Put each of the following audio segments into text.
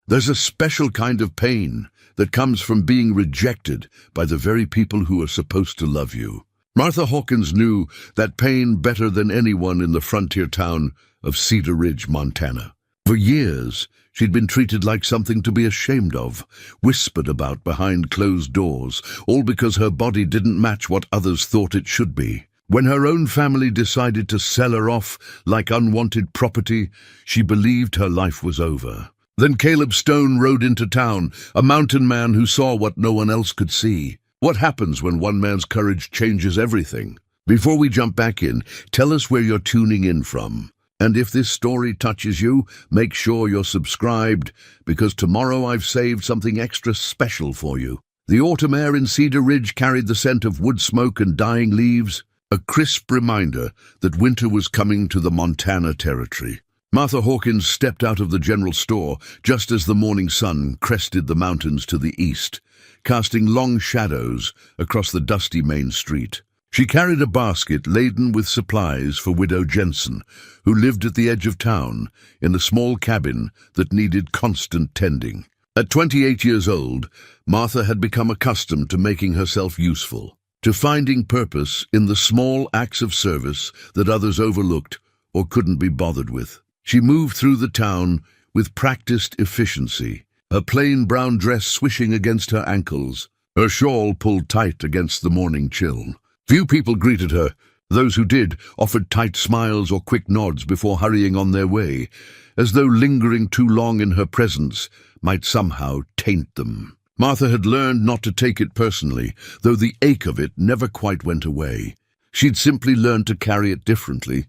There's a special kind of pain that comes from being rejected by the very people who are supposed to love you. Martha Hawkins knew that pain better than anyone in the frontier town of Cedar Ridge, Montana. For years, she'd been treated like something to be ashamed of, whispered about behind closed doors, all because her body didn't match what others thought it should be. When her own family decided to sell her off like unwanted property, she believed her life was over. Then Caleb Stone rode into town, a mountain man who saw what no one else could see. What happens when one man's courage changes everything? Before we jump back in, tell us where you're tuning in from. And if this story touches you, make sure you're subscribed, because tomorrow I've saved something extra special for you. The autumn air in Cedar Ridge carried the scent of wood smoke and dying leaves, a crisp reminder that winter was coming to the Montana territory. Martha Hawkins stepped out of the general store just as the morning sun crested the mountains to the east, casting long shadows across the dusty main street. She carried a basket laden with supplies for Widow Jensen, who lived at the edge of town in a small cabin that needed constant tending. At 28 years old, Martha had become accustomed to making herself useful, to finding purpose in the small acts of service that others overlooked or couldn't be bothered with. She moved through the town with practiced efficiency, her plain brown dress swishing against her ankles, her shawl pulled tight against the morning chill. Few people greeted her. Those who did offered tight smiles or quick nods before hurrying on their way, as though lingering too long in her presence might somehow taint them. Martha had learned not to take it personally, though the ache of it never quite went away. She'd simply learned to carry it differently,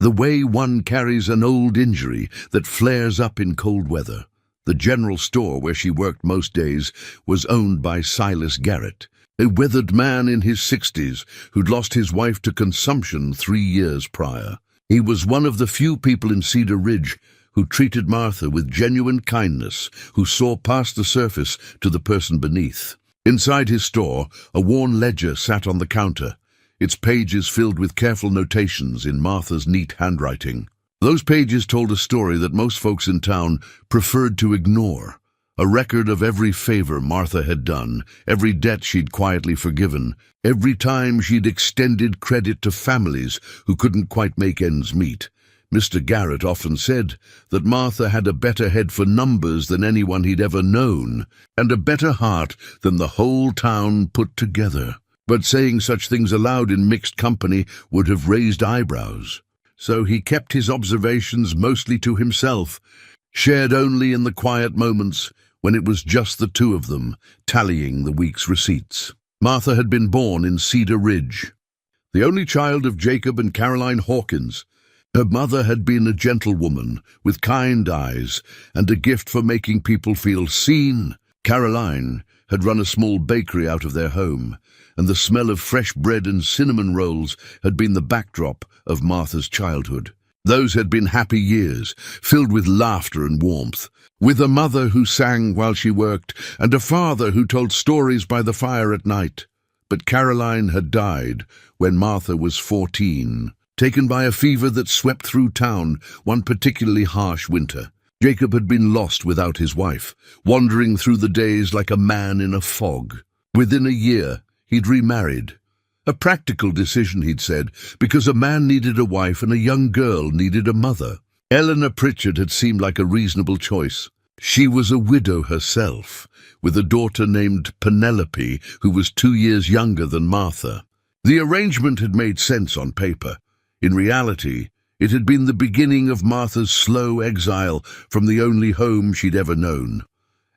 the way one carries an old injury that flares up in cold weather. The general store where she worked most days was owned by Silas Garrett, a weathered man in his 60s who'd lost his wife to consumption 3 years prior. He was one of the few people in Cedar Ridge who treated Martha with genuine kindness, who saw past the surface to the person beneath. Inside his store, a worn ledger sat on the counter, its pages filled with careful notations in Martha's neat handwriting. Those pages told a story that most folks in town preferred to ignore, a record of every favor Martha had done, every debt she'd quietly forgiven, every time she'd extended credit to families who couldn't quite make ends meet. Mr. Garrett often said that Martha had a better head for numbers than anyone he'd ever known, and a better heart than the whole town put together. But saying such things aloud in mixed company would have raised eyebrows. So he kept his observations mostly to himself, shared only in the quiet moments when it was just the two of them, tallying the week's receipts. Martha had been born in Cedar Ridge, the only child of Jacob and Caroline Hawkins. Her mother had been a gentlewoman with kind eyes and a gift for making people feel seen. Caroline had run a small bakery out of their home, and the smell of fresh bread and cinnamon rolls had been the backdrop of Martha's childhood. Those had been happy years, filled with laughter and warmth, with a mother who sang while she worked, and a father who told stories by the fire at night. But Caroline had died when Martha was 14, taken by a fever that swept through town one particularly harsh winter. Jacob had been lost without his wife, wandering through the days like a man in a fog. Within a year, he'd remarried. A practical decision, he'd said, because a man needed a wife and a young girl needed a mother. Eleanor Pritchard had seemed like a reasonable choice. She was a widow herself, with a daughter named Penelope, who was 2 years younger than Martha. The arrangement had made sense on paper. In reality, it had been the beginning of Martha's slow exile from the only home she'd ever known.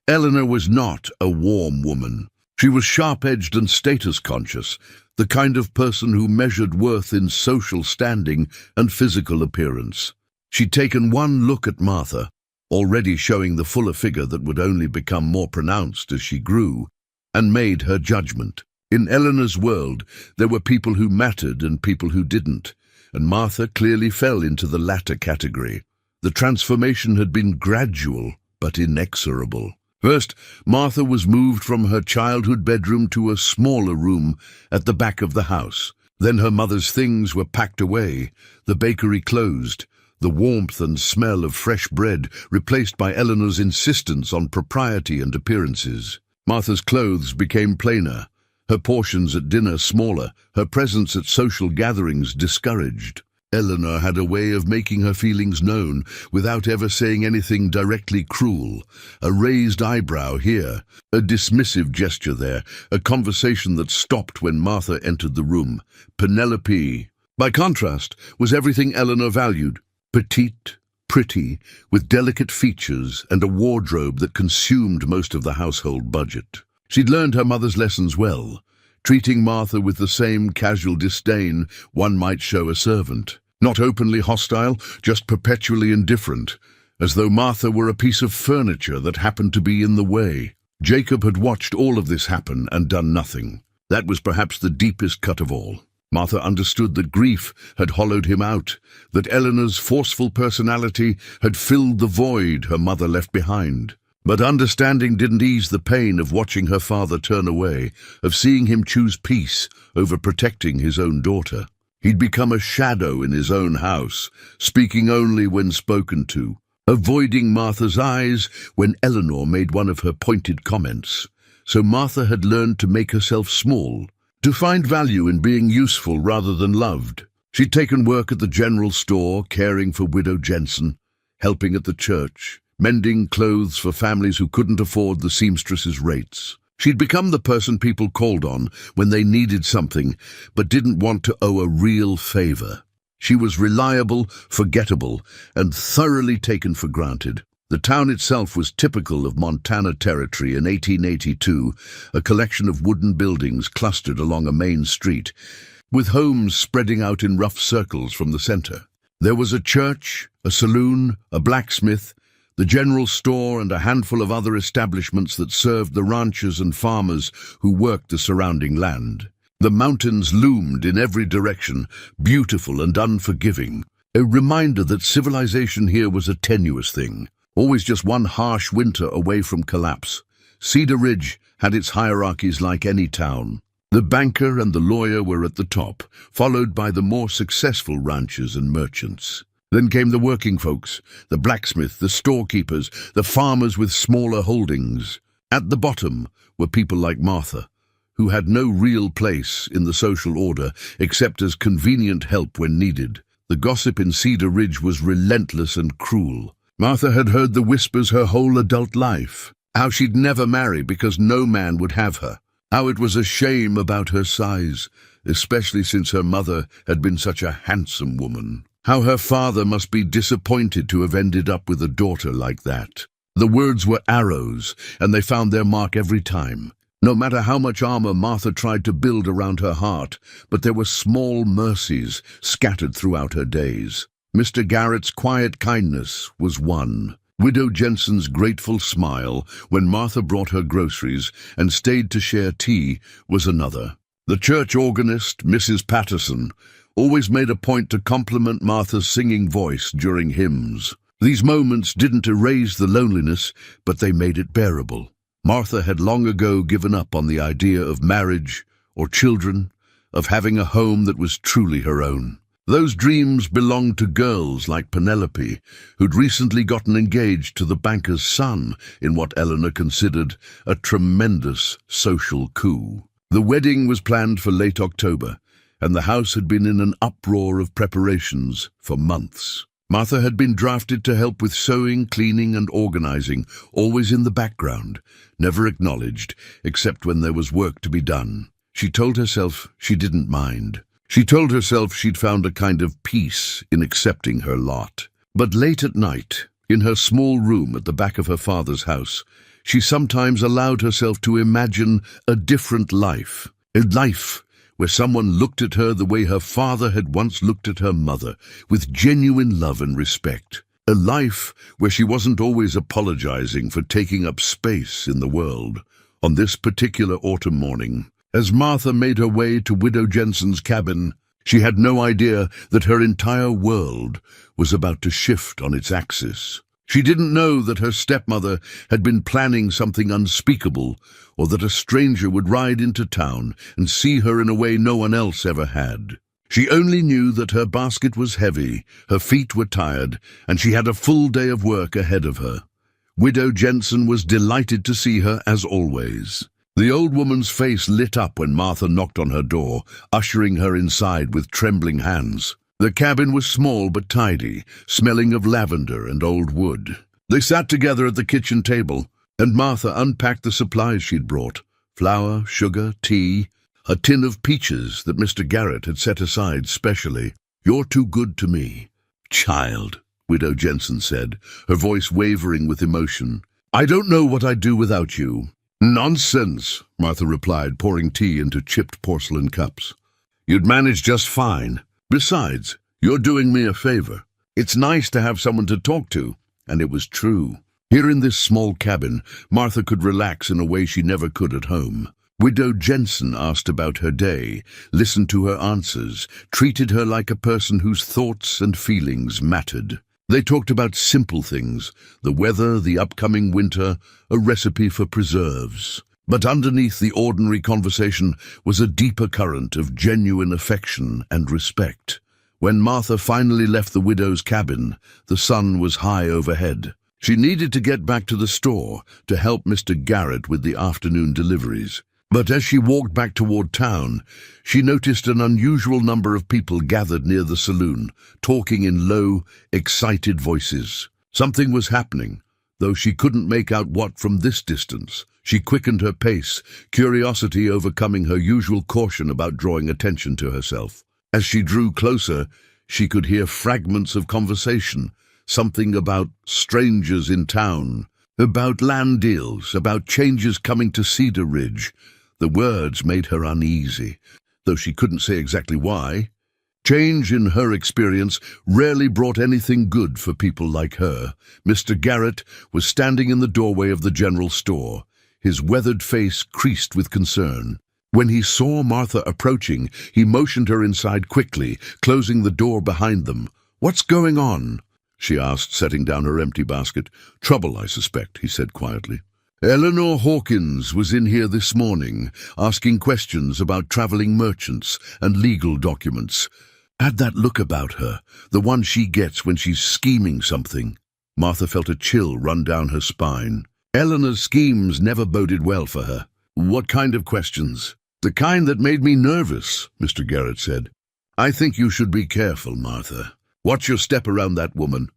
Eleanor was not a warm woman. She was sharp-edged and status-conscious, the kind of person who measured worth in social standing and physical appearance. She'd taken one look at Martha, already showing the fuller figure that would only become more pronounced as she grew, and made her judgment. In Eleanor's world, there were people who mattered and people who didn't, and Martha clearly fell into the latter category. The transformation had been gradual, but inexorable. First, Martha was moved from her childhood bedroom to a smaller room at the back of the house. Then her mother's things were packed away, the bakery closed, the warmth and smell of fresh bread replaced by Eleanor's insistence on propriety and appearances. Martha's clothes became plainer, her portions at dinner smaller, her presence at social gatherings discouraged. Eleanor had a way of making her feelings known without ever saying anything directly cruel. A raised eyebrow here, a dismissive gesture there, a conversation that stopped when Martha entered the room. Penelope, by contrast, was everything Eleanor valued. Petite, pretty, with delicate features and a wardrobe that consumed most of the household budget. She'd learned her mother's lessons well, treating Martha with the same casual disdain one might show a servant. Not openly hostile, just perpetually indifferent, as though Martha were a piece of furniture that happened to be in the way. Jacob had watched all of this happen and done nothing. That was perhaps the deepest cut of all. Martha understood that grief had hollowed him out, that Eleanor's forceful personality had filled the void her mother left behind. But understanding didn't ease the pain of watching her father turn away, of seeing him choose peace over protecting his own daughter. He'd become a shadow in his own house, speaking only when spoken to, avoiding Martha's eyes when Eleanor made one of her pointed comments. So Martha had learned to make herself small, to find value in being useful rather than loved. She'd taken work at the general store, caring for Widow Jensen, helping at the church, mending clothes for families who couldn't afford the seamstress's rates. She'd become the person people called on when they needed something but didn't want to owe a real favor. She was reliable, forgettable, and thoroughly taken for granted. The town itself was typical of Montana Territory in 1882, a collection of wooden buildings clustered along a main street, with homes spreading out in rough circles from the center. There was a church, a saloon, a blacksmith, the general store, and a handful of other establishments that served the ranchers and farmers who worked the surrounding land. The mountains loomed in every direction, beautiful and unforgiving, a reminder that civilization here was a tenuous thing, always just one harsh winter away from collapse. Cedar Ridge had its hierarchies like any town. The banker and the lawyer were at the top, followed by the more successful ranchers and merchants. Then came the working folks, the blacksmith, the storekeepers, the farmers with smaller holdings. At the bottom were people like Martha, who had no real place in the social order except as convenient help when needed. The gossip in Cedar Ridge was relentless and cruel. Martha had heard the whispers her whole adult life, how she'd never marry because no man would have her, how it was a shame about her size, especially since her mother had been such a handsome woman. How her father must be disappointed to have ended up with a daughter like that. The words were arrows, and they found their mark every time. No matter how much armor Martha tried to build around her heart, but there were small mercies scattered throughout her days. Mr. Garrett's quiet kindness was one. Widow Jensen's grateful smile when Martha brought her groceries and stayed to share tea was another. The church organist, Mrs. Patterson, always made a point to compliment Martha's singing voice during hymns. These moments didn't erase the loneliness, but they made it bearable. Martha had long ago given up on the idea of marriage or children, of having a home that was truly her own. Those dreams belonged to girls like Penelope, who'd recently gotten engaged to the banker's son in what Eleanor considered a tremendous social coup. The wedding was planned for late October, and the house had been in an uproar of preparations for months. Martha had been drafted to help with sewing, cleaning, and organizing, always in the background, never acknowledged, except when there was work to be done. She told herself she didn't mind. She told herself she'd found a kind of peace in accepting her lot. But late at night, in her small room at the back of her father's house, she sometimes allowed herself to imagine a different life, a life where someone looked at her the way her father had once looked at her mother, with genuine love and respect. A life where she wasn't always apologizing for taking up space in the world. On this particular autumn morning, as Martha made her way to Widow Jensen's cabin, she had no idea that her entire world was about to shift on its axis. She didn't know that her stepmother had been planning something unspeakable, or that a stranger would ride into town and see her in a way no one else ever had. She only knew that her basket was heavy, her feet were tired, and she had a full day of work ahead of her. Widow Jensen was delighted to see her as always. The old woman's face lit up when Martha knocked on her door, ushering her inside with trembling hands. The cabin was small but tidy, smelling of lavender and old wood. They sat together at the kitchen table, and Martha unpacked the supplies she'd brought: flour, sugar, tea, a tin of peaches that Mr. Garrett had set aside specially. "You're too good to me, child," Widow Jensen said, her voice wavering with emotion. "I don't know what I'd do without you." "Nonsense," Martha replied, pouring tea into chipped porcelain cups. "You'd manage just fine. Besides, you're doing me a favor. It's nice to have someone to talk to." And it was true. Here in this small cabin, Martha could relax in a way she never could at home. Widow Jensen asked about her day, listened to her answers, treated her like a person whose thoughts and feelings mattered. They talked about simple things: the weather, the upcoming winter, a recipe for preserves. But underneath the ordinary conversation was a deeper current of genuine affection and respect. When Martha finally left the widow's cabin, the sun was high overhead. She needed to get back to the store to help Mr. Garrett with the afternoon deliveries. But as she walked back toward town, she noticed an unusual number of people gathered near the saloon, talking in low, excited voices. Something was happening, though she couldn't make out what from this distance. She quickened her pace, curiosity overcoming her usual caution about drawing attention to herself. As she drew closer, she could hear fragments of conversation, something about strangers in town, about land deals, about changes coming to Cedar Ridge. The words made her uneasy, though she couldn't say exactly why. Change, in her experience, rarely brought anything good for people like her. Mr. Garrett was standing in the doorway of the general store, his weathered face creased with concern. When he saw Martha approaching, he motioned her inside quickly, closing the door behind them. "What's going on?" she asked, setting down her empty basket. "Trouble, I suspect," he said quietly. "Eleanor Hawkins was in here this morning, asking questions about traveling merchants and legal documents. Had that look about her, the one she gets when she's scheming something." Martha felt a chill run down her spine. Eleanor's schemes never boded well for her. "What kind of questions?" "The kind that made me nervous," Mr. Garrett said. "I think you should be careful, Martha. Watch your step around that woman."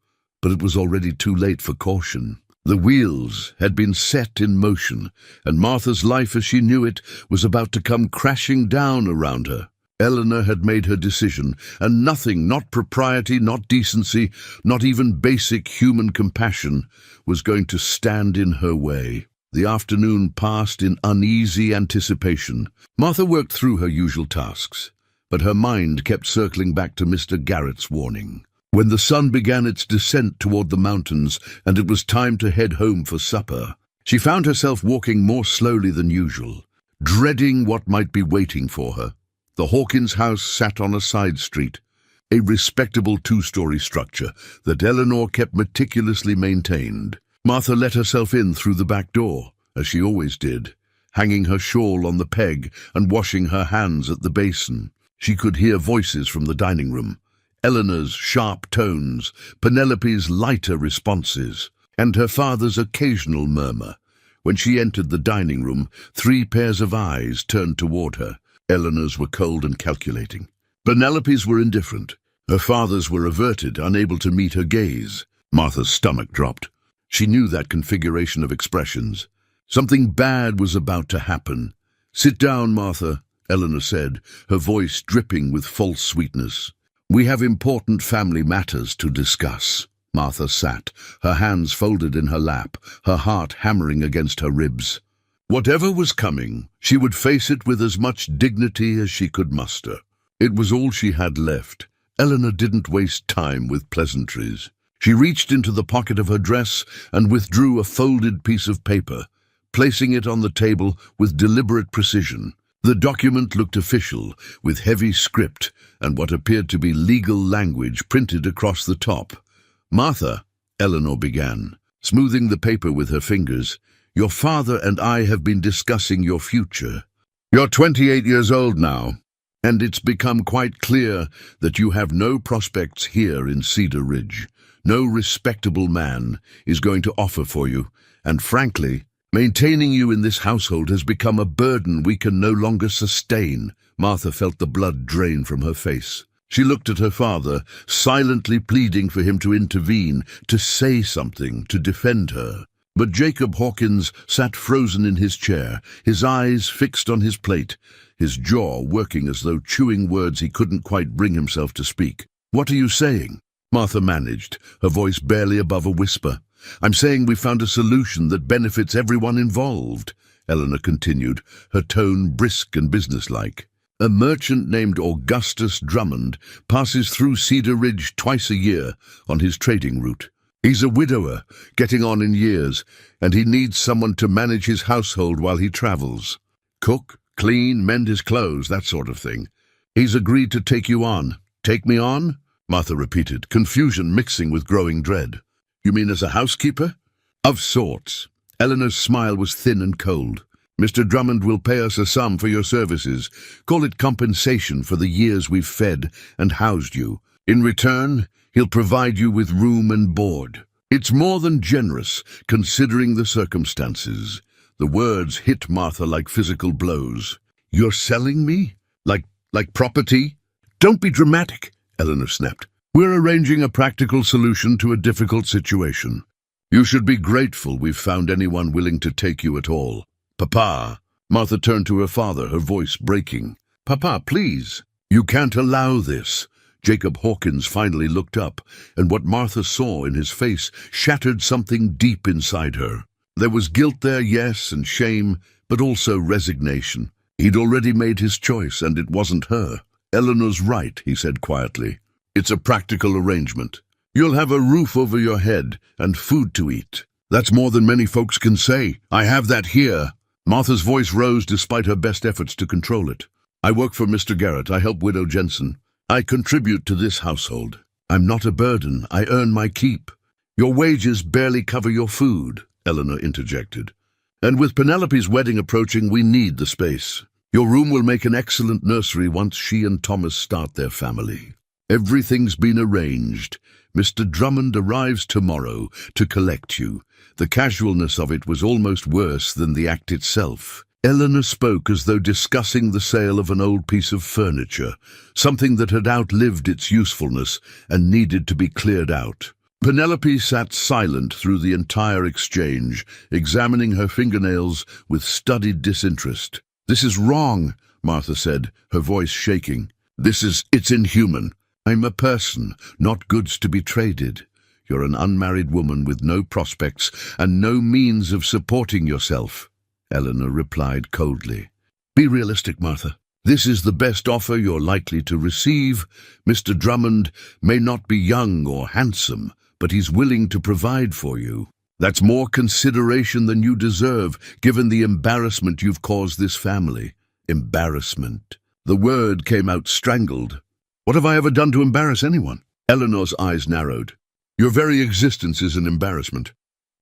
But it was already too late for caution. The wheels had been set in motion, and Martha's life as she knew it was about to come crashing down around her. Eleanor had made her decision, and nothing, not propriety, not decency, not even basic human compassion, was going to stand in her way. The afternoon passed in uneasy anticipation. Martha worked through her usual tasks, but her mind kept circling back to Mr. Garrett's warning. When the sun began its descent toward the mountains and it was time to head home for supper, she found herself walking more slowly than usual, dreading what might be waiting for her. The Hawkins house sat on a side street, a respectable two-story structure that Eleanor kept meticulously maintained. Martha let herself in through the back door, as she always did, hanging her shawl on the peg and washing her hands at the basin. She could hear voices from the dining room, Eleanor's sharp tones, Penelope's lighter responses, and her father's occasional murmur. When she entered the dining room, 3 pairs of eyes turned toward her. Eleanor's were cold and calculating. Penelope's were indifferent. Her father's were averted, unable to meet her gaze. Martha's stomach dropped. She knew that configuration of expressions. Something bad was about to happen. "Sit down, Martha," Eleanor said, her voice dripping with false sweetness. "We have important family matters to discuss." Martha sat, her hands folded in her lap, her heart hammering against her ribs. Whatever was coming, she would face it with as much dignity as she could muster. It was all she had left. Eleanor didn't waste time with pleasantries. She reached into the pocket of her dress and withdrew a folded piece of paper, placing it on the table with deliberate precision. The document looked official, with heavy script and what appeared to be legal language printed across the top. "Martha," Eleanor began, smoothing the paper with her fingers, "your father and I have been discussing your future. You're 28 years old now. and it's become quite clear that you have no prospects here in Cedar Ridge. No respectable man is going to offer for you, and frankly, maintaining you in this household has become a burden we can no longer sustain." Martha felt the blood drain from her face. She looked at her father, silently pleading for him to intervene, to say something, to defend her. But Jacob Hawkins sat frozen in his chair, his eyes fixed on his plate, his jaw working as though chewing words he couldn't quite bring himself to speak. "What are you saying?" Martha managed, her voice barely above a whisper. "I'm saying we found a solution that benefits everyone involved," Eleanor continued, her tone brisk and businesslike. "A merchant named Augustus Drummond passes through Cedar Ridge twice a year on his trading route. He's a widower, getting on in years, and he needs someone to manage his household while he travels. Cook, clean, mend his clothes, that sort of thing. He's agreed to take you on." "Take me on?" Martha repeated, confusion mixing with growing dread. "You mean as a housekeeper?" "Of sorts." Eleanor's smile was thin and cold. "Mr. Drummond will pay us a sum for your services. Call it compensation for the years we've fed and housed you. In return, he'll provide you with room and board. It's more than generous, considering the circumstances." The words hit Martha like physical blows. "You're selling me? Like property?" "Don't be dramatic," Eleanor snapped. "We're arranging a practical solution to a difficult situation. You should be grateful we've found anyone willing to take you at all." "Papa." Martha turned to her father, her voice breaking. "Papa, please." "You can't allow this." Jacob Hawkins finally looked up, and what Martha saw in his face shattered something deep inside her. There was guilt there, yes, and shame, but also resignation. He'd already made his choice, and it wasn't her. "Eleanor's right," he said quietly. "It's a practical arrangement. You'll have a roof over your head and food to eat. That's more than many folks can say. I have that here." Martha's voice rose despite her best efforts to control it. "I work for Mr. Garrett. I help Widow Jensen. I contribute to this household. I'm not a burden. I earn my keep." "Your wages barely cover your food," Eleanor interjected. "And with Penelope's wedding approaching, we need the space. Your room will make an excellent nursery once she and Thomas start their family. Everything's been arranged. Mr. Drummond arrives tomorrow to collect you." The casualness of it was almost worse than the act itself. Eleanor spoke as though discussing the sale of an old piece of furniture, something that had outlived its usefulness and needed to be cleared out. Penelope sat silent through the entire exchange, examining her fingernails with studied disinterest. "This is wrong," Martha said, her voice shaking. It's inhuman. I'm a person, not goods to be traded. You're an unmarried woman with no prospects and no means of supporting yourself." Eleanor replied coldly. "Be realistic, Martha. This is the best offer you're likely to receive. Mr. Drummond may not be young or handsome, but he's willing to provide for you. That's more consideration than you deserve, given the embarrassment you've caused this family." Embarrassment. The word came out strangled. "What have I ever done to embarrass anyone?" Eleanor's eyes narrowed. "Your very existence is an embarrassment.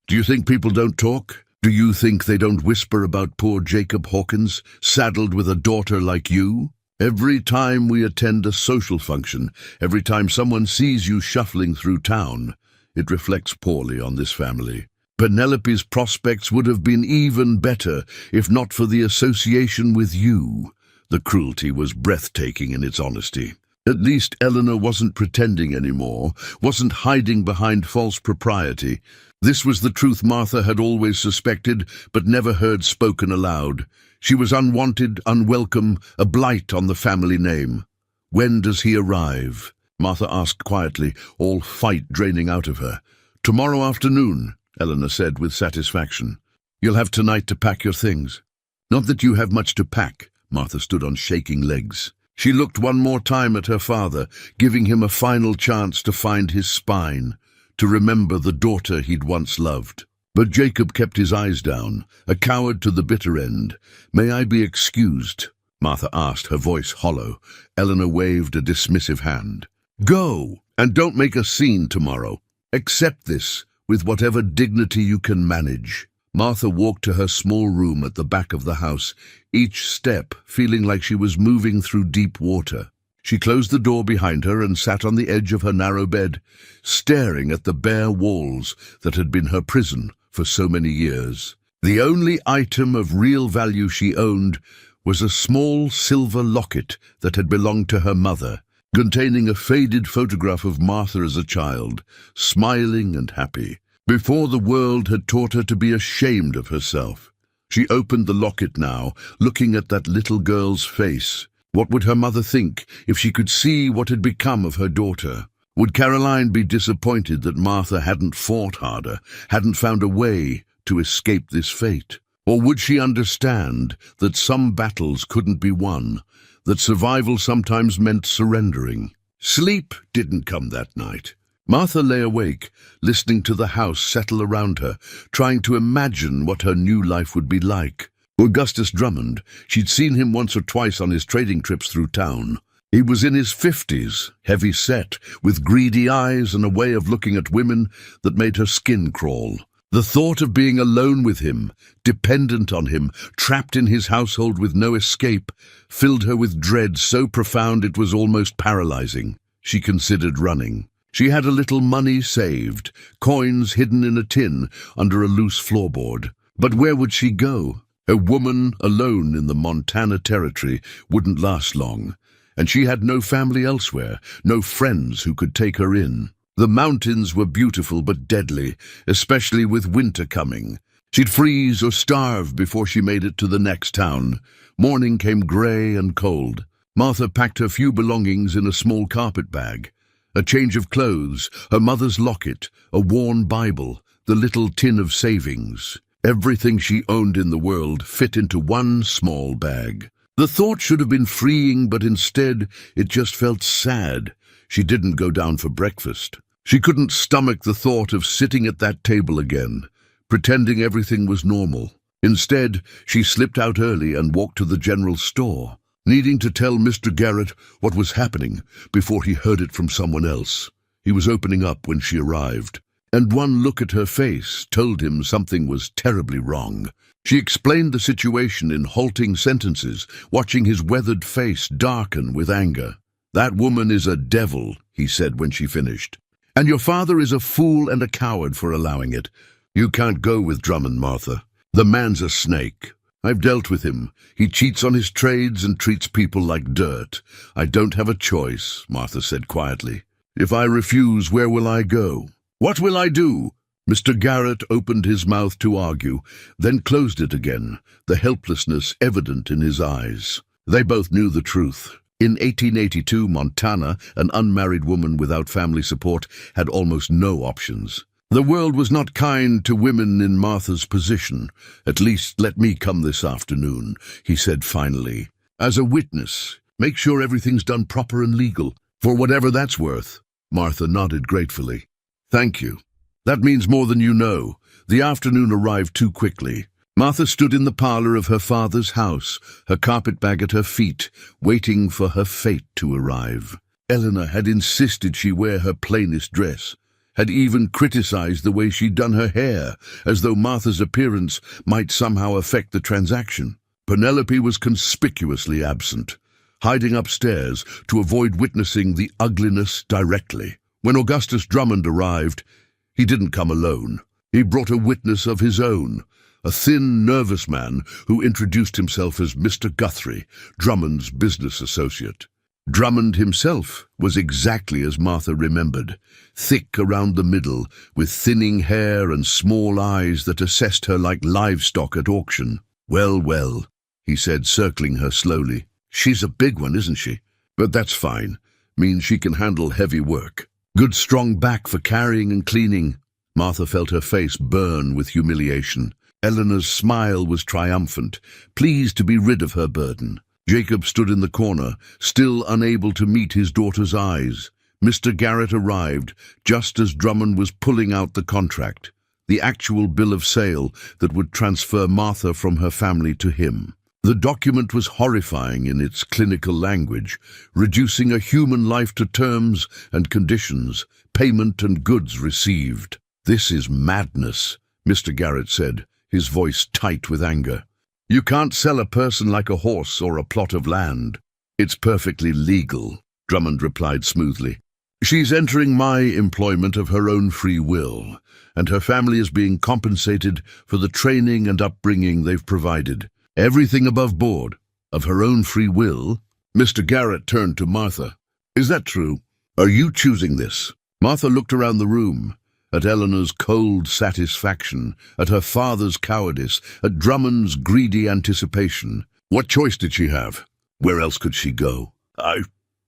Do you think people don't talk? Do you think they don't whisper about poor Jacob Hawkins, saddled with a daughter like you? Every time we attend a social function, every time someone sees you shuffling through town, it reflects poorly on this family. Penelope's prospects would have been even better if not for the association with you." The cruelty was breathtaking in its honesty. At least Eleanor wasn't pretending anymore, wasn't hiding behind false propriety. This was the truth Martha had always suspected, but never heard spoken aloud. She was unwanted, unwelcome, a blight on the family name. "When does he arrive?" Martha asked quietly, all fight draining out of her. "Tomorrow afternoon," Eleanor said with satisfaction. "You'll have tonight to pack your things." "Not that you have much to pack." Martha stood on shaking legs. She looked one more time at her father, giving him a final chance to find his spine, to remember the daughter he'd once loved. But Jacob kept his eyes down, a coward to the bitter end. "May I be excused?" Martha asked, her voice hollow. Eleanor waved a dismissive hand. "Go, and don't make a scene tomorrow. Accept this with whatever dignity you can manage." Martha walked to her small room at the back of the house, each step feeling like she was moving through deep water. She closed the door behind her and sat on the edge of her narrow bed, staring at the bare walls that had been her prison for so many years. The only item of real value she owned was a small silver locket that had belonged to her mother, containing a faded photograph of Martha as a child, smiling and happy, before the world had taught her to be ashamed of herself. She opened the locket now, looking at that little girl's face. What would her mother think if she could see what had become of her daughter? Would Caroline be disappointed that Martha hadn't fought harder, hadn't found a way to escape this fate? Or would she understand that some battles couldn't be won, that survival sometimes meant surrendering? Sleep didn't come that night. Martha lay awake, listening to the house settle around her, trying to imagine what her new life would be like. Augustus Drummond, she'd seen him once or twice on his trading trips through town. He was in his 50s, heavy-set, with greedy eyes and a way of looking at women that made her skin crawl. The thought of being alone with him, dependent on him, trapped in his household with no escape, filled her with dread so profound it was almost paralyzing. She considered running. She had a little money saved, coins hidden in a tin under a loose floorboard. But where would she go? A woman alone in the Montana Territory wouldn't last long, and she had no family elsewhere, no friends who could take her in. The mountains were beautiful but deadly, especially with winter coming. She'd freeze or starve before she made it to the next town. Morning came gray and cold. Martha packed her few belongings in a small carpet bag. A change of clothes, her mother's locket, a worn Bible, the little tin of savings. Everything she owned in the world fit into one small bag. The thought should have been freeing, but instead it just felt sad. She didn't go down for breakfast. She couldn't stomach the thought of sitting at that table again, pretending everything was normal. Instead, she slipped out early and walked to the general store, needing to tell Mr. Garrett what was happening before he heard it from someone else. He was opening up when she arrived, and one look at her face told him something was terribly wrong. She explained the situation in halting sentences, watching his weathered face darken with anger. "That woman is a devil," he said when she finished. "And your father is a fool and a coward for allowing it. You can't go with Drummond, Martha. The man's a snake. I've dealt with him. He cheats on his trades and treats people like dirt. I don't have a choice," Martha said quietly. "If I refuse, where will I go? What will I do?" Mr. Garrett opened his mouth to argue, then closed it again, the helplessness evident in his eyes. They both knew the truth. In 1882, Montana, an unmarried woman without family support, had almost no options. The world was not kind to women in Martha's position. "At least let me come this afternoon," he said finally. "As a witness, make sure everything's done proper and legal, for whatever that's worth." Martha nodded gratefully. "Thank you. That means more than you know." The afternoon arrived too quickly. Martha stood in the parlor of her father's house, her carpetbag at her feet, waiting for her fate to arrive. Eleanor had insisted she wear her plainest dress, had even criticized the way she'd done her hair, as though Martha's appearance might somehow affect the transaction. Penelope was conspicuously absent, hiding upstairs to avoid witnessing the ugliness directly. When Augustus Drummond arrived, he didn't come alone. He brought a witness of his own, a thin, nervous man who introduced himself as Mr. Guthrie, Drummond's business associate. Drummond himself was exactly as Martha remembered, thick around the middle, with thinning hair and small eyes that assessed her like livestock at auction. "Well, well," he said, circling her slowly. "She's a big one, isn't she? But that's fine. Means she can handle heavy work. Good strong back for carrying and cleaning." Martha felt her face burn with humiliation. Eleanor's smile was triumphant, pleased to be rid of her burden. Jacob stood in the corner, still unable to meet his daughter's eyes. Mr. Garrett arrived just as Drummond was pulling out the contract, the actual bill of sale that would transfer Martha from her family to him. The document was horrifying in its clinical language, reducing a human life to terms and conditions, payment and goods received. "This is madness," Mr. Garrett said, his voice tight with anger. "You can't sell a person like a horse or a plot of land." "It's perfectly legal," Drummond replied smoothly. "She's entering my employment of her own free will, and her family is being compensated for the training and upbringing they've provided. Everything above board. Of her own free will?" Mr. Garrett turned to Martha. "Is that true? Are you choosing this?" Martha looked around the room, at Eleanor's cold satisfaction, at her father's cowardice, at Drummond's greedy anticipation. What choice did she have? Where else could she go?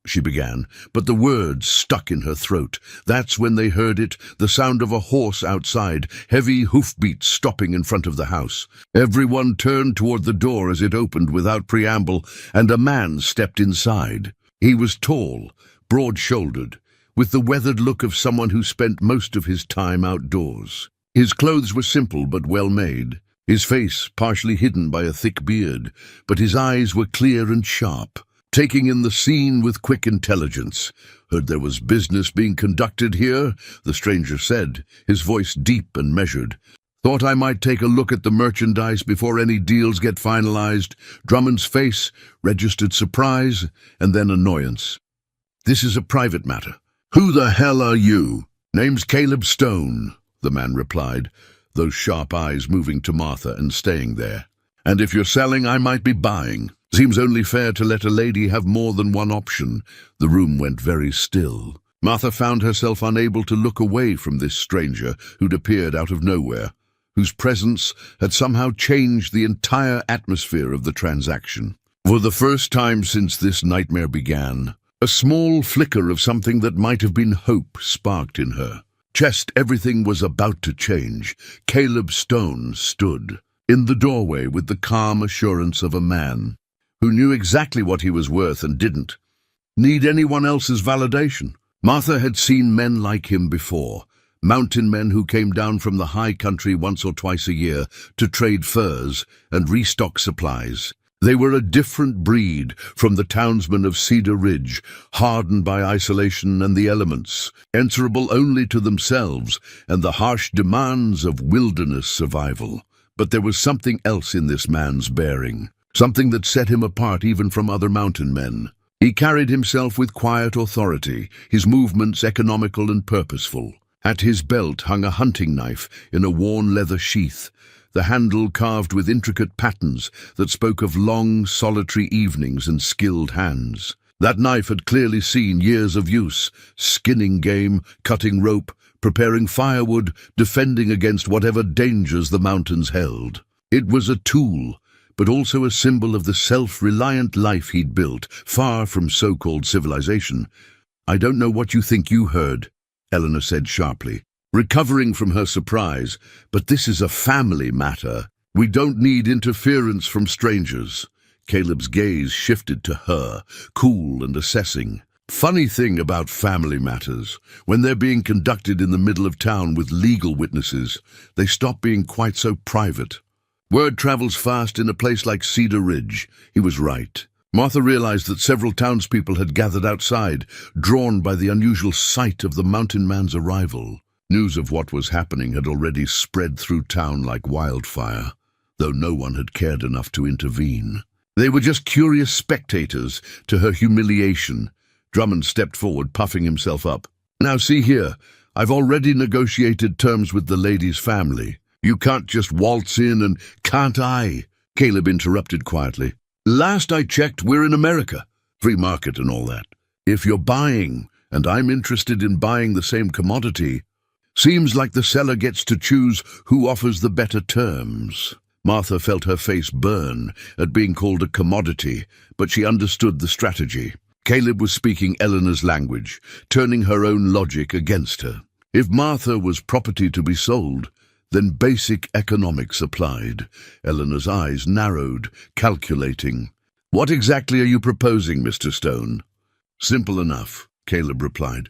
She began, but the words stuck in her throat. That's when they heard it, the sound of a horse outside, heavy hoofbeats stopping in front of the house. Everyone turned toward the door as it opened without preamble, and a man stepped inside. He was tall, broad-shouldered, with the weathered look of someone who spent most of his time outdoors. His clothes were simple but well-made, his face partially hidden by a thick beard, but his eyes were clear and sharp, taking in the scene with quick intelligence. "Heard there was business being conducted here," the stranger said, his voice deep and measured. "Thought I might take a look at the merchandise before any deals get finalized." Drummond's face registered surprise and then annoyance. "This is a private matter." "Who the hell are you?" "Name's Caleb Stone," the man replied, those sharp eyes moving to Martha and staying there. "And if you're selling, I might be buying. Seems only fair to let a lady have more than one option." The room went very still. Martha found herself unable to look away from this stranger who'd appeared out of nowhere, whose presence had somehow changed the entire atmosphere of the transaction. For the first time since this nightmare began, a small flicker of something that might have been hope sparked in her. Just everything was about to change. Caleb Stone stood in the doorway with the calm assurance of a man who knew exactly what he was worth and didn't need anyone else's validation. Martha had seen men like him before, mountain men who came down from the high country once or twice a year to trade furs and restock supplies. They were a different breed from the townsmen of Cedar Ridge, hardened by isolation and the elements, answerable only to themselves and the harsh demands of wilderness survival. But there was something else in this man's bearing, something that set him apart even from other mountain men. He carried himself with quiet authority, his movements economical and purposeful. At his belt hung a hunting knife in a worn leather sheath, the handle carved with intricate patterns that spoke of long, solitary evenings and skilled hands. That knife had clearly seen years of use, skinning game, cutting rope, preparing firewood, defending against whatever dangers the mountains held. It was a tool, but also a symbol of the self-reliant life he'd built, far from so-called civilization. "I don't know what you think you heard," Eleanor said sharply, recovering from her surprise, "but this is a family matter. We don't need interference from strangers." Caleb's gaze shifted to her, cool and assessing. "Funny thing about family matters, when they're being conducted in the middle of town with legal witnesses, they stop being quite so private. Word travels fast in a place like Cedar Ridge." He was right. Martha realized that several townspeople had gathered outside, drawn by the unusual sight of the mountain man's arrival. News of what was happening had already spread through town like wildfire, though no one had cared enough to intervene. They were just curious spectators to her humiliation. Drummond stepped forward, puffing himself up. "Now see here, I've already negotiated terms with the lady's family. You can't just waltz in and—" "Can't I?" Caleb interrupted quietly. "Last I checked, we're in America. Free market and all that. If you're buying, and I'm interested in buying the same commodity, seems like the seller gets to choose who offers the better terms." Martha felt her face burn at being called a commodity, but she understood the strategy. Caleb was speaking Eleanor's language, turning her own logic against her. If Martha was property to be sold, then basic economics applied. Eleanor's eyes narrowed, calculating. "What exactly are you proposing, Mr. Stone?" "Simple enough," Caleb replied.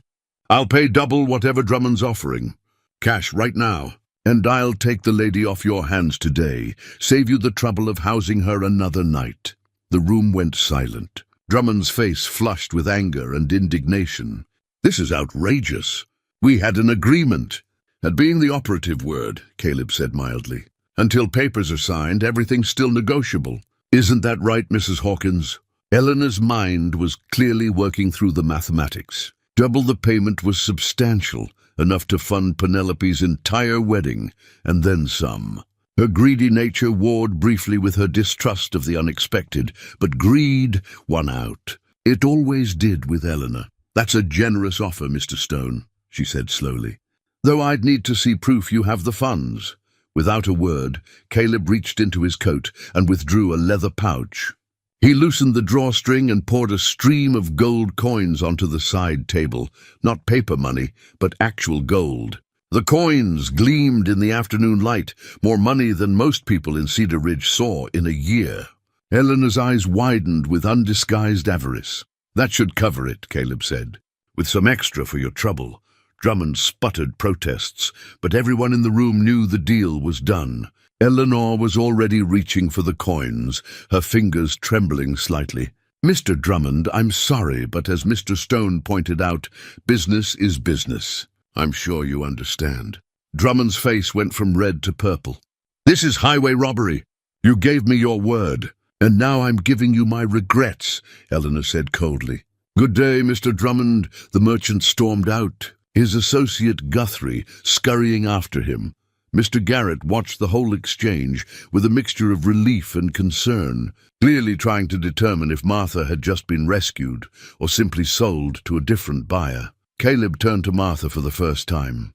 "I'll pay double whatever Drummond's offering. Cash right now. And I'll take the lady off your hands today, save you the trouble of housing her another night." The room went silent. Drummond's face flushed with anger and indignation. "This is outrageous. We had an agreement." "That being the operative word," Caleb said mildly. Until papers are signed, everything's still negotiable. Isn't that right, Mrs. Hawkins? Eleanor's mind was clearly working through the mathematics. Double the payment was substantial, enough to fund Penelope's entire wedding, and then some. Her greedy nature warred briefly with her distrust of the unexpected, but greed won out. It always did with Eleanor. That's a generous offer, Mr. Stone, she said slowly. Though I'd need to see proof you have the funds. Without a word, Caleb reached into his coat and withdrew a leather pouch. He loosened the drawstring and poured a stream of gold coins onto the side table. Not paper money, but actual gold. The coins gleamed in the afternoon light, more money than most people in Cedar Ridge saw in a year. Eleanor's eyes widened with undisguised avarice. That should cover it, Caleb said. With some extra for your trouble. Drummond sputtered protests, but everyone in the room knew the deal was done. Eleanor was already reaching for the coins, her fingers trembling slightly. Mr. Drummond, I'm sorry, but as Mr. Stone pointed out, business is business. I'm sure you understand. Drummond's face went from red to purple. This is highway robbery. You gave me your word, and now I'm giving you my regrets, Eleanor said coldly. Good day, Mr. Drummond. The merchant stormed out, his associate Guthrie scurrying after him. Mr. Garrett watched the whole exchange with a mixture of relief and concern, clearly trying to determine if Martha had just been rescued or simply sold to a different buyer. Caleb turned to Martha for the first time,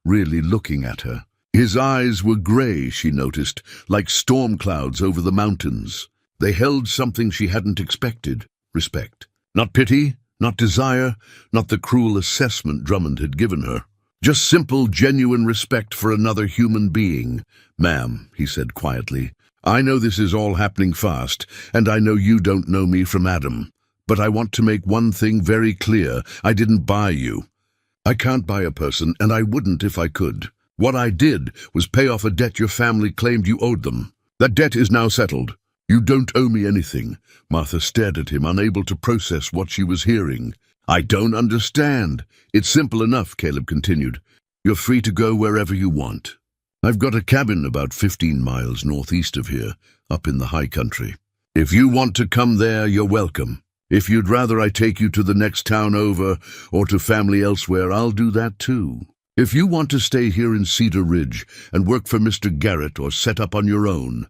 really looking at her. His eyes were grey, she noticed, like storm clouds over the mountains. They held something she hadn't expected, respect. Not pity, not desire, not the cruel assessment Drummond had given her. Just simple, genuine respect for another human being. Ma'am, he said quietly, I know this is all happening fast, and I know you don't know me from Adam. But I want to make one thing very clear. I didn't buy you. I can't buy a person, and I wouldn't if I could. What I did was pay off a debt your family claimed you owed them. That debt is now settled. You don't owe me anything. Martha stared at him, unable to process what she was hearing. I don't understand. It's simple enough, Caleb continued. You're free to go wherever you want. I've got a cabin about 15 miles northeast of here, up in the high country. If you want to come there, you're welcome. If you'd rather I take you to the next town over or to family elsewhere, I'll do that too. If you want to stay here in Cedar Ridge and work for Mr. Garrett or set up on your own,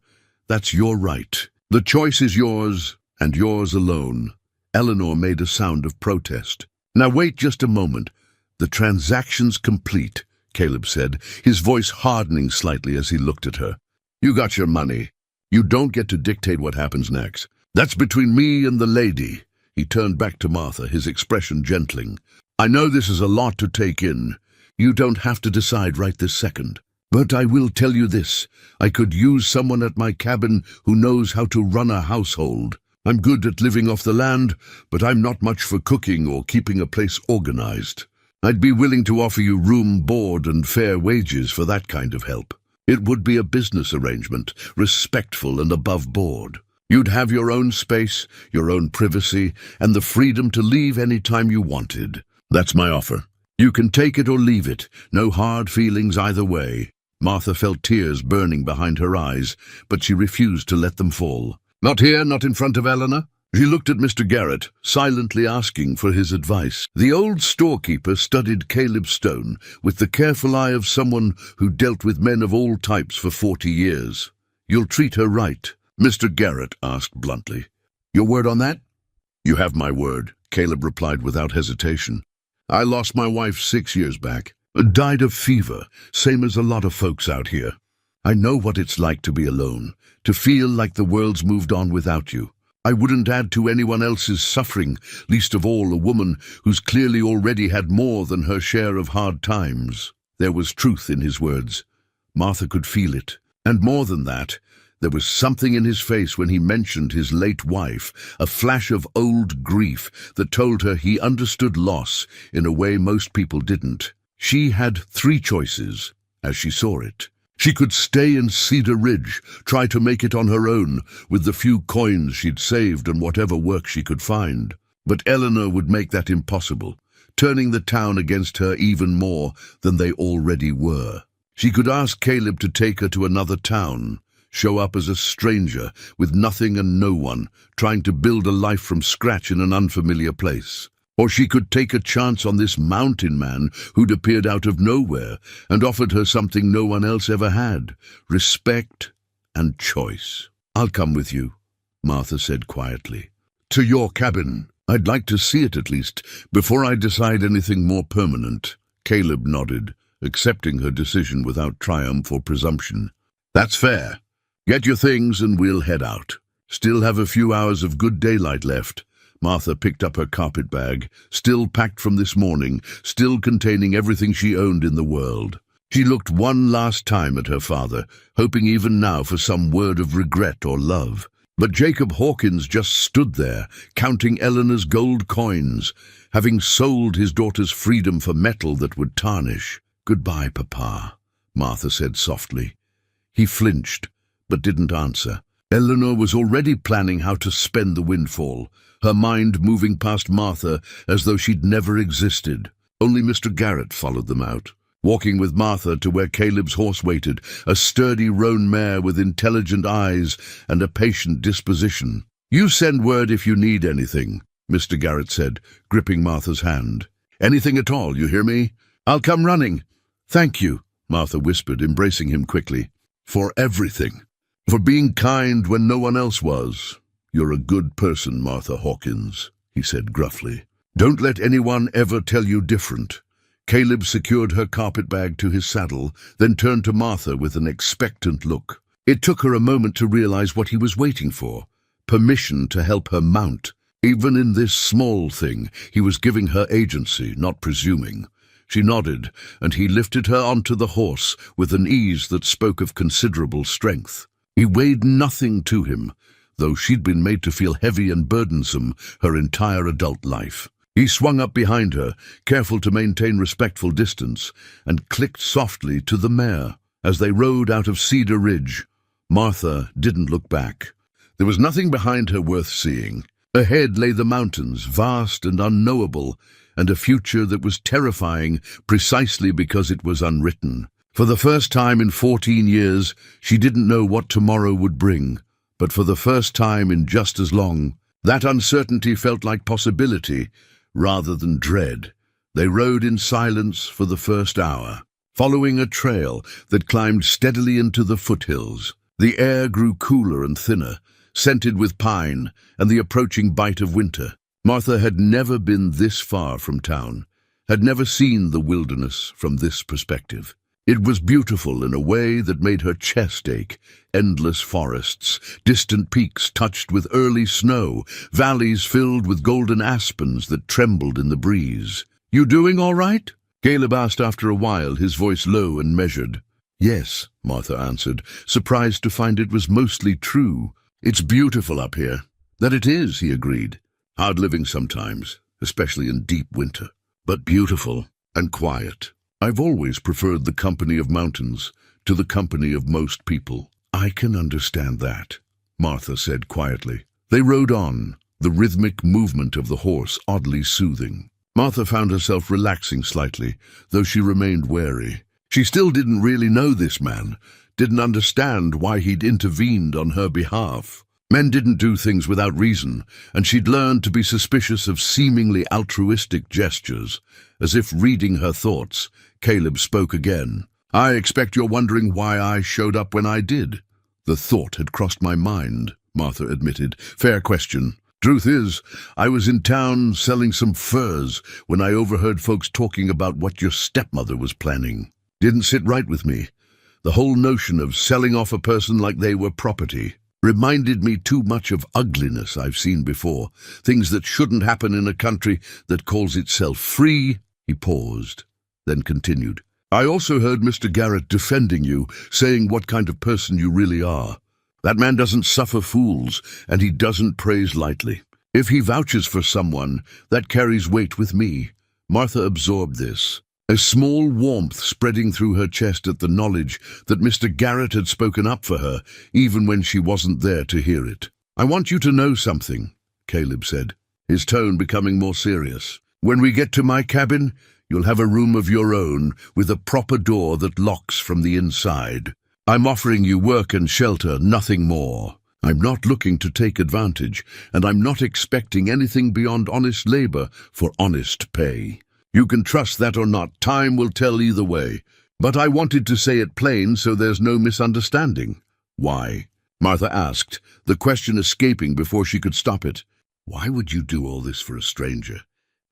that's your right. The choice is yours, and yours alone. Eleanor made a sound of protest. Now wait just a moment. The transaction's complete, Caleb said, his voice hardening slightly as he looked at her. You got your money. You don't get to dictate what happens next. That's between me and the lady. He turned back to Martha, his expression gentling. I know this is a lot to take in. You don't have to decide right this second. But I will tell you this. I could use someone at my cabin who knows how to run a household. I'm good at living off the land, but I'm not much for cooking or keeping a place organized. I'd be willing to offer you room, board, and fair wages for that kind of help. It would be a business arrangement, respectful and above board. You'd have your own space, your own privacy, and the freedom to leave any time you wanted. That's my offer. You can take it or leave it. No hard feelings either way. Martha felt tears burning behind her eyes, but she refused to let them fall. Not here, not in front of Eleanor. She looked at Mr. Garrett, silently asking for his advice. The old storekeeper studied Caleb Stone with the careful eye of someone who dealt with men of all types for 40 years. You'll treat her right, Mr. Garrett asked bluntly. Your word on that? You have my word, Caleb replied without hesitation. I lost my wife 6 years back. Died of fever, same as a lot of folks out here. I know what it's like to be alone, to feel like the world's moved on without you. I wouldn't add to anyone else's suffering, least of all a woman who's clearly already had more than her share of hard times. There was truth in his words. Martha could feel it. And more than that, there was something in his face when he mentioned his late wife, a flash of old grief that told her he understood loss in a way most people didn't. She had 3 choices, as she saw it. She could stay in Cedar Ridge, try to make it on her own, with the few coins she'd saved and whatever work she could find. But Eleanor would make that impossible, turning the town against her even more than they already were. She could ask Caleb to take her to another town, show up as a stranger with nothing and no one, trying to build a life from scratch in an unfamiliar place. Or she could take a chance on this mountain man who'd appeared out of nowhere and offered her something no one else ever had: respect and choice. "I'll come with you," Martha said quietly. "To your cabin. I'd like to see it at least, before I decide anything more permanent." Caleb nodded, accepting her decision without triumph or presumption. "That's fair. Get your things and we'll head out. Still have a few hours of good daylight left." Martha picked up her carpet bag, still packed from this morning, still containing everything she owned in the world. She looked one last time at her father, hoping even now for some word of regret or love. But Jacob Hawkins just stood there, counting Eleanor's gold coins, having sold his daughter's freedom for metal that would tarnish. "Goodbye, Papa," Martha said softly. He flinched, but didn't answer. Eleanor was already planning how to spend the windfall, her mind moving past Martha as though she'd never existed. Only Mr. Garrett followed them out, walking with Martha to where Caleb's horse waited, a sturdy roan mare with intelligent eyes and a patient disposition. "You send word if you need anything," Mr. Garrett said, gripping Martha's hand. "Anything at all, you hear me? I'll come running." "Thank you," Martha whispered, embracing him quickly. "For everything. For being kind when no one else was. You're a good person, Martha Hawkins," he said gruffly. "Don't let anyone ever tell you different." Caleb secured her carpet bag to his saddle, then turned to Martha with an expectant look. It took her a moment to realize what he was waiting for: permission to help her mount. Even in this small thing, he was giving her agency, not presuming. She nodded, and he lifted her onto the horse with an ease that spoke of considerable strength. He weighed nothing to him, though she'd been made to feel heavy and burdensome her entire adult life. He swung up behind her, careful to maintain respectful distance, and clicked softly to the mare. As they rode out of Cedar Ridge, Martha didn't look back. There was nothing behind her worth seeing. Ahead lay the mountains, vast and unknowable, and a future that was terrifying precisely because it was unwritten. For the first time in 14 years, she didn't know what tomorrow would bring, but for the first time in just as long, that uncertainty felt like possibility rather than dread. They rode in silence for the first hour, following a trail that climbed steadily into the foothills. The air grew cooler and thinner, scented with pine and the approaching bite of winter. Martha had never been this far from town, had never seen the wilderness from this perspective. It was beautiful in a way that made her chest ache. Endless forests, distant peaks touched with early snow, valleys filled with golden aspens that trembled in the breeze. "You doing all right?" Caleb asked after a while, his voice low and measured. "Yes," Martha answered, surprised to find it was mostly true. "It's beautiful up here." "That it is," he agreed. "Hard living sometimes, especially in deep winter, but beautiful and quiet. I've always preferred the company of mountains to the company of most people." "I can understand that," Martha said quietly. They rode on, the rhythmic movement of the horse oddly soothing. Martha found herself relaxing slightly, though she remained wary. She still didn't really know this man, didn't understand why he'd intervened on her behalf. Men didn't do things without reason, and she'd learned to be suspicious of seemingly altruistic gestures. As if reading her thoughts, Caleb spoke again. "I expect you're wondering why I showed up when I did." "The thought had crossed my mind," Martha admitted. "Fair question. Truth is, I was in town selling some furs when I overheard folks talking about what your stepmother was planning. Didn't sit right with me. The whole notion of selling off a person like they were property reminded me too much of ugliness I've seen before, things that shouldn't happen in a country that calls itself free." He paused, then continued. "I also heard Mr. Garrett defending you, saying what kind of person you really are. That man doesn't suffer fools, and he doesn't praise lightly. If he vouches for someone, that carries weight with me." Martha absorbed this, a small warmth spreading through her chest at the knowledge that Mr. Garrett had spoken up for her, even when she wasn't there to hear it. "I want you to know something," Caleb said, his tone becoming more serious. "When we get to my cabin, You'll have a room of your own with a proper door that locks from the inside. I'm offering you work and shelter, nothing more. I'm not looking to take advantage, and I'm not expecting anything beyond honest labor for honest pay. You can trust that or not, time will tell either way. But I wanted to say it plain so there's no misunderstanding. Why? Martha asked, the question escaping before she could stop it. Why would you do all this for a stranger?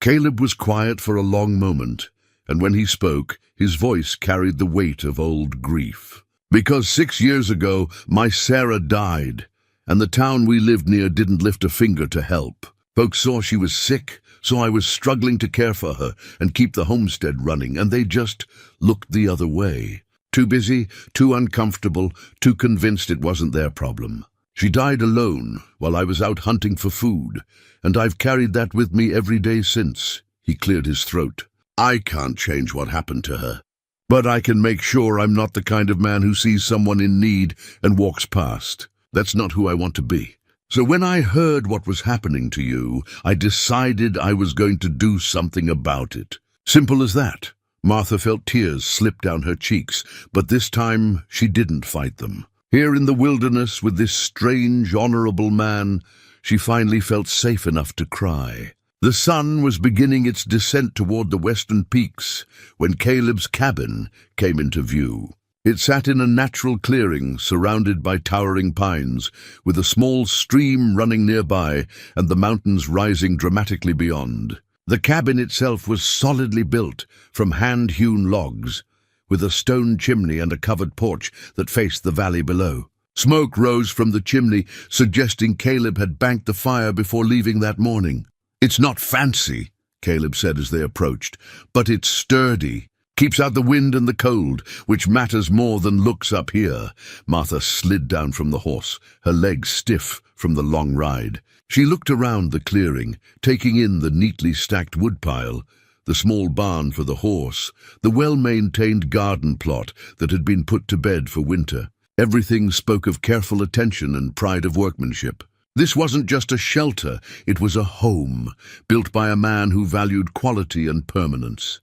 Caleb was quiet for a long moment, and when he spoke, his voice carried the weight of old grief. Because 6 years ago, my Sarah died, and the town we lived near didn't lift a finger to help. Folks saw she was sick, so I was struggling to care for her and keep the homestead running, and they just looked the other way. Too busy, too uncomfortable, too convinced it wasn't their problem. She died alone while I was out hunting for food, and I've carried that with me every day since. He cleared his throat. I can't change what happened to her, but I can make sure I'm not the kind of man who sees someone in need and walks past. That's not who I want to be. So when I heard what was happening to you, I decided I was going to do something about it. Simple as that. Martha felt tears slip down her cheeks, but this time she didn't fight them. Here in the wilderness with this strange, honorable man, she finally felt safe enough to cry. The sun was beginning its descent toward the western peaks when Caleb's cabin came into view. It sat in a natural clearing surrounded by towering pines, with a small stream running nearby and the mountains rising dramatically beyond. The cabin itself was solidly built from hand-hewn logs, with a stone chimney and a covered porch that faced the valley below. Smoke rose from the chimney, suggesting Caleb had banked the fire before leaving that morning. It's not fancy, Caleb said as they approached, but it's sturdy. Keeps out the wind and the cold, which matters more than looks up here. Martha slid down from the horse, her legs stiff from the long ride. She looked around the clearing, taking in the neatly stacked woodpile, the small barn for the horse, the well-maintained garden plot that had been put to bed for winter. Everything spoke of careful attention and pride of workmanship. This wasn't just a shelter, it was a home, built by a man who valued quality and permanence.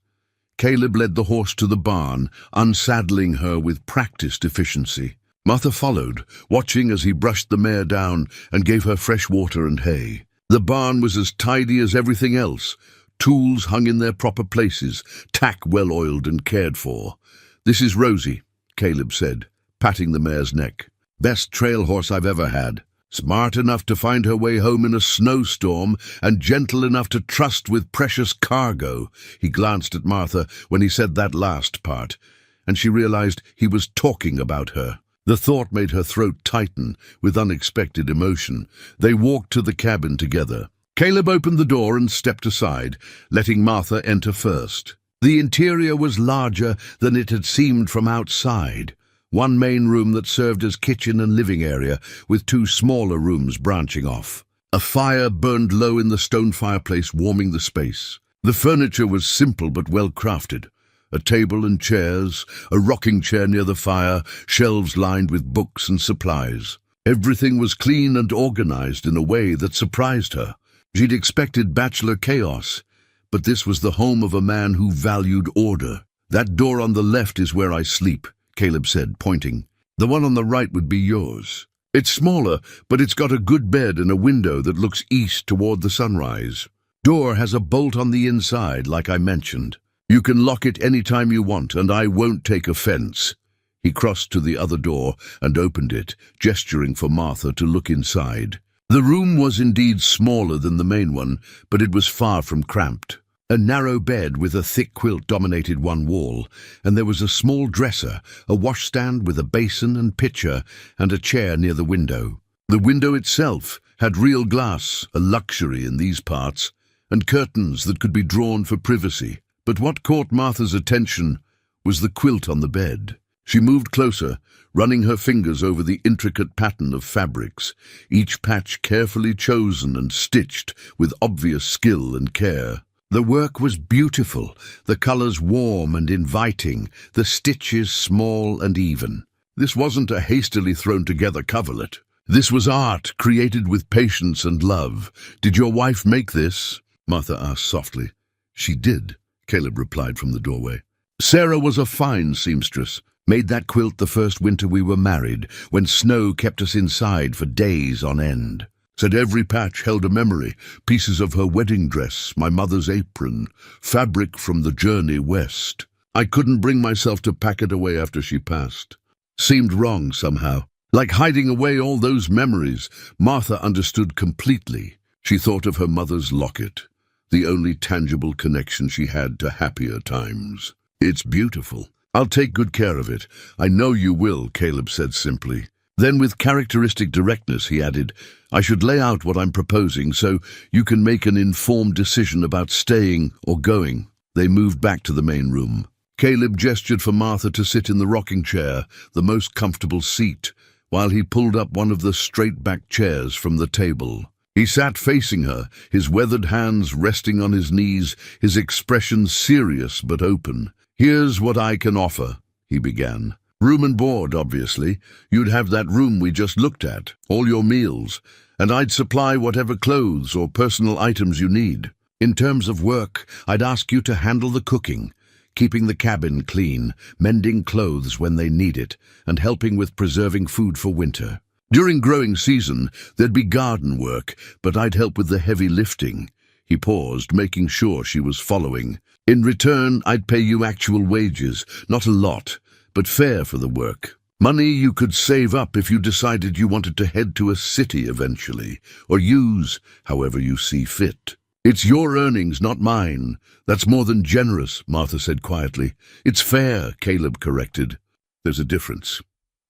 Caleb led the horse to the barn, unsaddling her with practiced efficiency. Martha followed, watching as he brushed the mare down and gave her fresh water and hay. The barn was as tidy as everything else. Tools hung in their proper places, tack well-oiled and cared for. "This is Rosie," Caleb said, patting the mare's neck. "Best trail horse I've ever had. Smart enough to find her way home in a snowstorm and gentle enough to trust with precious cargo." He glanced at Martha when he said that last part, and she realized he was talking about her. The thought made her throat tighten with unexpected emotion. They walked to the cabin together. Caleb opened the door and stepped aside, letting Martha enter first. The interior was larger than it had seemed from outside. One main room that served as kitchen and living area, with 2 smaller rooms branching off. A fire burned low in the stone fireplace, warming the space. The furniture was simple but well crafted. A table and chairs, a rocking chair near the fire, shelves lined with books and supplies. Everything was clean and organized in a way that surprised her. She'd expected bachelor chaos, but this was the home of a man who valued order. "That door on the left is where I sleep," Caleb said, pointing. "The one on the right would be yours. It's smaller, but it's got a good bed and a window that looks east toward the sunrise. Door has a bolt on the inside, like I mentioned. You can lock it any time you want, and I won't take offense." He crossed to the other door and opened it, gesturing for Martha to look inside. The room was indeed smaller than the main one, but it was far from cramped. A narrow bed with a thick quilt dominated one wall, and there was a small dresser, a washstand with a basin and pitcher, and a chair near the window. The window itself had real glass, a luxury in these parts, and curtains that could be drawn for privacy. But what caught Martha's attention was the quilt on the bed. She moved closer, running her fingers over the intricate pattern of fabrics, each patch carefully chosen and stitched with obvious skill and care. The work was beautiful, the colors warm and inviting, the stitches small and even. This wasn't a hastily thrown together coverlet. This was art created with patience and love. "Did your wife make this?" Martha asked softly. "She did," Caleb replied from the doorway. Sarah was a fine seamstress. Made that quilt the first winter we were married, when snow kept us inside for days on end. Said every patch held a memory, pieces of her wedding dress, my mother's apron, fabric from the journey west. I couldn't bring myself to pack it away after she passed. Seemed wrong somehow, like hiding away all those memories. Martha understood completely. She thought of her mother's locket, the only tangible connection she had to happier times. It's beautiful. I'll take good care of it. I know you will, Caleb said simply. Then with characteristic directness he added, I should lay out what I'm proposing so you can make an informed decision about staying or going. They moved back to the main room. Caleb gestured for Martha to sit in the rocking chair, the most comfortable seat, while he pulled up one of the straight-back chairs from the table. He sat facing her, his weathered hands resting on his knees, his expression serious but open. Here's what I can offer, he began. Room and board, obviously. You'd have that room we just looked at, all your meals, and I'd supply whatever clothes or personal items you need. In terms of work, I'd ask you to handle the cooking, keeping the cabin clean, mending clothes when they need it, and helping with preserving food for winter. During growing season, there'd be garden work, but I'd help with the heavy lifting. He paused, making sure she was following. In return, I'd pay you actual wages, not a lot, but fair for the work. Money you could save up if you decided you wanted to head to a city eventually, or use however you see fit. It's your earnings, not mine. That's more than generous, Martha said quietly. It's fair, Caleb corrected. There's a difference.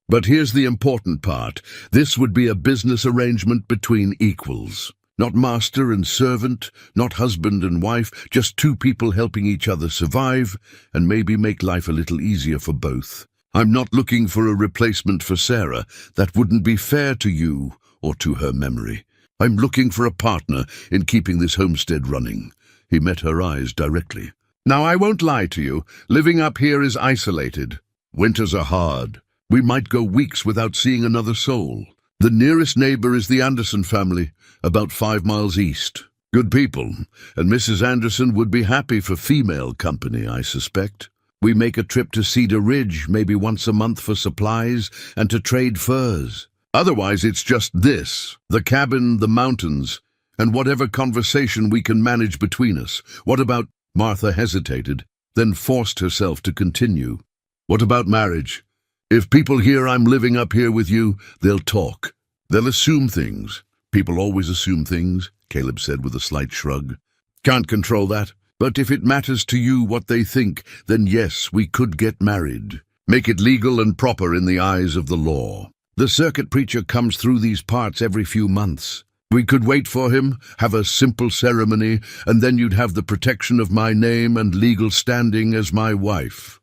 But here's the important part. This would be a business arrangement between equals. Not master and servant, not husband and wife, just two people helping each other survive and maybe make life a little easier for both. I'm not looking for a replacement for Sarah. That wouldn't be fair to you or to her memory. I'm looking for a partner in keeping this homestead running. He met her eyes directly. Now, I won't lie to you. Living up here is isolated. Winters are hard. We might go weeks without seeing another soul. The nearest neighbor is the Anderson family, about 5 miles east. Good people, and Mrs. Anderson would be happy for female company, I suspect. We make a trip to Cedar Ridge maybe once a month for supplies and to trade furs. Otherwise, it's just this, the cabin, the mountains, and whatever conversation we can manage between us. What about— Martha hesitated, then forced herself to continue. What about marriage? If people hear I'm living up here with you, they'll talk. They'll assume things. People always assume things, Caleb said with a slight shrug. Can't control that. But if it matters to you what they think, then yes, we could get married. Make it legal and proper in the eyes of the law. The circuit preacher comes through these parts every few months. We could wait for him, have a simple ceremony, and then you'd have the protection of my name and legal standing as my wife.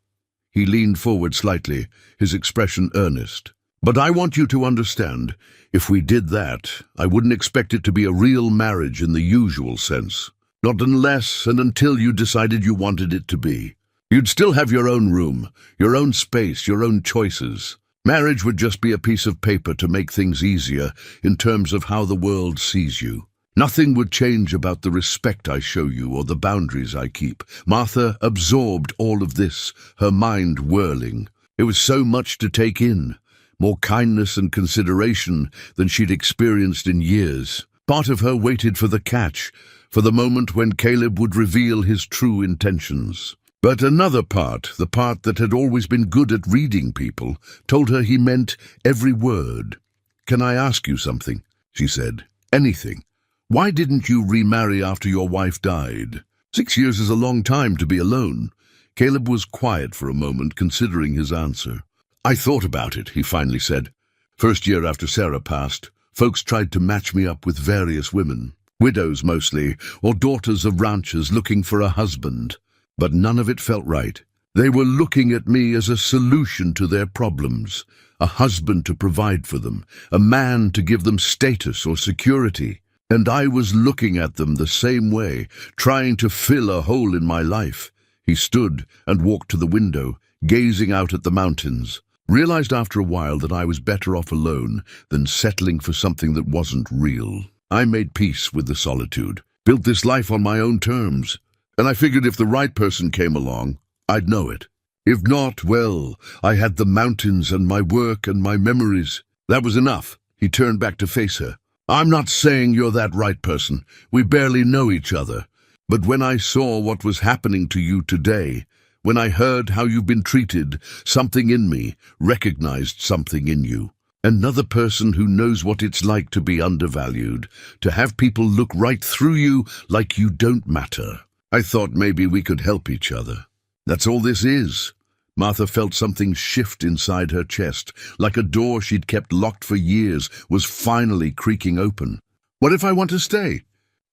He leaned forward slightly, his expression earnest. But I want you to understand, if we did that, I wouldn't expect it to be a real marriage in the usual sense. Not unless and until you decided you wanted it to be. You'd still have your own room, your own space, your own choices. Marriage would just be a piece of paper to make things easier in terms of how the world sees you. Nothing would change about the respect I show you or the boundaries I keep. Martha absorbed all of this, her mind whirling. It was so much to take in, more kindness and consideration than she'd experienced in years. Part of her waited for the catch, for the moment when Caleb would reveal his true intentions. But another part, the part that had always been good at reading people, told her he meant every word. Can I ask you something? She said. Anything. Why didn't you remarry after your wife died? 6 years is a long time to be alone. Caleb was quiet for a moment, considering his answer. I thought about it, he finally said. First year after Sarah passed, folks tried to match me up with various women. Widows mostly, or daughters of ranchers looking for a husband. But none of it felt right. They were looking at me as a solution to their problems, a husband to provide for them, a man to give them status or security. And I was looking at them the same way, trying to fill a hole in my life. He stood and walked to the window, gazing out at the mountains. Realized after a while that I was better off alone than settling for something that wasn't real. I made peace with the solitude, built this life on my own terms. and I figured if the right person came along, I'd know it. If not, well, I had the mountains and my work and my memories. That was enough. He turned back to face her. I'm not saying you're that right person. We barely know each other. But when I saw what was happening to you today, when I heard how you've been treated, something in me recognized something in you. Another person who knows what it's like to be undervalued, to have people look right through you like you don't matter. I thought maybe we could help each other. That's all this is. Martha felt something shift inside her chest, like a door she'd kept locked for years was finally creaking open. What if I want to stay?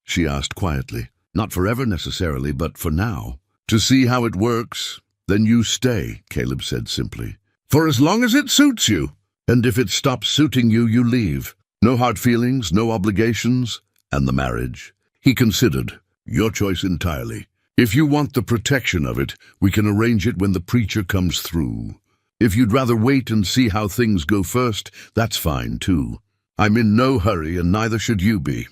She asked quietly. Not forever necessarily, but for now. To see how it works, then you stay, Caleb said simply. For as long as it suits you. And if it stops suiting you, you leave. No hard feelings, no obligations, and the marriage. He considered. Your choice entirely. If you want the protection of it, we can arrange it when the preacher comes through. If you'd rather wait and see how things go first, that's fine too. I'm in no hurry and neither should you be.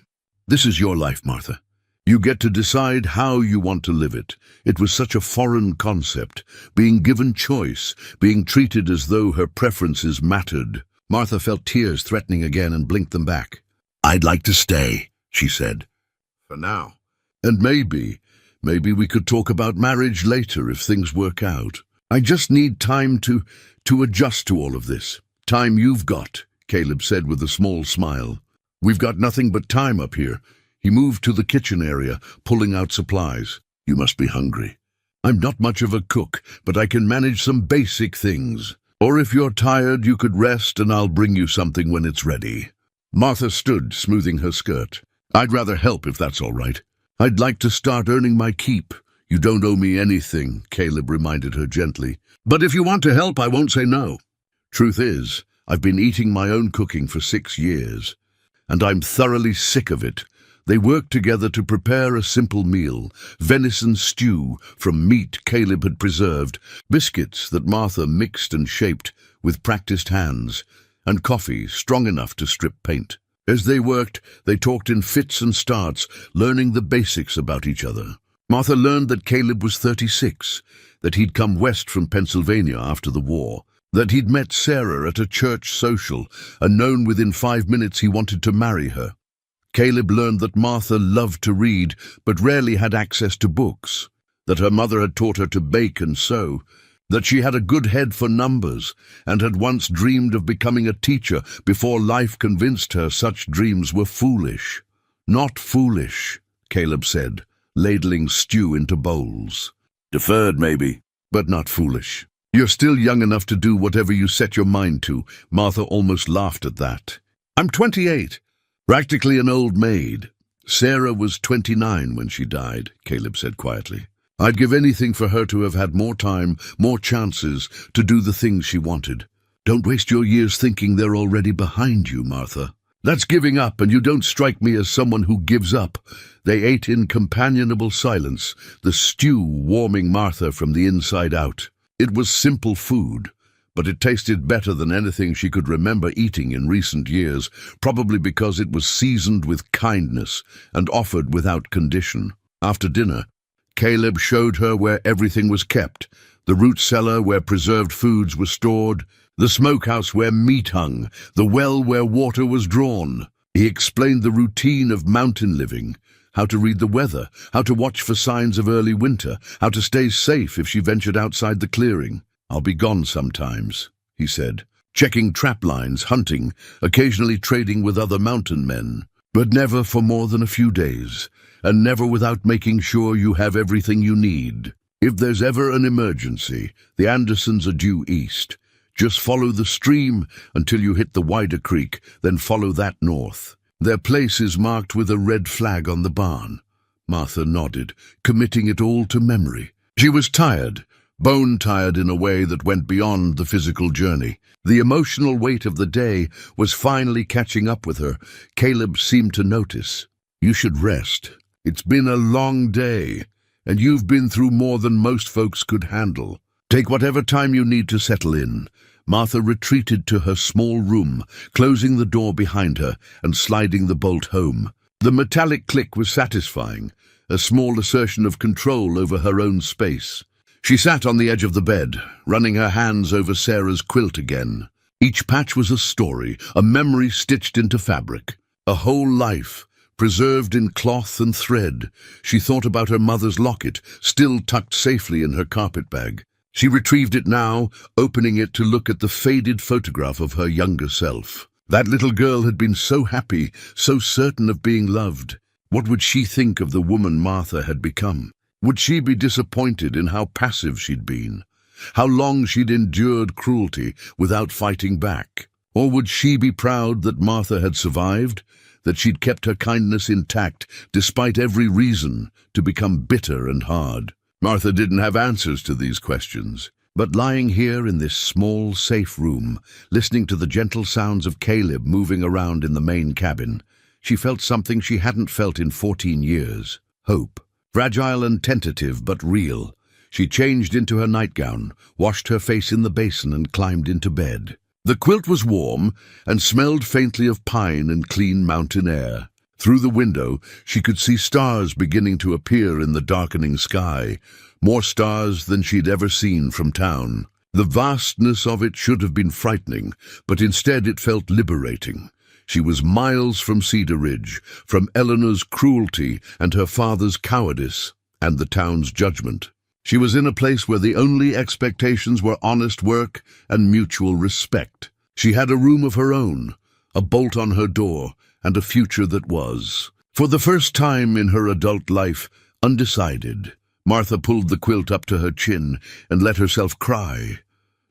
This is your life, Martha. You get to decide how you want to live it. It was such a foreign concept, being given choice, being treated as though her preferences mattered. Martha felt tears threatening again and blinked them back. I'd like to stay, she said. For now. And maybe we could talk about marriage later if things work out. I just need time to adjust to all of this. Time you've got, Caleb said with a small smile. We've got nothing but time up here. He moved to the kitchen area, pulling out supplies. You must be hungry. I'm not much of a cook, but I can manage some basic things. Or if you're tired, you could rest and I'll bring you something when it's ready. Martha stood, smoothing her skirt. I'd rather help if that's all right. I'd like to start earning my keep. You don't owe me anything, Caleb reminded her gently. But if you want to help, I won't say no. Truth is, I've been eating my own cooking for 6 years, and I'm thoroughly sick of it. They worked together to prepare a simple meal, venison stew from meat Caleb had preserved, biscuits that Martha mixed and shaped with practiced hands, and coffee strong enough to strip paint. As they worked, they talked in fits and starts, learning the basics about each other. Martha learned that Caleb was 36, that he'd come west from Pennsylvania after the war, that he'd met Sarah at a church social and known within 5 minutes he wanted to marry her. Caleb learned that Martha loved to read but rarely had access to books, that her mother had taught her to bake and sew, that she had a good head for numbers and had once dreamed of becoming a teacher before life convinced her such dreams were foolish. Not foolish, Caleb said, ladling stew into bowls. Deferred, maybe, but not foolish. You're still young enough to do whatever you set your mind to. Martha almost laughed at that. I'm 28, practically an old maid. Sarah was 29 when she died, Caleb said quietly. I'd give anything for her to have had more time, more chances to do the things she wanted. Don't waste your years thinking they're already behind you, Martha. That's giving up, and you don't strike me as someone who gives up. They ate in companionable silence, the stew warming Martha from the inside out. It was simple food, but it tasted better than anything she could remember eating in recent years, probably because it was seasoned with kindness and offered without condition. After dinner, Caleb showed her where everything was kept, the root cellar where preserved foods were stored, the smokehouse where meat hung, the well where water was drawn. He explained the routine of mountain living, how to read the weather, how to watch for signs of early winter, how to stay safe if she ventured outside the clearing. I'll be gone sometimes, he said, checking trap lines, hunting, occasionally trading with other mountain men, but never for more than a few days. And never without making sure you have everything you need. If there's ever an emergency, the Andersons are due east. Just follow the stream until you hit the wider creek, then follow that north. Their place is marked with a red flag on the barn. Martha nodded, committing it all to memory. She was tired, bone-tired in a way that went beyond the physical journey. The emotional weight of the day was finally catching up with her. Caleb seemed to notice. You should rest. It's been a long day, and you've been through more than most folks could handle. Take whatever time you need to settle in. Martha retreated to her small room, closing the door behind her and sliding the bolt home. The metallic click was satisfying, a small assertion of control over her own space. She sat on the edge of the bed, running her hands over Sarah's quilt again. Each patch was a story, a memory stitched into fabric, a whole life, preserved in cloth and thread. She thought about her mother's locket, still tucked safely in her carpet bag. She retrieved it now, opening it to look at the faded photograph of her younger self. That little girl had been so happy, so certain of being loved. What would she think of the woman Martha had become? Would she be disappointed in how passive she'd been? How long she'd endured cruelty without fighting back? Or would she be proud that Martha had survived, that she'd kept her kindness intact despite every reason to become bitter and hard? Martha didn't have answers to these questions, but lying here in this small, safe room, listening to the gentle sounds of Caleb moving around in the main cabin, she felt something she hadn't felt in 14 years. Hope. Fragile and tentative, but real. She changed into her nightgown, washed her face in the basin and climbed into bed. The quilt was warm and smelled faintly of pine and clean mountain air. Through the window, she could see stars beginning to appear in the darkening sky, more stars than she'd ever seen from town. The vastness of it should have been frightening, but instead it felt liberating. She was miles from Cedar Ridge, from Eleanor's cruelty and her father's cowardice, and the town's judgment. She was in a place where the only expectations were honest work and mutual respect. She had a room of her own, a bolt on her door, and a future that was, for the first time in her adult life, undecided. Martha pulled the quilt up to her chin and let herself cry.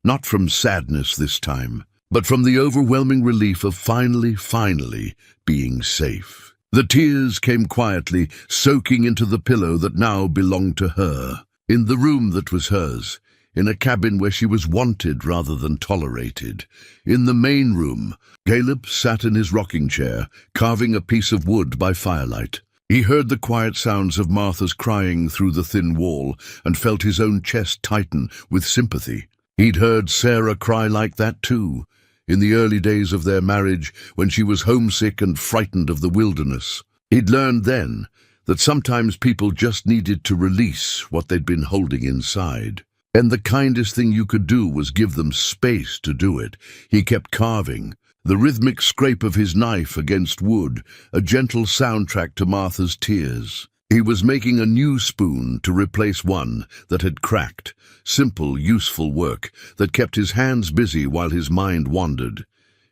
Not from sadness this time, but from the overwhelming relief of finally being safe. The tears came quietly, soaking into the pillow that now belonged to her. In the room that was hers, in a cabin where she was wanted rather than tolerated. In the main room, Caleb sat in his rocking chair, carving a piece of wood by firelight. He heard the quiet sounds of Martha's crying through the thin wall and felt his own chest tighten with sympathy. He'd heard Sarah cry like that too, in the early days of their marriage when she was homesick and frightened of the wilderness. He'd learned then that sometimes people just needed to release what they'd been holding inside. And the kindest thing you could do was give them space to do it. He kept carving, the rhythmic scrape of his knife against wood, a gentle soundtrack to Martha's tears. He was making a new spoon to replace one that had cracked. Simple, useful work that kept his hands busy while his mind wandered.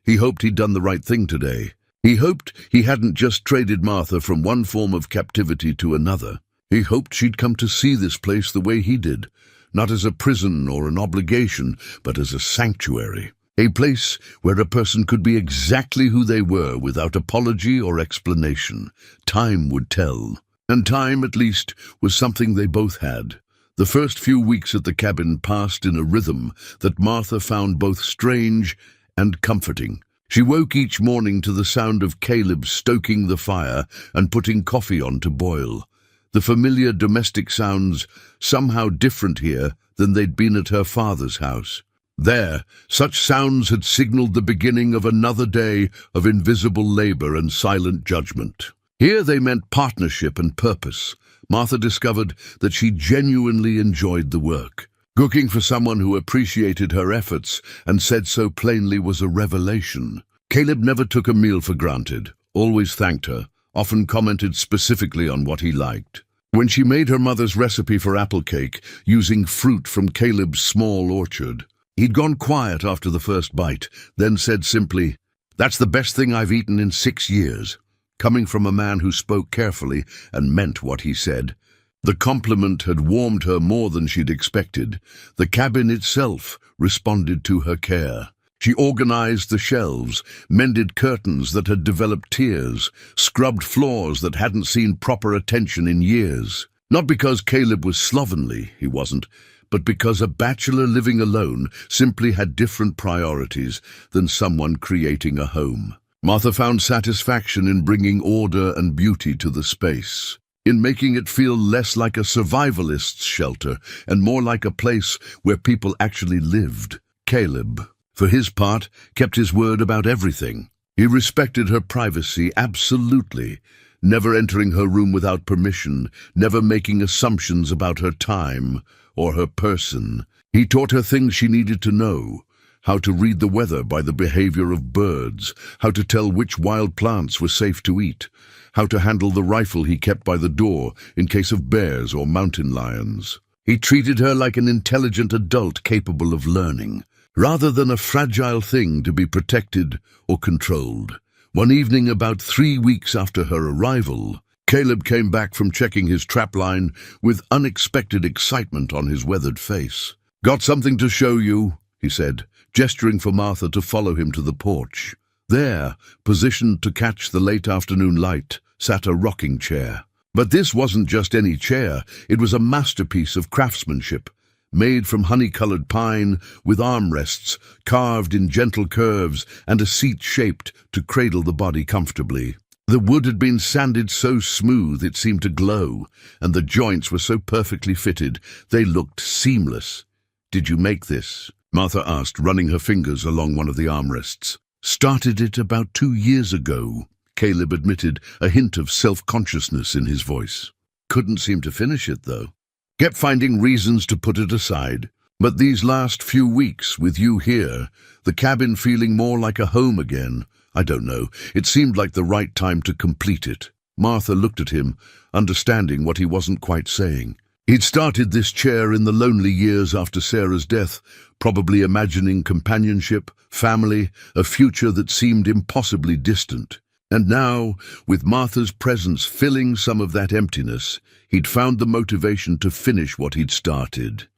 He hoped he'd done the right thing today. He hoped he hadn't just traded Martha from one form of captivity to another. He hoped she'd come to see this place the way he did, not as a prison or an obligation, but as a sanctuary. A place where a person could be exactly who they were without apology or explanation. Time would tell. And time, at least, was something they both had. The first few weeks at the cabin passed in a rhythm that Martha found both strange and comforting. She woke each morning to the sound of Caleb stoking the fire and putting coffee on to boil. The familiar domestic sounds, somehow different here than they'd been at her father's house. There, such sounds had signaled the beginning of another day of invisible labor and silent judgment. Here they meant partnership and purpose. Martha discovered that she genuinely enjoyed the work. Cooking for someone who appreciated her efforts and said so plainly was a revelation. Caleb never took a meal for granted, always thanked her, often commented specifically on what he liked. When she made her mother's recipe for apple cake using fruit from Caleb's small orchard, he'd gone quiet after the first bite, then said simply, "That's the best thing I've eaten in 6 years." Coming from a man who spoke carefully and meant what he said. The compliment had warmed her more than she'd expected. The cabin itself responded to her care. She organized the shelves, mended curtains that had developed tears, scrubbed floors that hadn't seen proper attention in years. Not because Caleb was slovenly, he wasn't, but because a bachelor living alone simply had different priorities than someone creating a home. Martha found satisfaction in bringing order and beauty to the space, in making it feel less like a survivalist's shelter and more like a place where people actually lived. Caleb, for his part, kept his word about everything. He respected her privacy, absolutely, never entering her room without permission, never making assumptions about her time or her person. He taught her things she needed to know: how to read the weather by the behavior of birds, how to tell which wild plants were safe to eat, how to handle the rifle he kept by the door in case of bears or mountain lions. He treated her like an intelligent adult capable of learning, rather than a fragile thing to be protected or controlled. One evening, about 3 weeks after her arrival, Caleb came back from checking his trapline with unexpected excitement on his weathered face. "Got something to show you," he said, gesturing for Martha to follow him to the porch. There, positioned to catch the late afternoon light, sat a rocking chair. But this wasn't just any chair, it was a masterpiece of craftsmanship, made from honey-colored pine, with armrests carved in gentle curves and a seat shaped to cradle the body comfortably. The wood had been sanded so smooth it seemed to glow, and the joints were so perfectly fitted they looked seamless. "Did you make this?" Martha asked, running her fingers along one of the armrests. "Started it about 2 years ago," Caleb admitted, a hint of self-consciousness in his voice. "Couldn't seem to finish it, though. Kept finding reasons to put it aside. But these last few weeks, with you here, the cabin feeling more like a home again, I don't know, it seemed like the right time to complete it." Martha looked at him, understanding what he wasn't quite saying. He'd started this chair in the lonely years after Sarah's death, probably imagining companionship, family, a future that seemed impossibly distant. And now, with Martha's presence filling some of that emptiness, he'd found the motivation to finish what he'd started.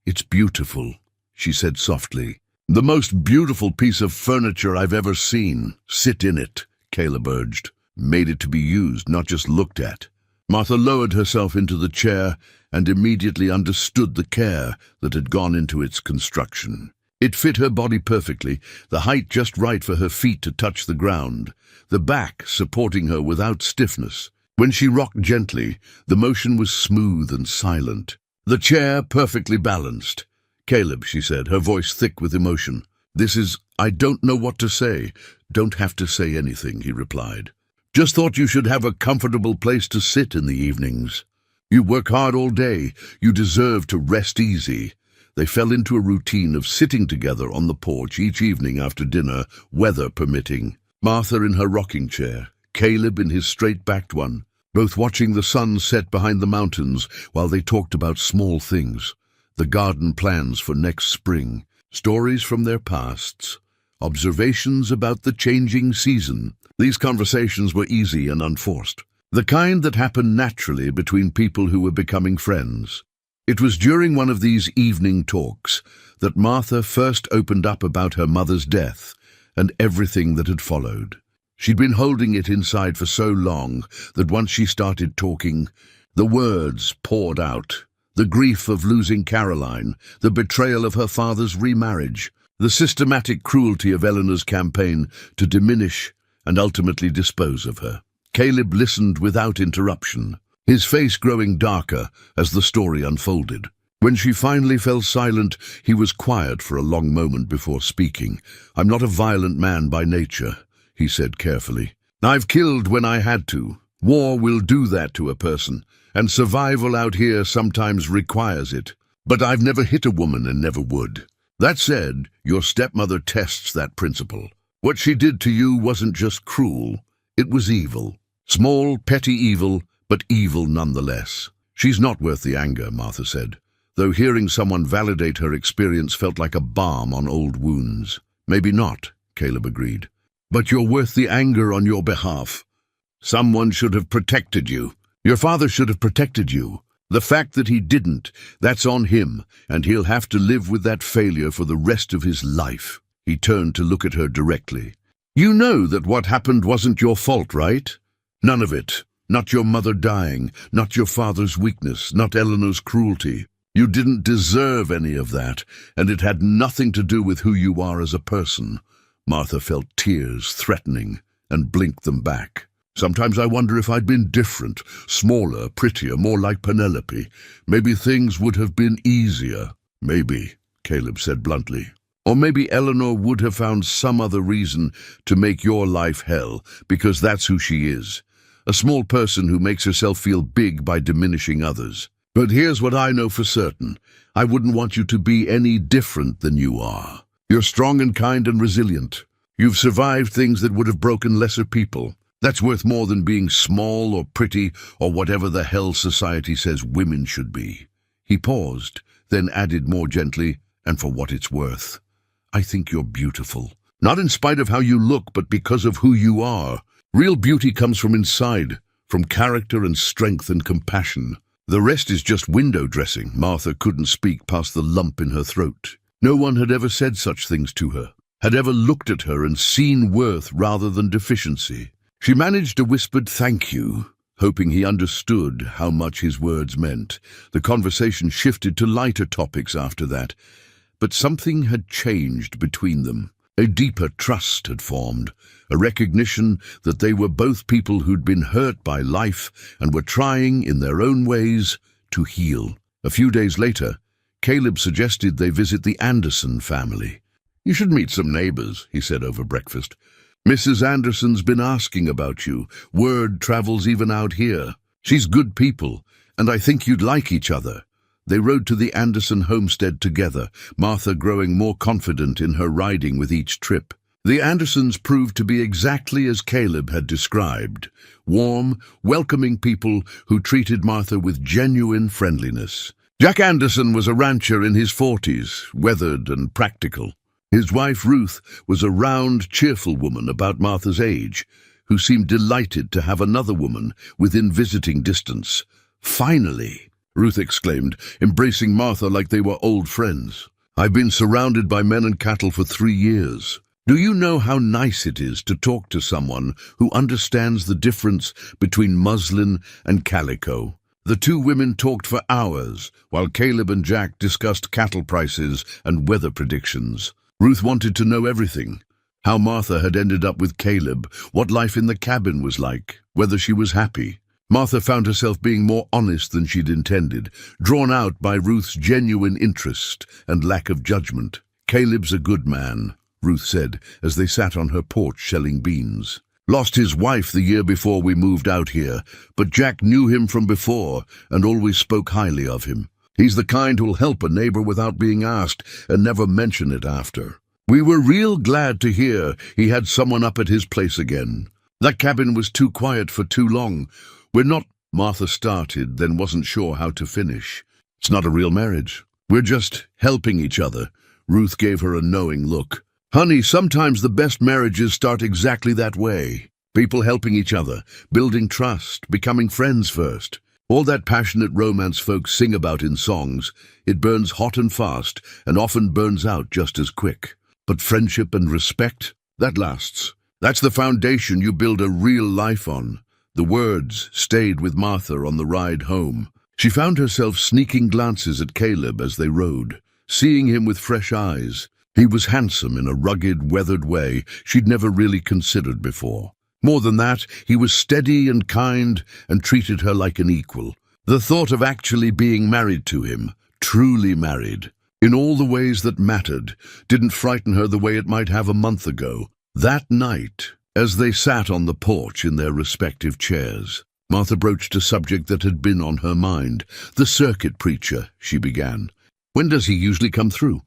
"It's beautiful," she said softly. "The most beautiful piece of furniture I've ever seen. Sit in it," Caleb urged. "Made it to be used, not just looked at." Martha lowered herself into the chair and immediately understood the care that had gone into its construction. It fit her body perfectly, the height just right for her feet to touch the ground, the back supporting her without stiffness. When she rocked gently, the motion was smooth and silent. The chair perfectly balanced. "Caleb," she said, her voice thick with emotion, I don't know what to say." "Don't have to say anything," he replied. "Just thought you should have a comfortable place to sit in the evenings. You work hard all day. You deserve to rest easy." They fell into a routine of sitting together on the porch each evening after dinner, weather permitting. Martha in her rocking chair, Caleb in his straight-backed one, both watching the sun set behind the mountains while they talked about small things, the garden plans for next spring, stories from their pasts, observations about the changing season. These conversations were easy and unforced, the kind that happened naturally between people who were becoming friends. It was during one of these evening talks that Martha first opened up about her mother's death and everything that had followed. She'd been holding it inside for so long that once she started talking, the words poured out. The grief of losing Caroline, the betrayal of her father's remarriage, the systematic cruelty of Eleanor's campaign to diminish and ultimately dispose of her. Caleb listened without interruption, his face growing darker as the story unfolded. When she finally fell silent, he was quiet for a long moment before speaking. "I'm not a violent man by nature," he said carefully. "I've killed when I had to. War will do that to a person, and survival out here sometimes requires it. But I've never hit a woman and never would. That said, your stepmother tests that principle. What she did to you wasn't just cruel, it was evil. Small, petty evil, but evil nonetheless." "She's not worth the anger," Martha said, though hearing someone validate her experience felt like a balm on old wounds. "Maybe not," Caleb agreed. "But you're worth the anger on your behalf. Someone should have protected you. Your father should have protected you. The fact that he didn't, that's on him, and he'll have to live with that failure for the rest of his life." He turned to look at her directly. "You know that what happened wasn't your fault, right? None of it. Not your mother dying, not your father's weakness, not Eleanor's cruelty. You didn't deserve any of that, and it had nothing to do with who you are as a person." Martha felt tears threatening and blinked them back. "Sometimes I wonder if I'd been different, smaller, prettier, more like Penelope. Maybe things would have been easier." "Maybe," Caleb said bluntly. Or maybe Eleanor would have found some other reason to make your life hell, because that's who she is. A small person who makes herself feel big by diminishing others. But here's what I know for certain. I wouldn't want you to be any different than you are. You're strong and kind and resilient. You've survived things that would have broken lesser people. That's worth more than being small or pretty or whatever the hell society says women should be. He paused, then added more gently, and for what it's worth. I think you're beautiful. Not in spite of how you look, but because of who you are. Real beauty comes from inside, from character and strength and compassion. The rest is just window dressing. Martha couldn't speak past the lump in her throat. No one had ever said such things to her, had ever looked at her and seen worth rather than deficiency. She managed a whispered thank you, hoping he understood how much his words meant. The conversation shifted to lighter topics after that, but something had changed between them. A deeper trust had formed, a recognition that they were both people who'd been hurt by life and were trying, in their own ways, to heal. A few days later, Caleb suggested they visit the Anderson family. You should meet some neighbors, he said over breakfast. Mrs. Anderson's been asking about you. Word travels even out here. She's good people, and I think you'd like each other. They rode to the Anderson homestead together, Martha growing more confident in her riding with each trip. The Andersons proved to be exactly as Caleb had described. Warm, welcoming people who treated Martha with genuine friendliness. Jack Anderson was a rancher in his 40s, weathered and practical. His wife, Ruth, was a round, cheerful woman about Martha's age, who seemed delighted to have another woman within visiting distance. Finally, Ruth exclaimed, embracing Martha like they were old friends. I've been surrounded by men and cattle for 3 years. Do you know how nice it is to talk to someone who understands the difference between muslin and calico? The two women talked for hours, while Caleb and Jack discussed cattle prices and weather predictions. Ruth wanted to know everything. How Martha had ended up with Caleb, what life in the cabin was like, whether she was happy. Martha found herself being more honest than she'd intended, drawn out by Ruth's genuine interest and lack of judgment. Caleb's a good man, Ruth said, as they sat on her porch shelling beans. Lost his wife the year before we moved out here, but Jack knew him from before and always spoke highly of him. He's the kind who'll help a neighbor without being asked and never mention it after. We were real glad to hear he had someone up at his place again. That cabin was too quiet for too long. We're not, Martha started, then wasn't sure how to finish. It's not a real marriage. We're just helping each other. Ruth gave her a knowing look. Honey, sometimes the best marriages start exactly that way. People helping each other, building trust, becoming friends first. All that passionate romance folks sing about in songs, it burns hot and fast and often burns out just as quick. But friendship and respect, that lasts. That's the foundation you build a real life on. The words stayed with Martha on the ride home. She found herself sneaking glances at Caleb as they rode, seeing him with fresh eyes. He was handsome in a rugged, weathered way she'd never really considered before. More than that, he was steady and kind and treated her like an equal. The thought of actually being married to him, truly married, in all the ways that mattered, didn't frighten her the way it might have a month ago. That night, as they sat on the porch in their respective chairs, Martha broached a subject that had been on her mind. The circuit preacher, she began. When does he usually come through?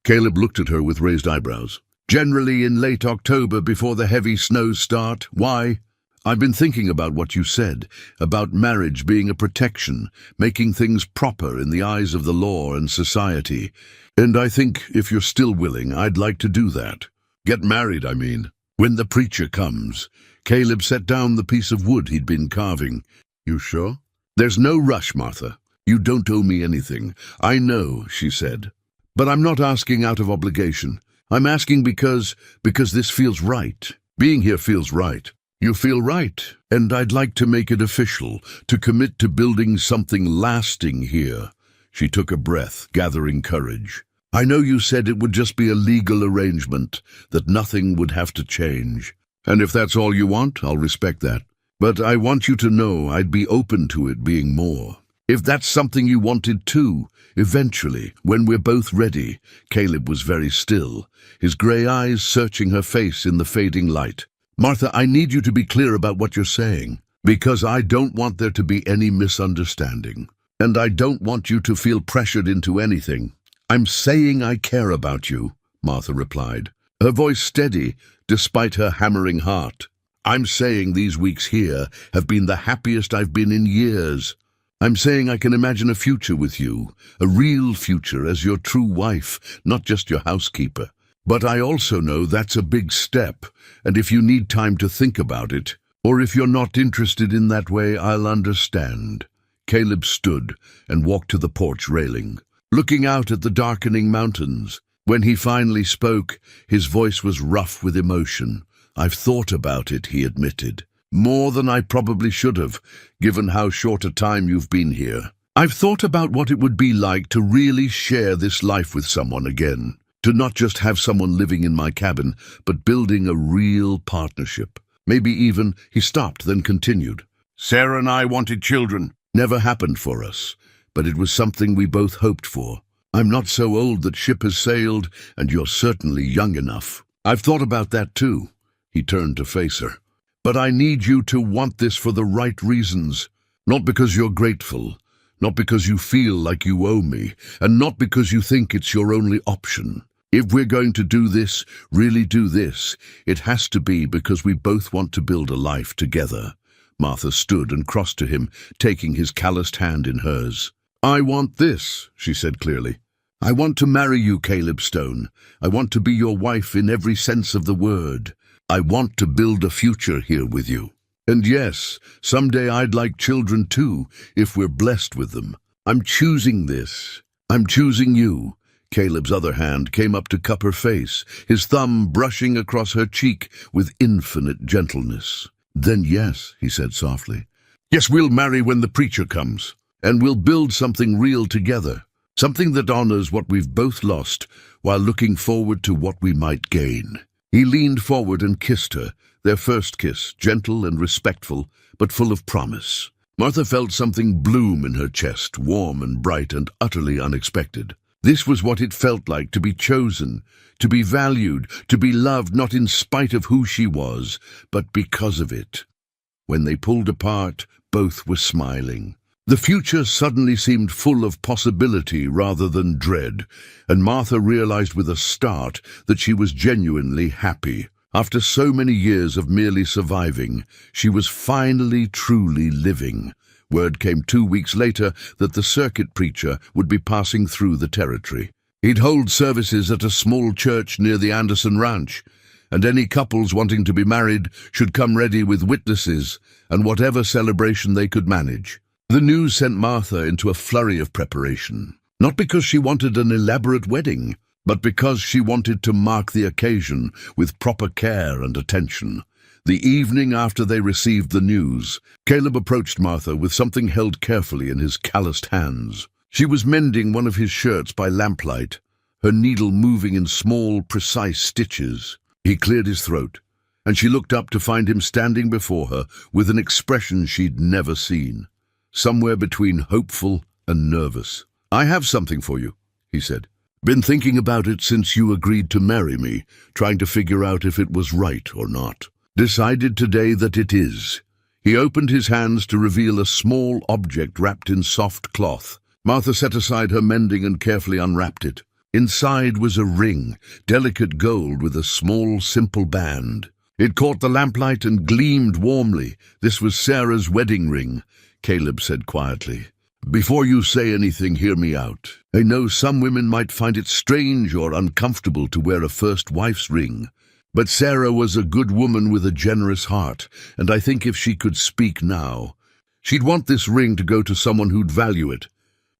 Caleb looked at her with raised eyebrows. Generally in late October before the heavy snows start. Why? I've been thinking about what you said, about marriage being a protection, making things proper in the eyes of the law and society. And I think, if you're still willing, I'd like to do that. Get married, I mean. When the preacher comes. Caleb set down the piece of wood he'd been carving. You sure? There's no rush, Martha. You don't owe me anything. I know, she said. But I'm not asking out of obligation. I'm asking because this feels right. Being here feels right. You feel right, and I'd like to make it official, to commit to building something lasting here. She took a breath, gathering courage. I know you said it would just be a legal arrangement, that nothing would have to change. And if that's all you want, I'll respect that. But I want you to know I'd be open to it being more. If that's something you wanted too, eventually, when we're both ready. Caleb was very still, his grey eyes searching her face in the fading light. Martha, I need you to be clear about what you're saying, because I don't want there to be any misunderstanding. And I don't want you to feel pressured into anything. I'm saying I care about you, Martha replied, her voice steady despite her hammering heart. I'm saying these weeks here have been the happiest I've been in years. I'm saying I can imagine a future with you, a real future as your true wife, not just your housekeeper. But I also know that's a big step, and if you need time to think about it, or if you're not interested in that way, I'll understand. Caleb stood and walked to the porch railing, looking out at the darkening mountains. When he finally spoke, his voice was rough with emotion. I've thought about it, he admitted. More than I probably should have, given how short a time you've been here. I've thought about what it would be like to really share this life with someone again. To not just have someone living in my cabin, but building a real partnership. Maybe even, he stopped, then continued. Sarah and I wanted children. Never happened for us, but it was something we both hoped for. I'm not so old that ship has sailed, and you're certainly young enough. I've thought about that too. He turned to face her. But I need you to want this for the right reasons. Not because you're grateful, not because you feel like you owe me, and not because you think it's your only option. If we're going to do this, really do this, it has to be because we both want to build a life together. Martha stood and crossed to him, taking his calloused hand in hers. I want this, she said clearly. I want to marry you, Caleb Stone. I want to be your wife in every sense of the word. I want to build a future here with you. And yes, someday I'd like children too, if we're blessed with them. I'm choosing this. I'm choosing you. Caleb's other hand came up to cup her face, his thumb brushing across her cheek with infinite gentleness. Then yes, he said softly. Yes, we'll marry when the preacher comes, and we'll build something real together, something that honors what we've both lost while looking forward to what we might gain. He leaned forward and kissed her, their first kiss, gentle and respectful, but full of promise. Martha felt something bloom in her chest, warm and bright and utterly unexpected. This was what it felt like to be chosen, to be valued, to be loved not in spite of who she was, but because of it. When they pulled apart, both were smiling. The future suddenly seemed full of possibility rather than dread, and Martha realized with a start that she was genuinely happy. After so many years of merely surviving, she was finally truly living. Word came 2 weeks later that the circuit preacher would be passing through the territory. He'd hold services at a small church near the Anderson Ranch, and any couples wanting to be married should come ready with witnesses and whatever celebration they could manage. The news sent Martha into a flurry of preparation, not because she wanted an elaborate wedding, but because she wanted to mark the occasion with proper care and attention. The evening after they received the news, Caleb approached Martha with something held carefully in his calloused hands. She was mending one of his shirts by lamplight, her needle moving in small, precise stitches. He cleared his throat, and she looked up to find him standing before her with an expression she'd never seen, somewhere between hopeful and nervous. I have something for you, he said. Been thinking about it since you agreed to marry me, trying to figure out if it was right or not. Decided today that it is. He opened his hands to reveal a small object wrapped in soft cloth. Martha set aside her mending and carefully unwrapped it. Inside was a ring, delicate gold with a small, simple band. It caught the lamplight and gleamed warmly. This was Sarah's wedding ring, Caleb said quietly. Before you say anything, hear me out. I know some women might find it strange or uncomfortable to wear a first wife's ring. But Sarah was a good woman with a generous heart, and I think if she could speak now, she'd want this ring to go to someone who'd value it,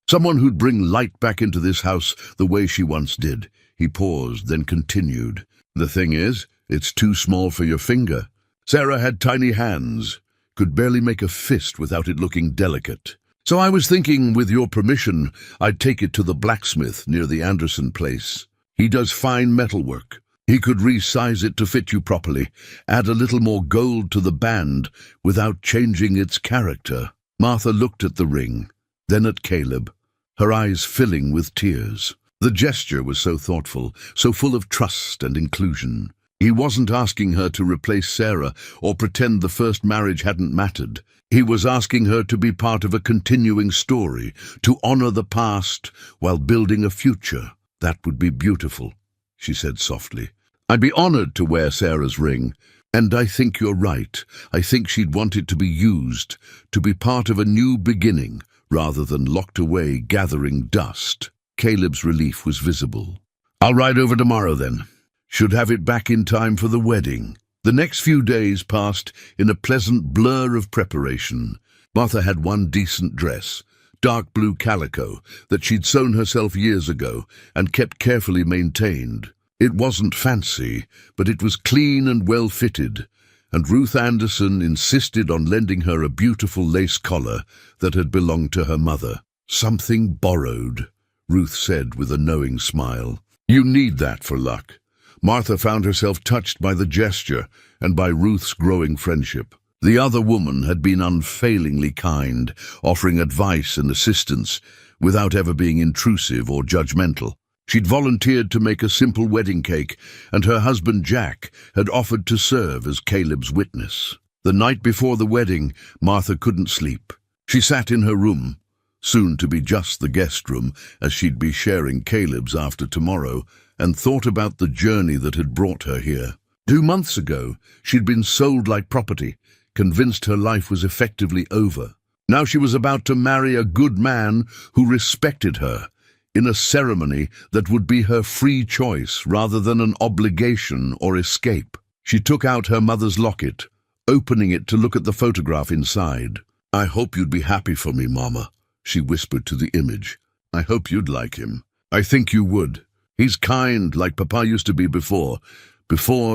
someone who'd bring light back into this house the way she once did. He paused, then continued. The thing is, it's too small for your finger. Sarah had tiny hands, could barely make a fist without it looking delicate. So I was thinking, with your permission, I'd take it to the blacksmith near the Anderson place. He does fine metalwork. He could resize it to fit you properly, add a little more gold to the band without changing its character. Martha looked at the ring, then at Caleb, her eyes filling with tears. The gesture was so thoughtful, so full of trust and inclusion. He wasn't asking her to replace Sarah or pretend the first marriage hadn't mattered. He was asking her to be part of a continuing story, to honor the past while building a future. That would be beautiful, she said softly. I'd be honored to wear Sarah's ring. And I think you're right. I think she'd want it to be used, to be part of a new beginning, rather than locked away gathering dust. Caleb's relief was visible. I'll ride over tomorrow then. Should have it back in time for the wedding. The next few days passed in a pleasant blur of preparation. Martha had one decent dress, dark blue calico, that she'd sewn herself years ago and kept carefully maintained. It wasn't fancy, but it was clean and well-fitted, and Ruth Anderson insisted on lending her a beautiful lace collar that had belonged to her mother. Something borrowed, Ruth said with a knowing smile. You need that for luck. Martha found herself touched by the gesture and by Ruth's growing friendship. The other woman had been unfailingly kind, offering advice and assistance without ever being intrusive or judgmental. She'd volunteered to make a simple wedding cake, and her husband Jack had offered to serve as Caleb's witness. The night before the wedding, Martha couldn't sleep. She sat in her room, soon to be just the guest room, as she'd be sharing Caleb's after tomorrow, and thought about the journey that had brought her here. 2 months ago, she'd been sold like property, convinced her life was effectively over. Now she was about to marry a good man who respected her, in a ceremony that would be her free choice rather than an obligation or escape. She took out her mother's locket, opening it to look at the photograph inside. I hope you'd be happy for me, Mama, she whispered to the image. I hope you'd like him. I think you would. He's kind, like Papa used to be before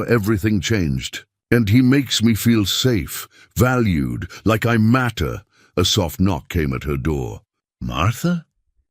everything changed. And he makes me feel safe, valued, like I matter. A soft knock came at her door. Martha?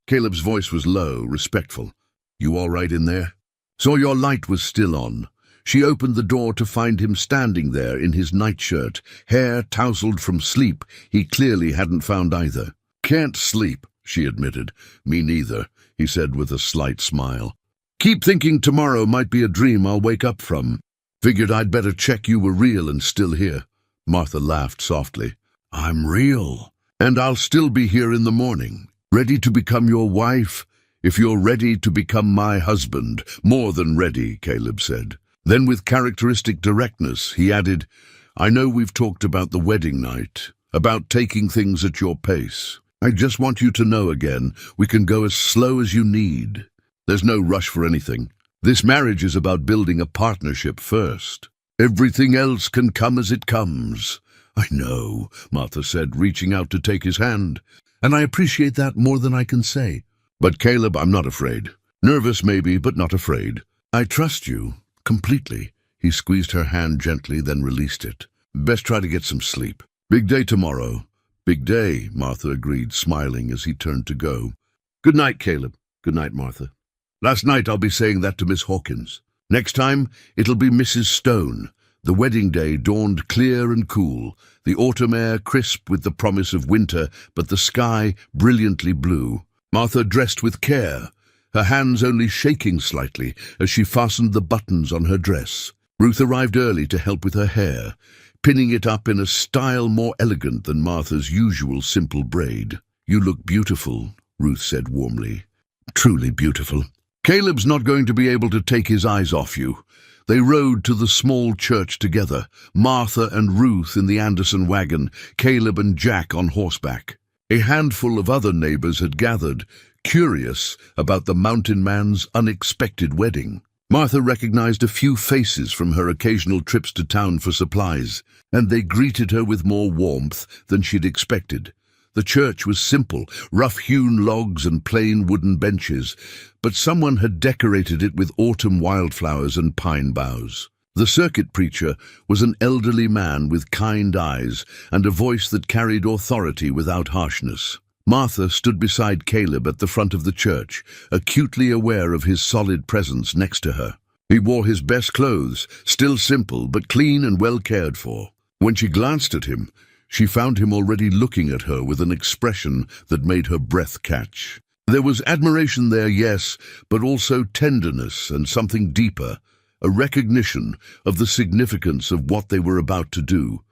Caleb's voice was low, respectful. You all right in there? Saw your light was still on. She opened the door to find him standing there in his nightshirt, hair tousled from sleep he clearly hadn't found either. Can't sleep, she admitted. Me neither, he said with a slight smile. Keep thinking tomorrow might be a dream I'll wake up from. Figured I'd better check you were real and still here. Martha laughed softly. I'm real, and I'll still be here in the morning. Ready to become your wife, if you're ready to become my husband. More than ready, Caleb said. Then with characteristic directness, he added, I know we've talked about the wedding night, about taking things at your pace. I just want you to know again, we can go as slow as you need. There's no rush for anything. This marriage is about building a partnership first. Everything else can come as it comes. I know, Martha said, reaching out to take his hand. And I appreciate that more than I can say. But Caleb, I'm not afraid. Nervous maybe, but not afraid. I trust you, completely. He squeezed her hand gently, then released it. Best try to get some sleep. Big day tomorrow. Big day, Martha agreed, smiling as he turned to go. Good night, Caleb. Good night, Martha. Last night I'll be saying that to Miss Hawkins. Next time, it'll be Mrs. Stone. The wedding day dawned clear and cool, the autumn air crisp with the promise of winter, but the sky brilliantly blue. Martha dressed with care, her hands only shaking slightly as she fastened the buttons on her dress. Ruth arrived early to help with her hair, pinning it up in a style more elegant than Martha's usual simple braid. You look beautiful, Ruth said warmly. Truly beautiful. Caleb's not going to be able to take his eyes off you. They rode to the small church together, Martha and Ruth in the Anderson wagon, Caleb and Jack on horseback. A handful of other neighbors had gathered, curious about the mountain man's unexpected wedding. Martha recognized a few faces from her occasional trips to town for supplies, and they greeted her with more warmth than she'd expected. The church was simple, rough-hewn logs and plain wooden benches, but someone had decorated it with autumn wildflowers and pine boughs. The circuit preacher was an elderly man with kind eyes and a voice that carried authority without harshness. Martha stood beside Caleb at the front of the church, acutely aware of his solid presence next to her. He wore his best clothes, still simple but clean and well cared for. When she glanced at him, she found him already looking at her with an expression that made her breath catch. There was admiration there, yes, but also tenderness and something deeper, a recognition of the significance of what they were about to do.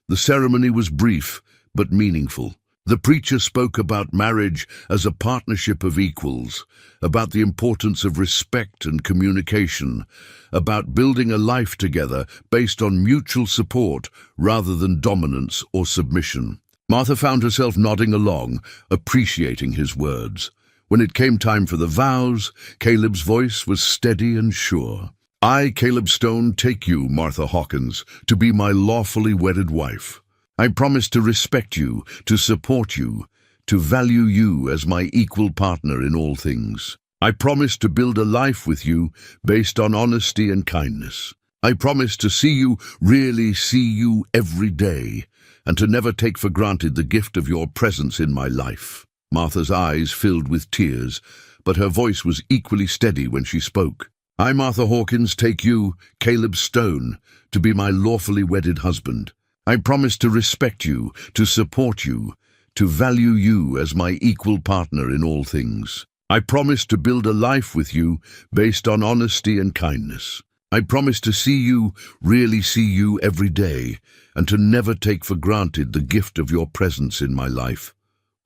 The ceremony was brief, but meaningful. The preacher spoke about marriage as a partnership of equals, about the importance of respect and communication, about building a life together based on mutual support rather than dominance or submission. Martha found herself nodding along, appreciating his words. When it came time for the vows, Caleb's voice was steady and sure. I, Caleb Stone, take you, Martha Hawkins, to be my lawfully wedded wife. I promise to respect you, to support you, to value you as my equal partner in all things. I promise to build a life with you based on honesty and kindness. I promise to really see you every day, and to never take for granted the gift of your presence in my life. Martha's eyes filled with tears, but her voice was equally steady when she spoke. I, Martha Hawkins, take you, Caleb Stone, to be my lawfully wedded husband. I promise to respect you, to support you, to value you as my equal partner in all things. I promise to build a life with you based on honesty and kindness. I promise to really see you every day, and to never take for granted the gift of your presence in my life.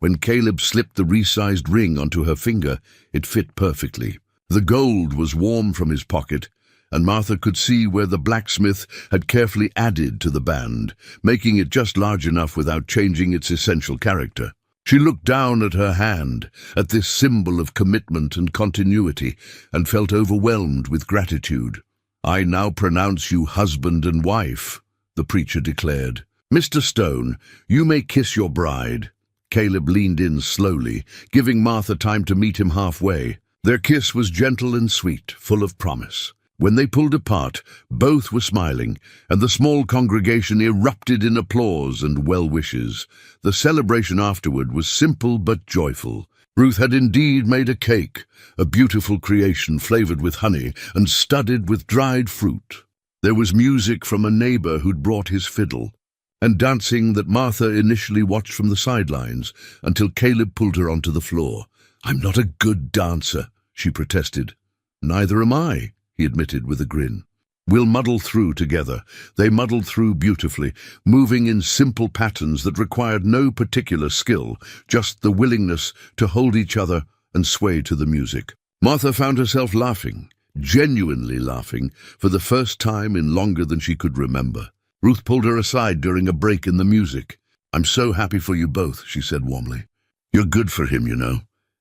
When Caleb slipped the resized ring onto her finger, it fit perfectly. The gold was warm from his pocket, and Martha could see where the blacksmith had carefully added to the band, making it just large enough without changing its essential character. She looked down at her hand, at this symbol of commitment and continuity, and felt overwhelmed with gratitude. I now pronounce you husband and wife, the preacher declared. Mr. Stone, you may kiss your bride. Caleb leaned in slowly, giving Martha time to meet him halfway. Their kiss was gentle and sweet, full of promise. When they pulled apart, both were smiling, and the small congregation erupted in applause and well wishes. The celebration afterward was simple but joyful. Ruth had indeed made a cake, a beautiful creation flavored with honey and studded with dried fruit. There was music from a neighbor who'd brought his fiddle, and dancing that Martha initially watched from the sidelines until Caleb pulled her onto the floor. I'm not a good dancer, she protested. Neither am I, he admitted with a grin. We'll muddle through together. They muddled through beautifully, moving in simple patterns that required no particular skill, just the willingness to hold each other and sway to the music. Martha found herself laughing, genuinely laughing, for the first time in longer than she could remember. Ruth pulled her aside during a break in the music. I'm so happy for you both, she said warmly. You're good for him, you know.